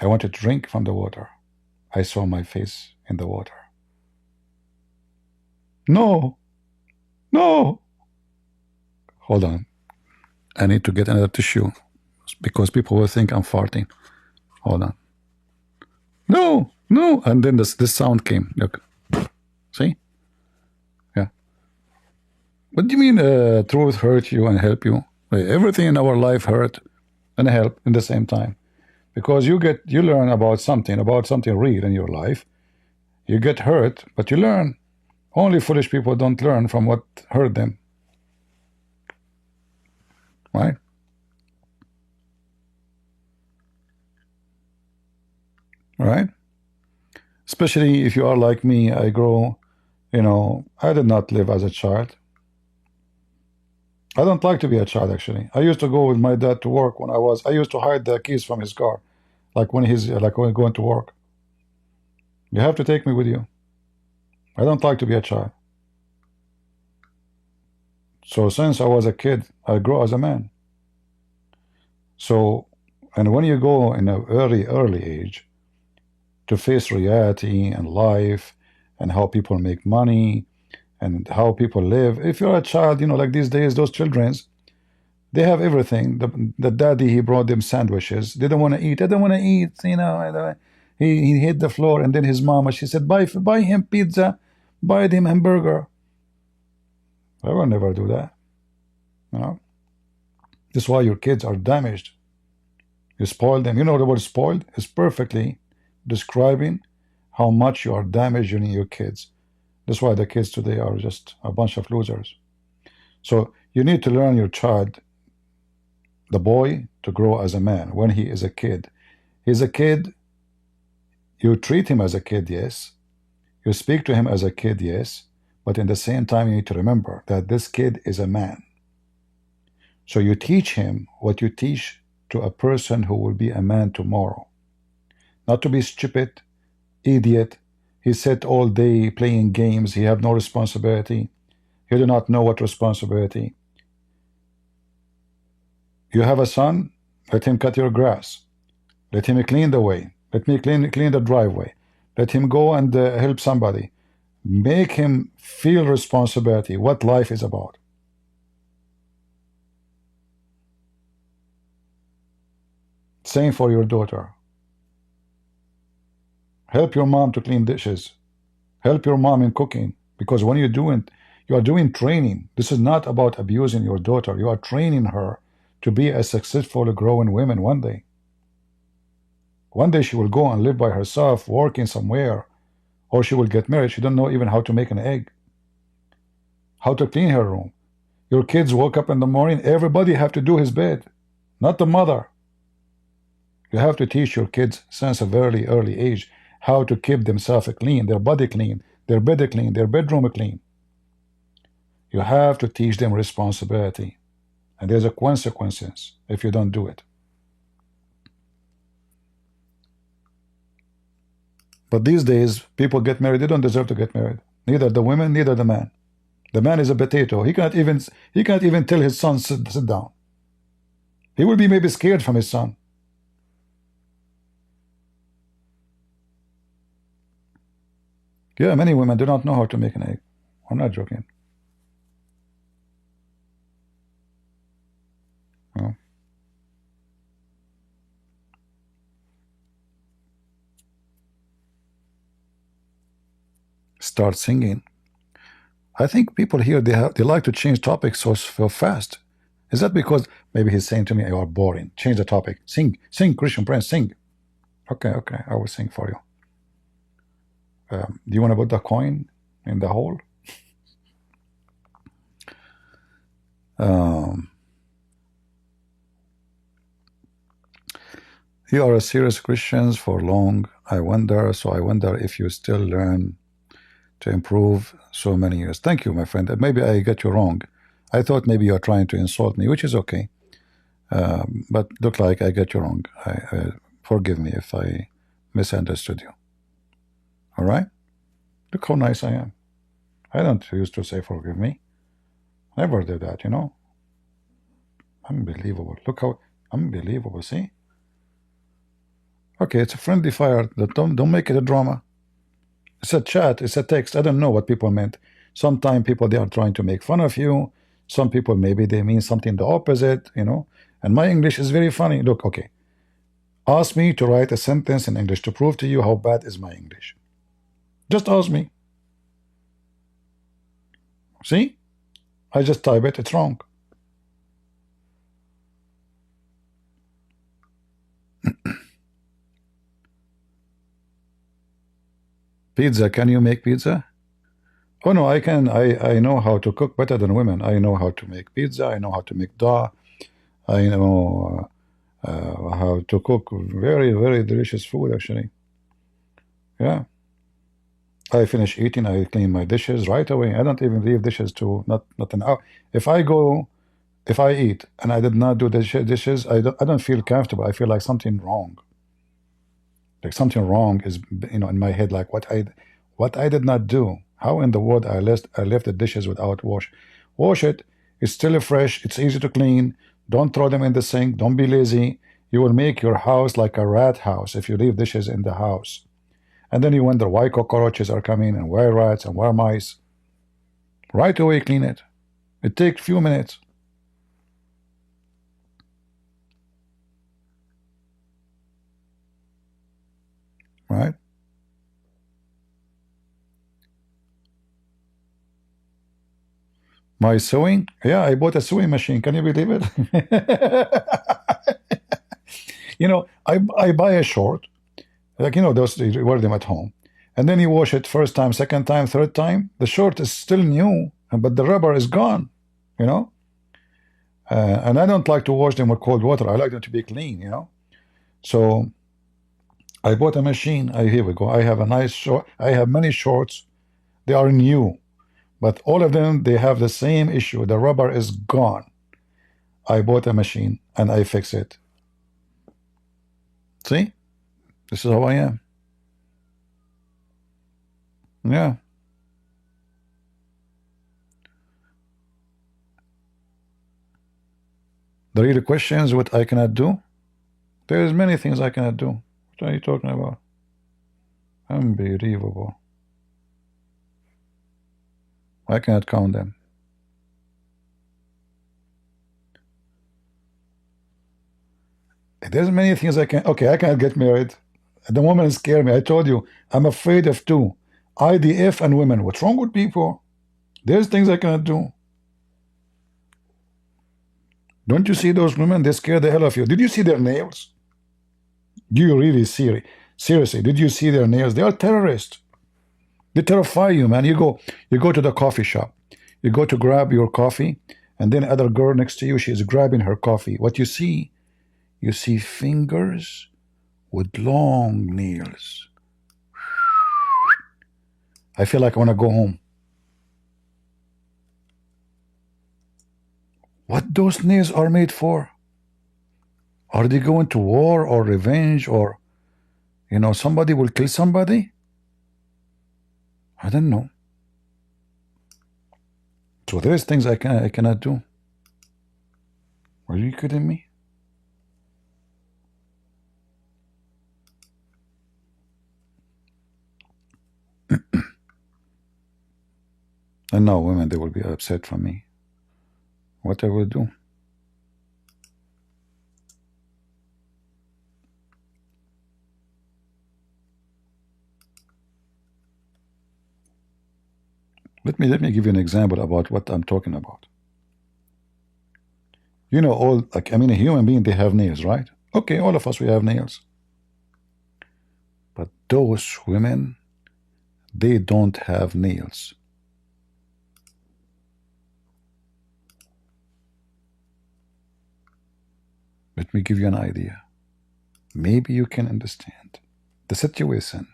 I wanted to drink from the water. I saw my face in the water. No, no. Hold on. I need to get another tissue because people will think I'm farting. Hold on. No, no. And then this sound came. Look. See? Yeah. What do you mean truth hurt you and help you? Everything in our life hurt and help in the same time. Because you learn about something real in your life. You get hurt, but you learn. Only foolish people don't learn from what hurt them. Right? Right? Especially if you are like me, I grow, I did not live as a child. I don't like to be a child, actually. I used to go with my dad to work I used to hide the keys from his car, when he's going to work. You have to take me with you. I don't like to be a child. So since I was a kid, I grew as a man. So, and when you go in a very early age to face reality and life and how people make money and how people live, if you're a child, like these days, those childrens, they have everything. The daddy, he brought them sandwiches. They don't want to eat. They don't want to eat. He hit the floor, and then his mama, she said, buy him pizza, buy him hamburger. I will never do that. This is why your kids are damaged. You spoil them. You know the word spoiled is perfectly describing how much you are damaging your kids. That's why the kids today are just a bunch of losers. So you need to learn your child, the boy, to grow as a man when he is a kid. He's a kid. You treat him as a kid, yes. You speak to him as a kid, yes. But in the same time, you need to remember that this kid is a man. So you teach him what you teach to a person who will be a man tomorrow. Not to be stupid, idiot. He sat all day playing games. He have no responsibility. He do not know what responsibility. You have a son, let him cut your grass. Let him clean the way. Let me clean the driveway. Let him go and help somebody. Make him feel responsibility, what life is about. Same for your daughter. Help your mom to clean dishes. Help your mom in cooking. Because when you are doing training. This is not about abusing your daughter. You are training her to be a successful, growing woman one day. One day she will go and live by herself, working somewhere. Or she will get married. She don't know even how to make an egg. How to clean her room. Your kids woke up in the morning. Everybody have to do his bed. Not the mother. You have to teach your kids since a very early age how to keep themselves clean, their body clean, their bed clean, their bedroom clean. You have to teach them responsibility. And there's a consequences if you don't do it. But these days, people get married. They don't deserve to get married. Neither the women, neither the man. The man is a potato. He can't even tell his son sit down. He will be maybe scared from his son. Yeah, many women do not know how to make an egg. I'm not joking. Oh. Start singing. I think people here, they like to change topics so fast. Is that because maybe he's saying to me, you are boring? Change the topic. Sing, Christian Prince, sing. Okay, I will sing for you. Do you want to put the coin in the hole? You are a serious Christians for long. I wonder if you still learn to improve so many years. Thank you, my friend. Maybe I get you wrong. I thought maybe you are trying to insult me, which is okay. But look like I get you wrong. Forgive me if I misunderstood you. All right? Look how nice I am. I don't used to say forgive me. Never did that, you know. Unbelievable. Look how unbelievable. See? Okay, it's a friendly fire. Don't make it a drama. It's a chat, it's a text. I don't know what people meant. Sometimes people, they are trying to make fun of you. Some people, maybe they mean something the opposite, you know. And my English is very funny. Look, okay. Ask me to write a sentence in English to prove to you how bad is my English. Just ask me. See? I just type it, it's wrong. Pizza, can you make pizza? Oh no, I can. I know how to cook better than women. I know how to make pizza. I know how to make dawah. I know how to cook very, very delicious food, actually. Yeah. I finish eating, I clean my dishes right away. I don't even leave dishes to not an hour. If I eat and I did not do the dishes, I don't feel comfortable. I feel like something wrong. Like something wrong is, you know, in my head, like what I did not do. How in the world I left the dishes without wash? Wash it. It's still fresh. It's easy to clean. Don't throw them in the sink. Don't be lazy. You will make your house like a rat house if you leave dishes in the house. And then you wonder why cockroaches are coming and why rats and why mice. Right away, clean it. It takes few minutes. Right? My sewing? Yeah, I bought a sewing machine. Can you believe it? You know, I buy a short, like, you know, those, you wear them at home, and then you wash it first time, second time, third time. The short is still new, but the rubber is gone, you know. And I don't like to wash them with cold water. I like them to be clean, you know. So I bought a machine. Here we go. I have a nice short. I have many shorts. They are new, but all of them, they have the same issue. The rubber is gone. I bought a machine and I fix it. See? This is how I am. Yeah. The real question is what I cannot do. There's many things I cannot do. What are you talking about? Unbelievable. I cannot count them. There's many things I can. Okay, I cannot get married. The woman scare me. I told you, I'm afraid of two: IDF and women. What's wrong with people? There's things I cannot do. Don't you see those women? They scare the hell of you. Did you see their nails? Do you really see? Seriously, did you see their nails? They are terrorists. They terrify you, man. You go to the coffee shop. You go to grab your coffee, and then other girl next to you, she's grabbing her coffee. What you see fingers with long nails. I feel like I want to go home. What those nails are made for? Are they going to war or revenge, or, you know, somebody will kill somebody? I don't know. So there's things I cannot do. Are you kidding me? And now women, they will be upset for me. What I will do? Let me give you an example about what I'm talking about. You know, all, like, I mean, a human being, they have nails, right? Okay, all of us, we have nails. But those women, they don't have nails. Let me give you an idea. Maybe you can understand the situation.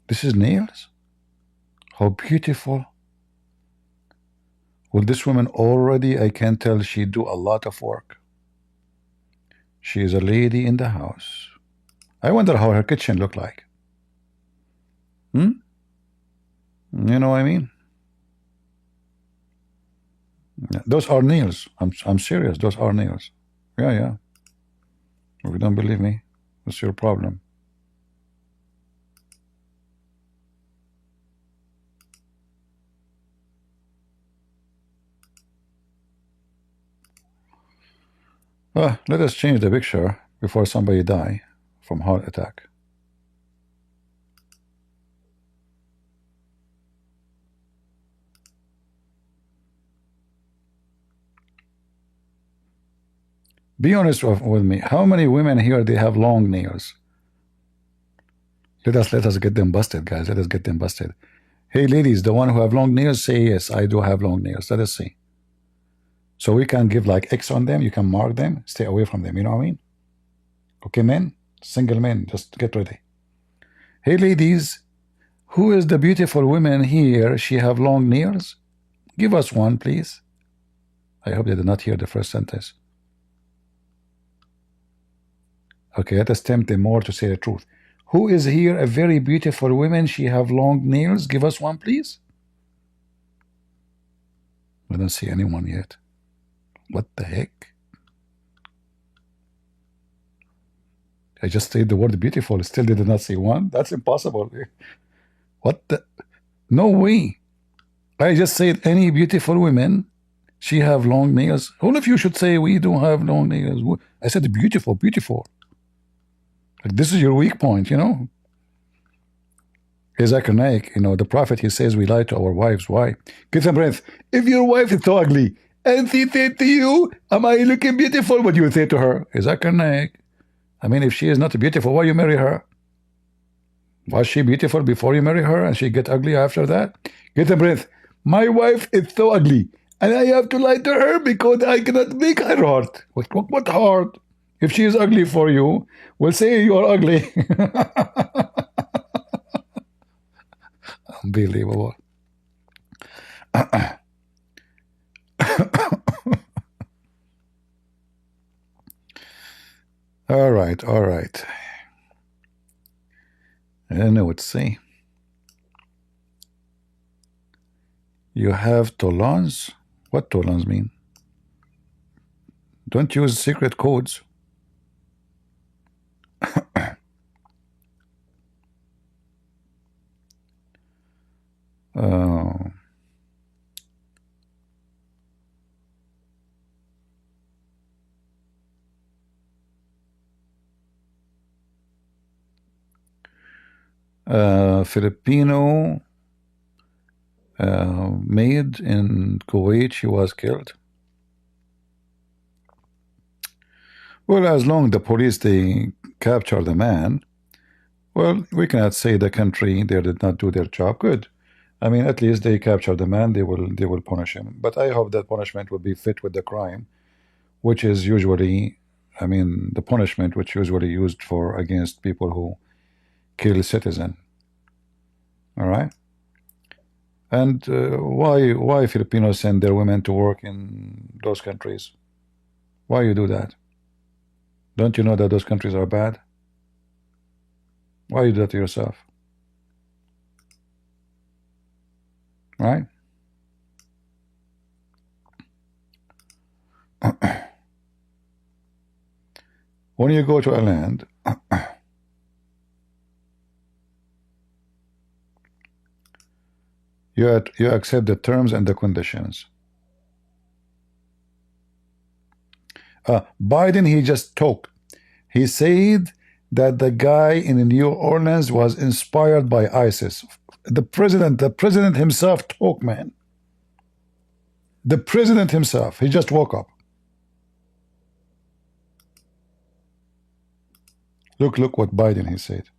This is nails. How beautiful. Well, this woman already, I can tell she do a lot of work. She is a lady in the house. I wonder how her kitchen look like. You know what I mean? Those are nails. I'm serious. Those are nails. Yeah. If you don't believe me, What's your problem? Let us change the picture before somebody die from heart attack. Be honest with me. How many women here they have long nails? Let us get them busted, guys. Let us get them busted. Hey, ladies, the one who have long nails, say yes. I do have long nails. Let us see. So we can give like X on them. You can mark them. Stay away from them. You know what I mean? Okay, men, single men, just get ready. Hey, ladies, who is the beautiful woman here? She have long nails. Give us one, please. I hope they did not hear the first sentence. Okay, let us tempt them more to say the truth. Who is here a very beautiful woman? She have long nails. Give us one, please. I don't see anyone yet. What the heck? I just said the word beautiful. Still did not see one. That's impossible. What the? No way. I just said any beautiful women. She have long nails. All of you should say we don't have long nails. I said beautiful, beautiful. Like, this is your weak point, you know. Zakir Naik, you know, the Prophet, he says we lie to our wives. Why? Get some breath. If your wife is so ugly and she said to you, am I looking beautiful? What you would say to her? Zakir Naik. I mean, if she is not beautiful, why you marry her? Was she beautiful before you marry her and she get ugly after that? Get a breath. My wife is so ugly and I have to lie to her because I cannot make her heart. What heart? If she is ugly for you, we'll say you are ugly. Unbelievable. All right, all right. I don't know what to say. You have tolerance? What tolerance mean? Don't use secret codes. Filipino maid in Kuwait, she was killed. Well, as long the police they capture the man, well, we cannot say the country they did not do their job. Good. I mean, at least they capture the man. They will punish him. But I hope that punishment will be fit with the crime, which is usually, I mean, the punishment which usually used for against people who kill citizen. All right. And why Filipinos send their women to work in those countries? Why you do that? Don't you know that those countries are bad? Why you do that to yourself? Right? When you go to a land, you accept the terms and the conditions. Biden, he just talked. He said that the guy in New Orleans was inspired by ISIS. The president himself talked, man. The president himself, he just woke up. Look what Biden he said.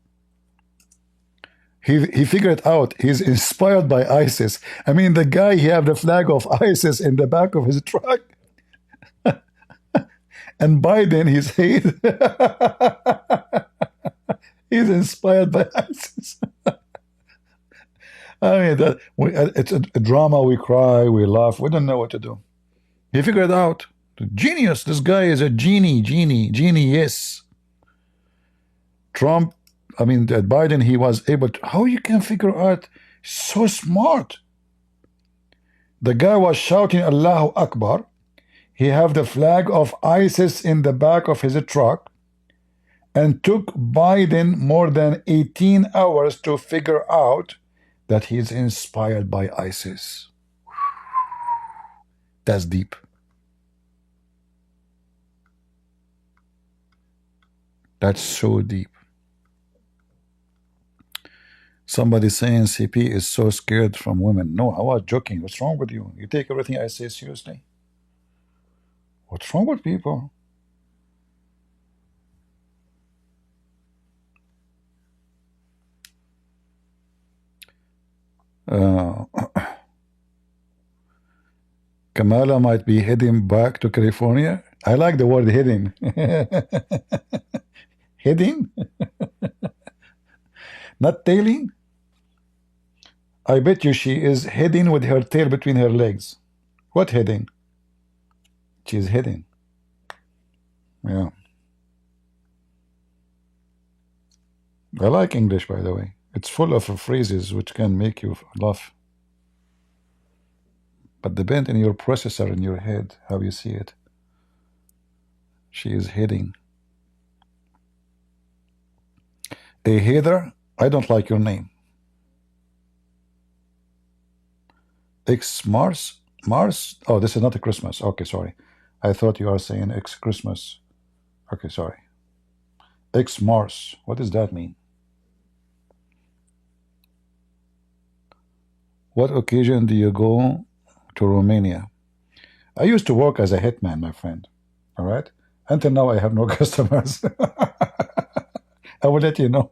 He figured out he's inspired by ISIS. I mean, the guy, he have the flag of ISIS in the back of his truck. And Biden, he said, he's inspired by ISIS. I mean, it's a drama. We cry, we laugh. We don't know what to do. He figured out. Genius. This guy is a genie. Yes. Trump, I mean, that Biden, he was able to. How you can figure out? So smart. The guy was shouting Allahu Akbar. He have the flag of ISIS in the back of his truck, and took Biden more than 18 hours to figure out that he's inspired by ISIS. That's deep. That's so deep. Somebody saying CP is so scared from women. No, I was joking. What's wrong with you? You take everything I say seriously? What's wrong with people? Kamala might be heading back to California. I like the word heading. Heading? Not tailing? I bet you she is heading with her tail between her legs. What heading? She's heading. Yeah. I like English, by the way. It's full of phrases which can make you laugh. But depend on your processor in your head, how you see it. She is heading. Hey, Heather, I don't like your name. X Mars? Mars? Oh, this is not a Christmas. Okay, sorry. I thought you are saying X Christmas. Okay, sorry. X Mars. What does that mean? What occasion do you go to Romania? I used to work as a hitman, my friend. All right? Until now, I have no customers. I will let you know.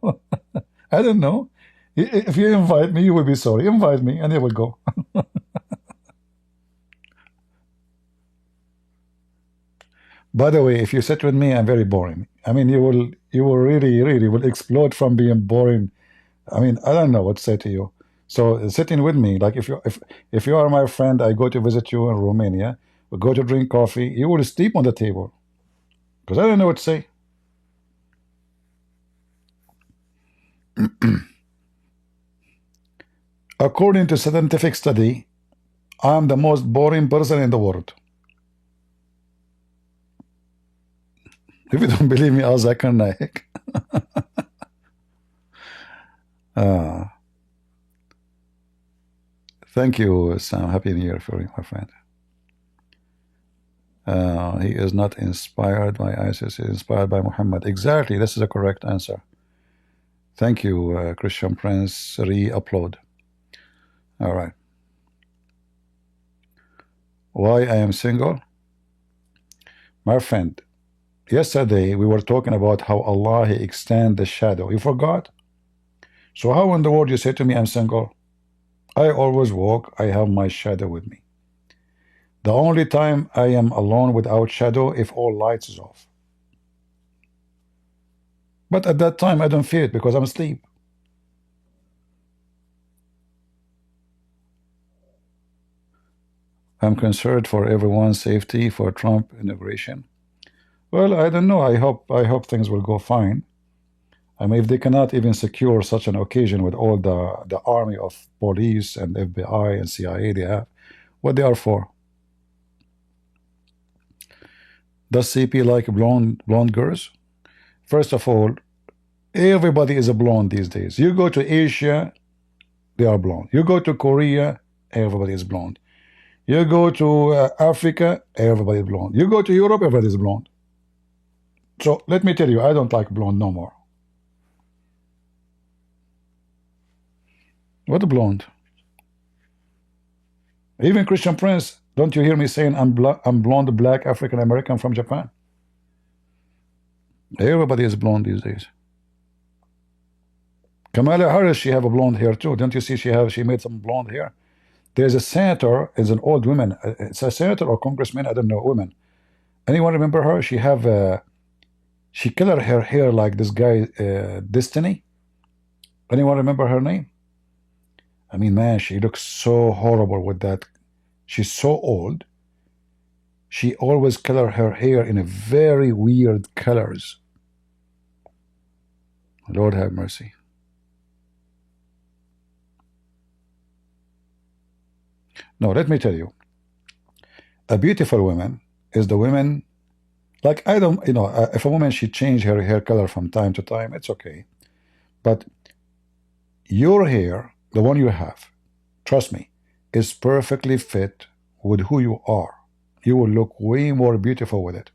I don't know. If you invite me, you will be sorry. Invite me, and I will go. By the way, if you sit with me, I'm very boring. I mean, you will really will explode from being boring. I mean, I don't know what to say to you. So sitting with me, like if you are my friend, I go to visit you in Romania, we go to drink coffee, you will sleep on the table because I don't know what to say. According to scientific study, I'm the most boring person in the world. If you don't believe me, ask Zakir Naik. Thank you, Sam. Happy New Year for you, my friend. He is not inspired by ISIS. He is inspired by Mohammed. Exactly. This is a correct answer. Thank you, Christian Prince. Re-upload. All right. Why I am single? My friend, yesterday we were talking about how Allah He extend the shadow. You forgot? So how in the world you say to me I'm single? I always walk. I have my shadow with me. The only time I am alone without shadow if all lights is off. But at that time I don't feel it because I'm asleep. I'm concerned for everyone's safety for Trump inauguration. Well, I don't know. I hope things will go fine. I mean, if they cannot even secure such an occasion with all the army of police and FBI and CIA they have, what they are for? Does CP like blonde girls? First of all, everybody is a blonde these days. You go to Asia, they are blonde. You go to Korea, everybody is blonde. You go to Africa, everybody is blonde. You go to Europe, everybody is blonde. So let me tell you, I don't like blonde no more. What a blonde. Even Christian Prince, don't you hear me saying I'm blonde, black, African American from Japan? Everybody is blonde these days. Kamala Harris, she have a blonde hair too. Don't you see she made some blonde hair? There's a senator, is an old woman. It's a senator or congressman, I don't know, woman. Anyone remember her? She colored her hair like this guy, Destiny. Anyone remember her name? I mean, man, she looks so horrible with that. She's so old. She always colored her hair in a very weird colors. Lord have mercy. No, let me tell you. A beautiful woman is the woman Like, I don't, if a woman, she change her hair color from time to time, it's okay. But your hair, the one you have, trust me, is perfectly fit with who you are. You will look way more beautiful with it.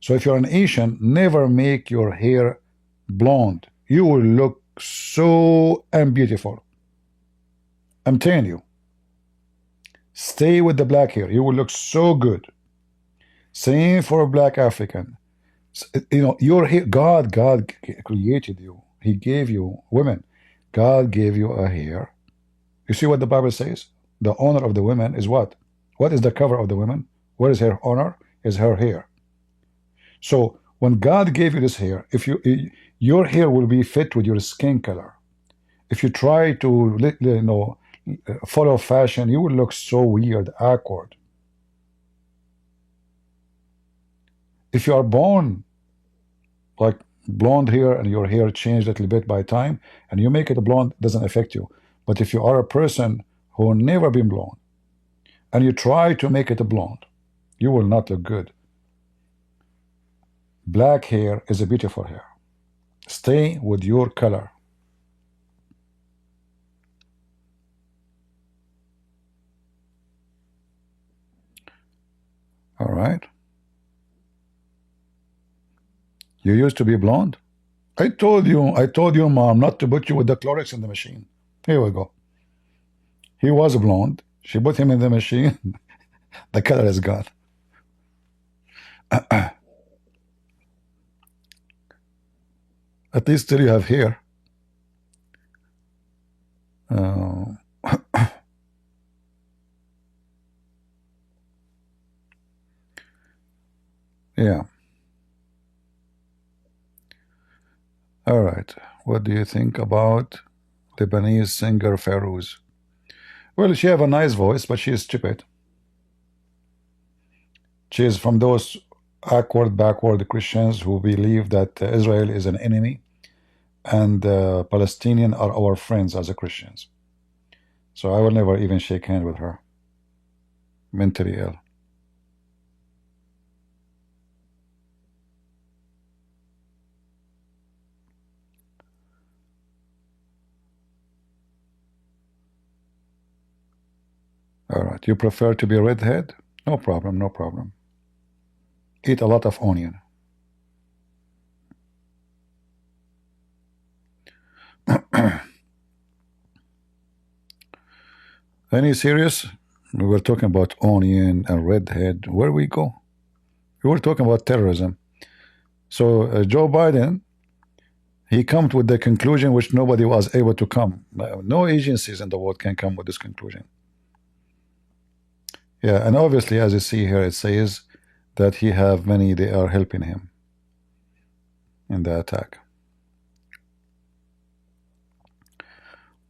So if you're an Asian, never make your hair blonde. You will look so unbeautiful. I'm telling you. Stay with the black hair. You will look so good. Same for a black African. Your hair, God created you. He gave you, women, God gave you a hair. You see what the Bible says? The honor of the women is what? What is the cover of the women? What is her honor? Is her hair. So when God gave you this hair, if your hair will be fit with your skin color. If you try to follow fashion, you will look so weird, awkward. If you are born like blonde hair and your hair changed a little bit by time and you make it blonde, it doesn't affect you. But if you are a person who never been blonde and you try to make it a blonde, you will not look good. Black hair is a beautiful hair. Stay with your color. All right. You used to be blonde? I told you, mom, not to put you with the Clorox in the machine. Here we go. He was blonde. She put him in the machine. The color is gone. At least still you have hair. Yeah. All right. What do you think about Lebanese singer Fairuz? Well, she have a nice voice, but she is stupid. She is from those awkward, backward Christians who believe that Israel is an enemy and Palestinians are our friends as a Christians. So I will never even shake hands with her. Mentally ill. All right. You prefer to be a redhead? No problem, no problem. Eat a lot of onion. Any serious? We were talking about onion and redhead. Where we go? We were talking about terrorism. So Joe Biden, he comes with the conclusion which nobody was able to come. No agencies in the world can come with this conclusion. Yeah, and obviously, as you see here, it says that he have many, they are helping him in the attack.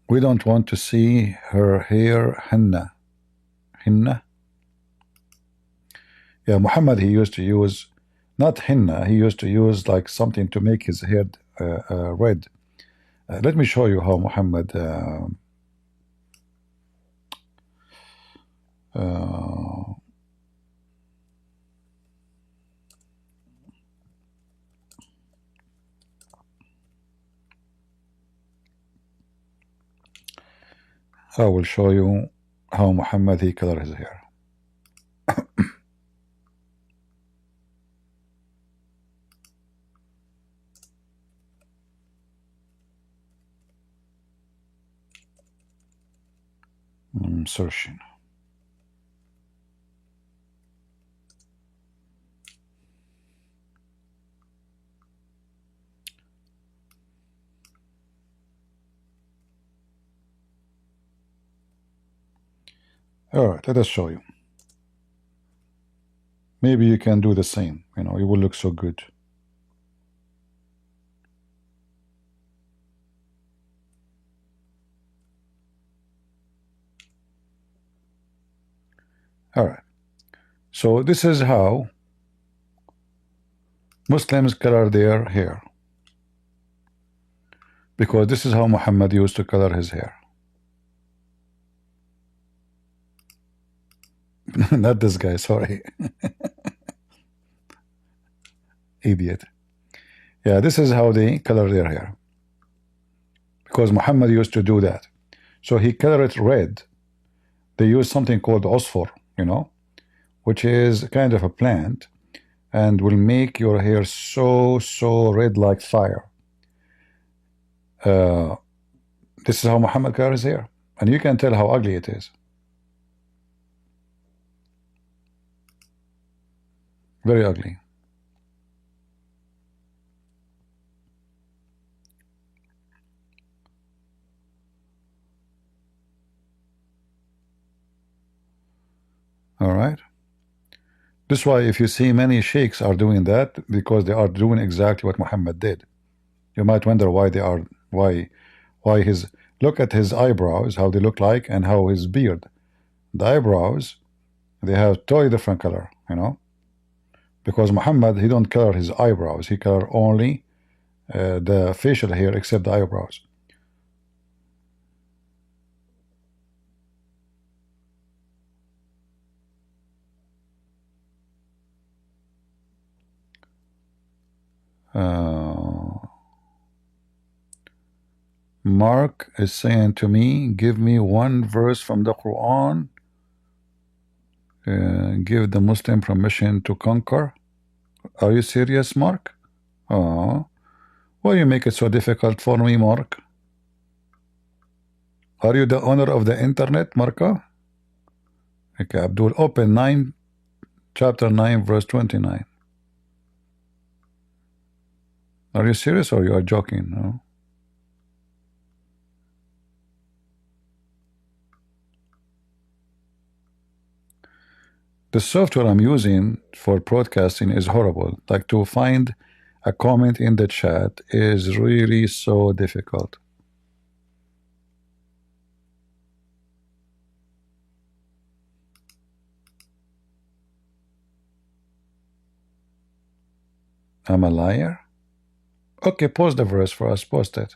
We don't want to see her hair henna. Henna? Yeah, Muhammad, he used to use, not henna, he used to use like something to make his hair red. Let me show you how Muhammad I will show you how Muhammad he color his hair. I'm searching. All right, let us show you. Maybe you can do the same. You know, you will look so good. All right. So this is how Muslims color their hair. Because this is how Muhammad used to color his hair. Not this guy, sorry. Idiot. Yeah, this is how they color their hair. Because Muhammad used to do that. So he colored it red. They use something called osphor, you know, which is kind of a plant and will make your hair so red like fire. This is how Muhammad colored his hair. And you can tell how ugly it is. Very ugly. All right. This is why if you see many sheikhs are doing that, because they are doing exactly what Muhammad did. You might wonder why they are, why his, look at his eyebrows, how they look like, and how his beard. The eyebrows, they have totally different color, you know. Because Muhammad, he don't color his eyebrows. He color only the facial hair except the eyebrows. Mark is saying to me, give me one verse from the Quran, give the Muslim permission to conquer. Are you serious, Mark? Oh, why you make it so difficult for me, Mark? Are you the owner of the internet, Marka? Okay, Abdul, open chapter 9, verse 29. Are you serious or you are joking? No? The software I'm using for broadcasting is horrible. Like, to find a comment in the chat is really so difficult. I'm a liar? Okay, post the verse for us. Post it.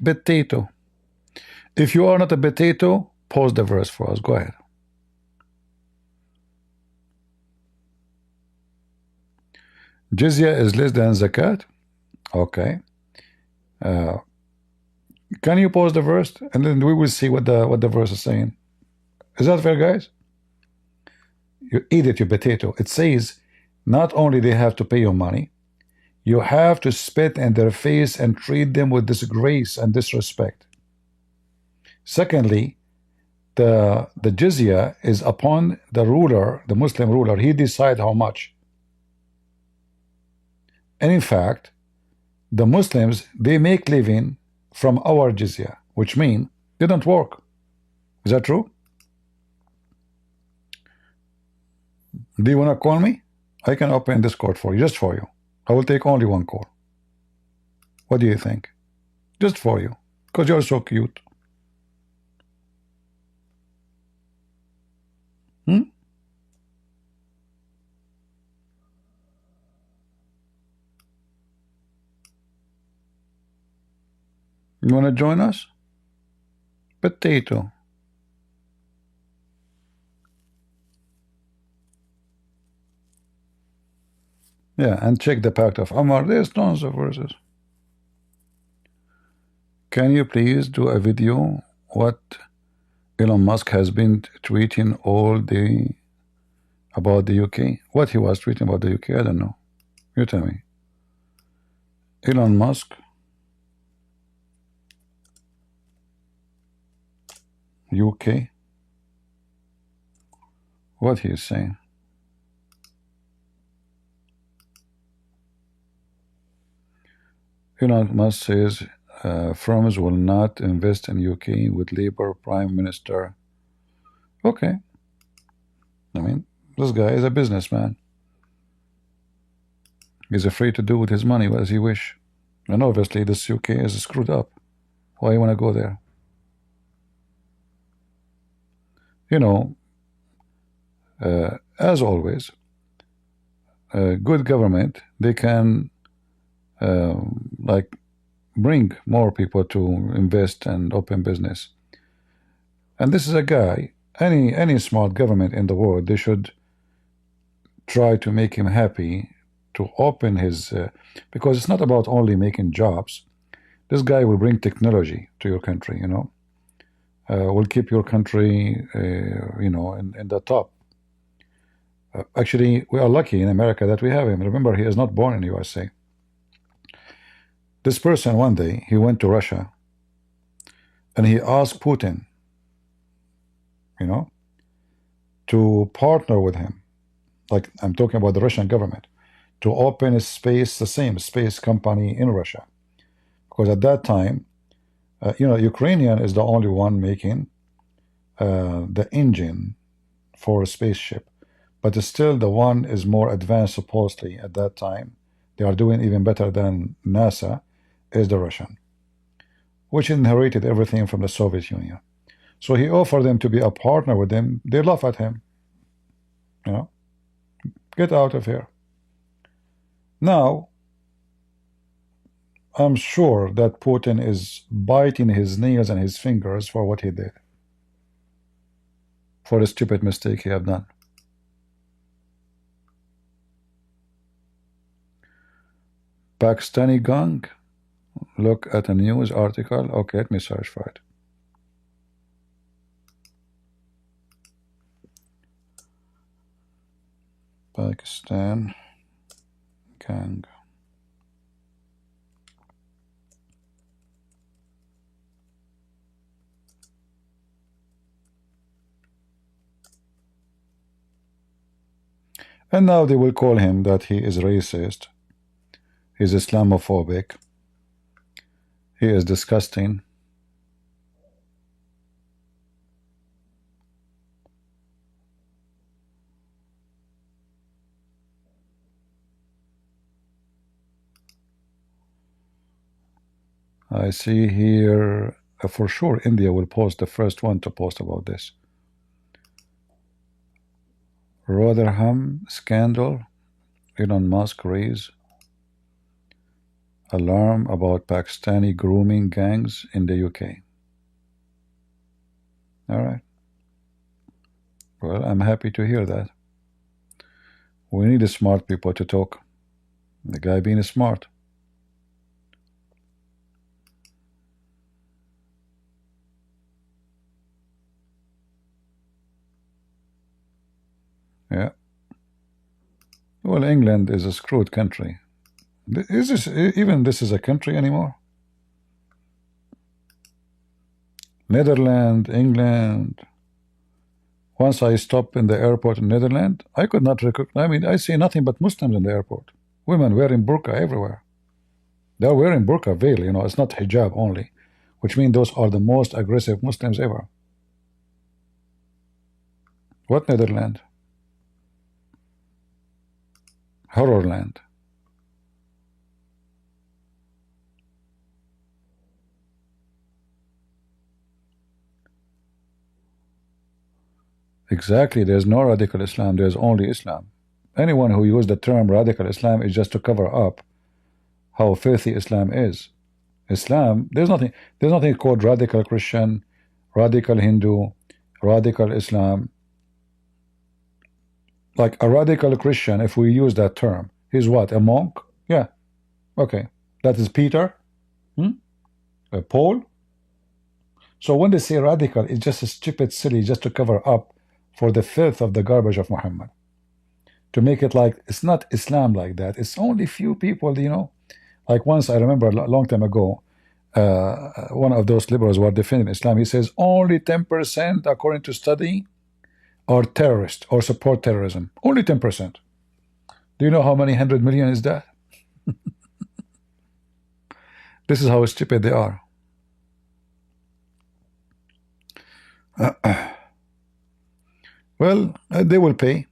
Potato. If you are not a potato, post the verse for us. Go ahead. Jizya is less than zakat. Okay. Can you post the verse, and then we will see what the verse is saying. Is that fair, guys? You eat it, you potato. It says not only they have to pay you money, you have to spit in their face and treat them with disgrace and disrespect. Secondly, the jizya is upon the ruler, the Muslim ruler. He decides how much. And in fact, the Muslims, they make living from our jizya, which means they don't work. Is that true? Do you want to call me? I can open Discord for you, just for you. I will take only one call. What do you think? Just for you, because you're so cute. You want to join us? Potato. Yeah, and check the Pact of Amar. There's tons of verses. Can you please do a video what Elon Musk has been tweeting all day about the UK? What he was tweeting about the UK? I don't know. You tell me. Elon Musk. UK. What he is saying. Elon Musk says firms will not invest in UK with Labour Prime Minister. Okay. I mean, this guy is a businessman. He's free to do with his money as he wish. And obviously this UK is screwed up. Why you want to go there? You know, as always, good government, they can like bring more people to invest and open business. And this is a guy, any smart government in the world, they should try to make him happy to open his because it's not about only making jobs. This guy will bring technology to your country, you know, will keep your country, you know, in the top. Actually, we are lucky in America that we have him. Remember, he is not born in USA. This person, one day, he went to Russia and he asked Putin, you know, to partner with him. Like, I'm talking about the Russian government, to open a space, the same space company in Russia. Because at that time, you know, Ukrainian is the only one making the engine for a spaceship. But still, the one is more advanced, supposedly, at that time. They are doing even better than NASA, is the Russian, which inherited everything from the Soviet Union. So he offered them to be a partner with them. They laugh at him. You know, get out of here. Now, I'm sure that Putin is biting his nails and his fingers for what he did, for the stupid mistake he have done. Pakistani gang. Look at a news article. Okay, let me search for it. Pakistan gang. And now they will call him that he is racist. He's Islamophobic. He is disgusting. I see here, for sure, India will post the first one to post about this. Rotherham scandal. Elon Musk raise alarm about Pakistani grooming gangs in the UK. All right. Well, I'm happy to hear that. We need smart people to talk. The guy being smart. Yeah. Well, England is a screwed country. Is this even this is a country anymore? Netherlands, England. Once I stopped in the airport in Netherlands, I could not recognize. I mean, I see nothing but Muslims in the airport. Women wearing burqa everywhere. They're wearing burqa veil, you know. It's not hijab only, which means those are the most aggressive Muslims ever. What Netherlands? Horrorland. Exactly. There's no radical Islam. There's only Islam. Anyone who used the term radical Islam is just to cover up how filthy Islam is. Islam, there's nothing called radical Christian, radical Hindu, radical Islam. Like a radical Christian, if we use that term, he's what? A monk? Yeah. Okay. That is Peter? Paul? So when they say radical, it's just a stupid, silly, just to cover up for the filth of the garbage of Muhammad. To make it like, it's not Islam like that. It's only few people, you know. Like once, I remember a long time ago, one of those liberals who are defending Islam, he says only 10% according to study are terrorists or support terrorism. Only 10%. Do you know how many 100 million is that? This is how stupid they are. Well, they will pay.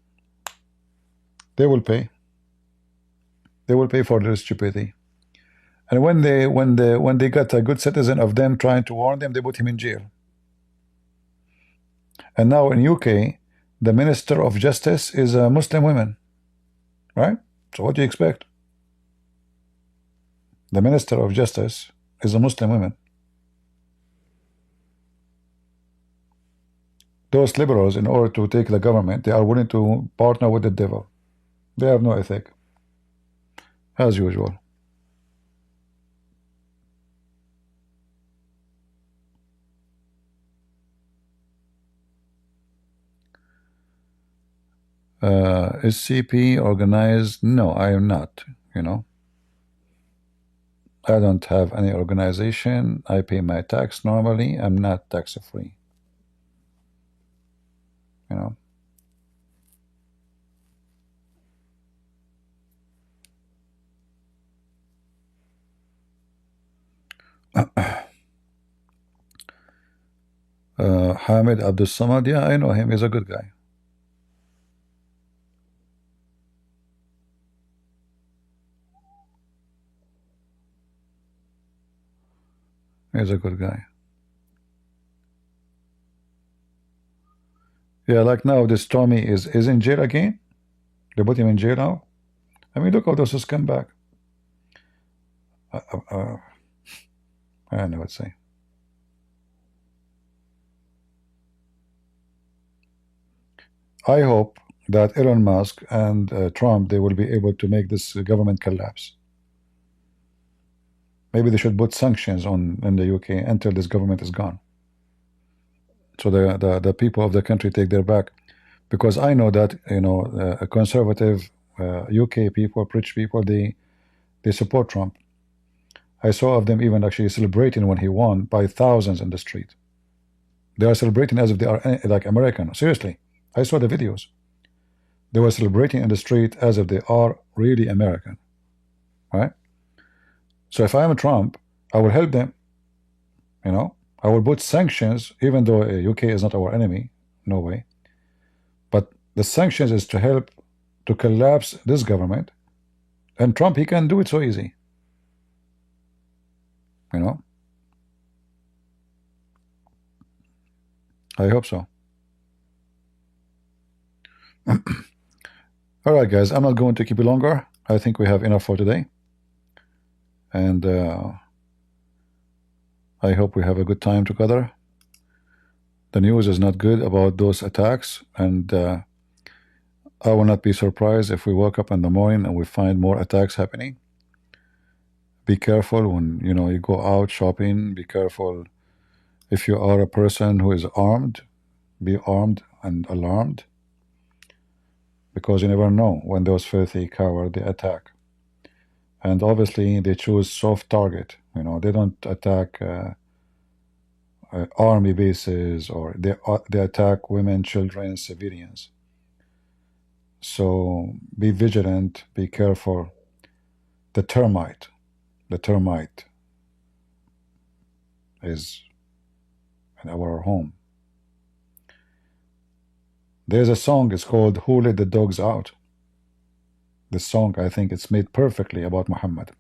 They will pay. They will pay for their stupidity. And when they got a good citizen of them trying to warn them, they put him in jail. And now in UK, the Minister of Justice is a Muslim woman, right? So what do you expect? The Minister of Justice is a Muslim woman. Those liberals, in order to take the government, they are willing to partner with the devil. They have no ethic, as usual. Is CP organized? No, I am not. You know, I don't have any organization. I pay my tax normally. I'm not tax free. You know. Hamid Abdul Somad, yeah, I know him. He's a good guy. He's a good guy. Yeah, like now this Tommy is in jail again. They put him in jail now. I mean, look how this has come back. I don't know what to say. I hope that Elon Musk and Trump, they will be able to make this government collapse. Maybe they should put sanctions on in the UK until this government is gone, so the people of the country take their back. Because I know that, you know, conservative UK people, rich people, they support Trump. I saw of them even actually celebrating when he won by thousands in the street. They are celebrating as if they are like American. Seriously, I saw the videos. They were celebrating in the street as if they are really American, right? So if I am Trump, I will help them. You know, I will put sanctions, even though UK is not our enemy, no way. But the sanctions is to help to collapse this government, and Trump, he can do it so easy. You know, I hope so. All right, guys, I'm not going to keep you longer. I think we have enough for today. And I hope we have a good time together. The news is not good about those attacks, and I will not be surprised if we wake up in the morning and we find more attacks happening. Be careful when, you know, you go out shopping. Be careful if you are a person who is armed. Be armed and alarmed, because you never know when those filthy cowards they attack. And obviously they choose soft target. You know, they don't attack army bases, or they attack women, children, civilians. So be vigilant, be careful. The termite is in our home. There's a song, it's called Who Let the Dogs Out. This song, I think it's made perfectly about Muhammad.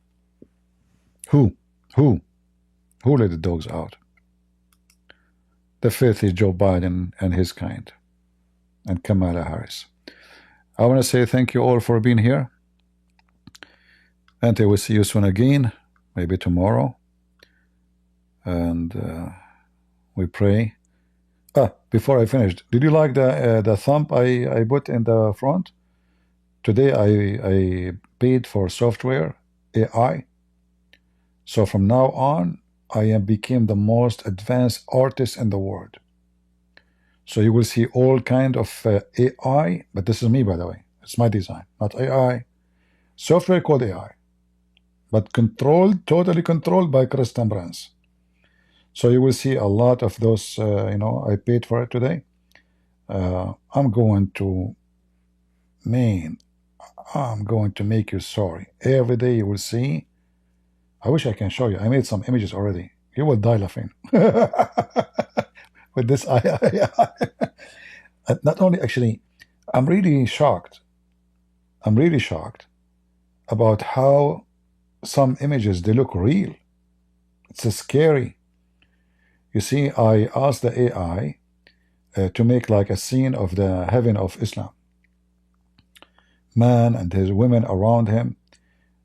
Who let the dogs out? The filthy Joe Biden and his kind, and Kamala Harris. I want to say thank you all for being here, and I will see you soon again, maybe tomorrow. And we pray. Before I finished, did you like the thumb I put in the front? Today I paid for software, AI. So from now on, I became the most advanced artist in the world. So you will see all kind of AI, but this is me, by the way. It's my design, not AI. Software called AI, but controlled, totally controlled by Kristen Brands. So you will see a lot of those, you know, I paid for it today. I'm going to make you sorry. Every day you will see. I wish I can show you. I made some images already. You will die laughing. With this AI. Not only, actually, I'm really shocked. I'm really shocked about how some images, they look real. It's scary. You see, I asked the AI to make like a scene of the heaven of Islam. Man and his women around him,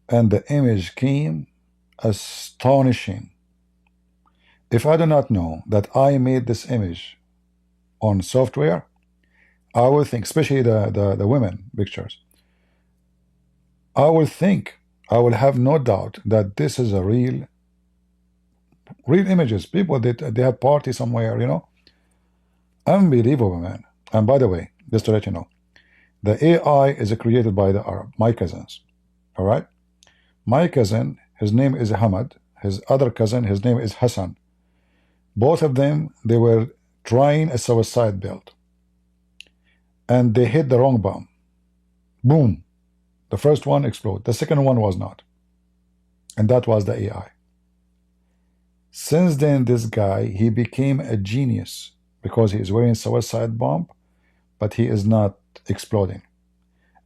and the image came astonishing. If I do not know that I made this image on software, I would think, especially the women pictures, I will think, I will have no doubt that this is a real images. People that they have party somewhere, you know. Unbelievable, man. And by the way, just to let you know, the AI is created by the Arab, my cousins. All right. My cousin, his name is Ahmed. His other cousin, his name is Hassan. Both of them, they were trying a suicide build. And they hit the wrong bomb. Boom. The first one exploded. The second one was not. And that was the AI. Since then, this guy, he became a genius because he is wearing suicide bomb, but he is not exploding.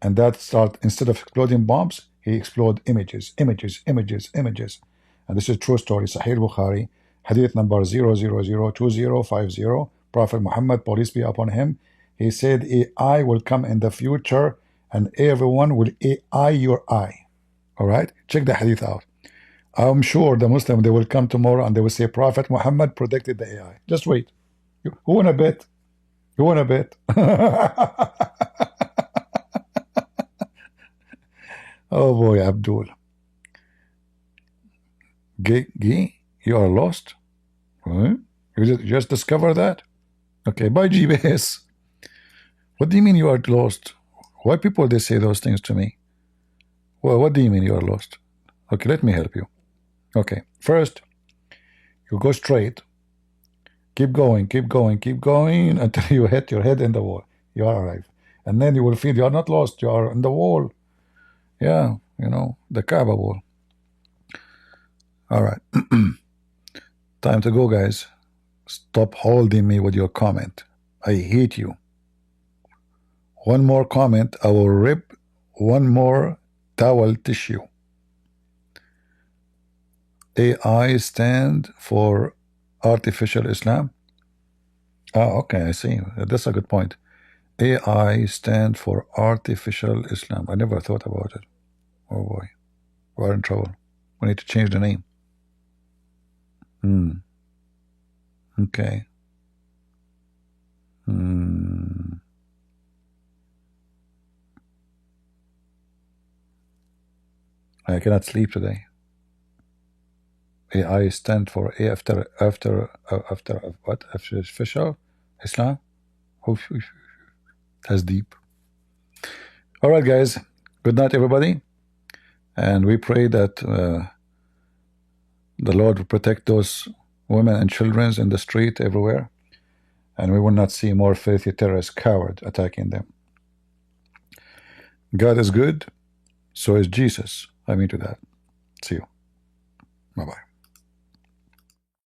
And that start, instead of exploding bombs, he explode images. And this is true story. Sahih Bukhari, hadith number 0002050. Prophet Muhammad, peace be upon him, he said AI will come in the future and everyone will AI your eye. All right, check the hadith out. I'm sure the Muslim, they will come tomorrow and they will say Prophet Muhammad predicted the AI. Just wait. Who want to bet? You want to bet? Oh boy, Abdul. You are lost? Huh? You just discovered that? Okay, by GPS. What do you mean you are lost? Why people they say those things to me? Well, what do you mean you are lost? Okay, let me help you. Okay, first, you go straight. Keep going until you hit your head in the wall. You are arrived. And then you will feel you are not lost. You are in the wall. Yeah, you know, the Kaaba wall. All right. Time to go, guys. Stop holding me with your comment. I hate you. One more comment, I will rip one more towel tissue. AI stand for artificial Islam. Oh, okay, I see. That's a good point. AI stand for artificial Islam. I never thought about it. Oh boy, we're in trouble. We need to change the name. Okay. I cannot sleep today. AI stand for after what? Artificial Islam? That's deep. All right, guys. Good night, everybody. And we pray that the Lord will protect those women and children in the street everywhere. And we will not see more filthy terrorist coward attacking them. God is good. So is Jesus. I mean to that. See you. Bye-bye.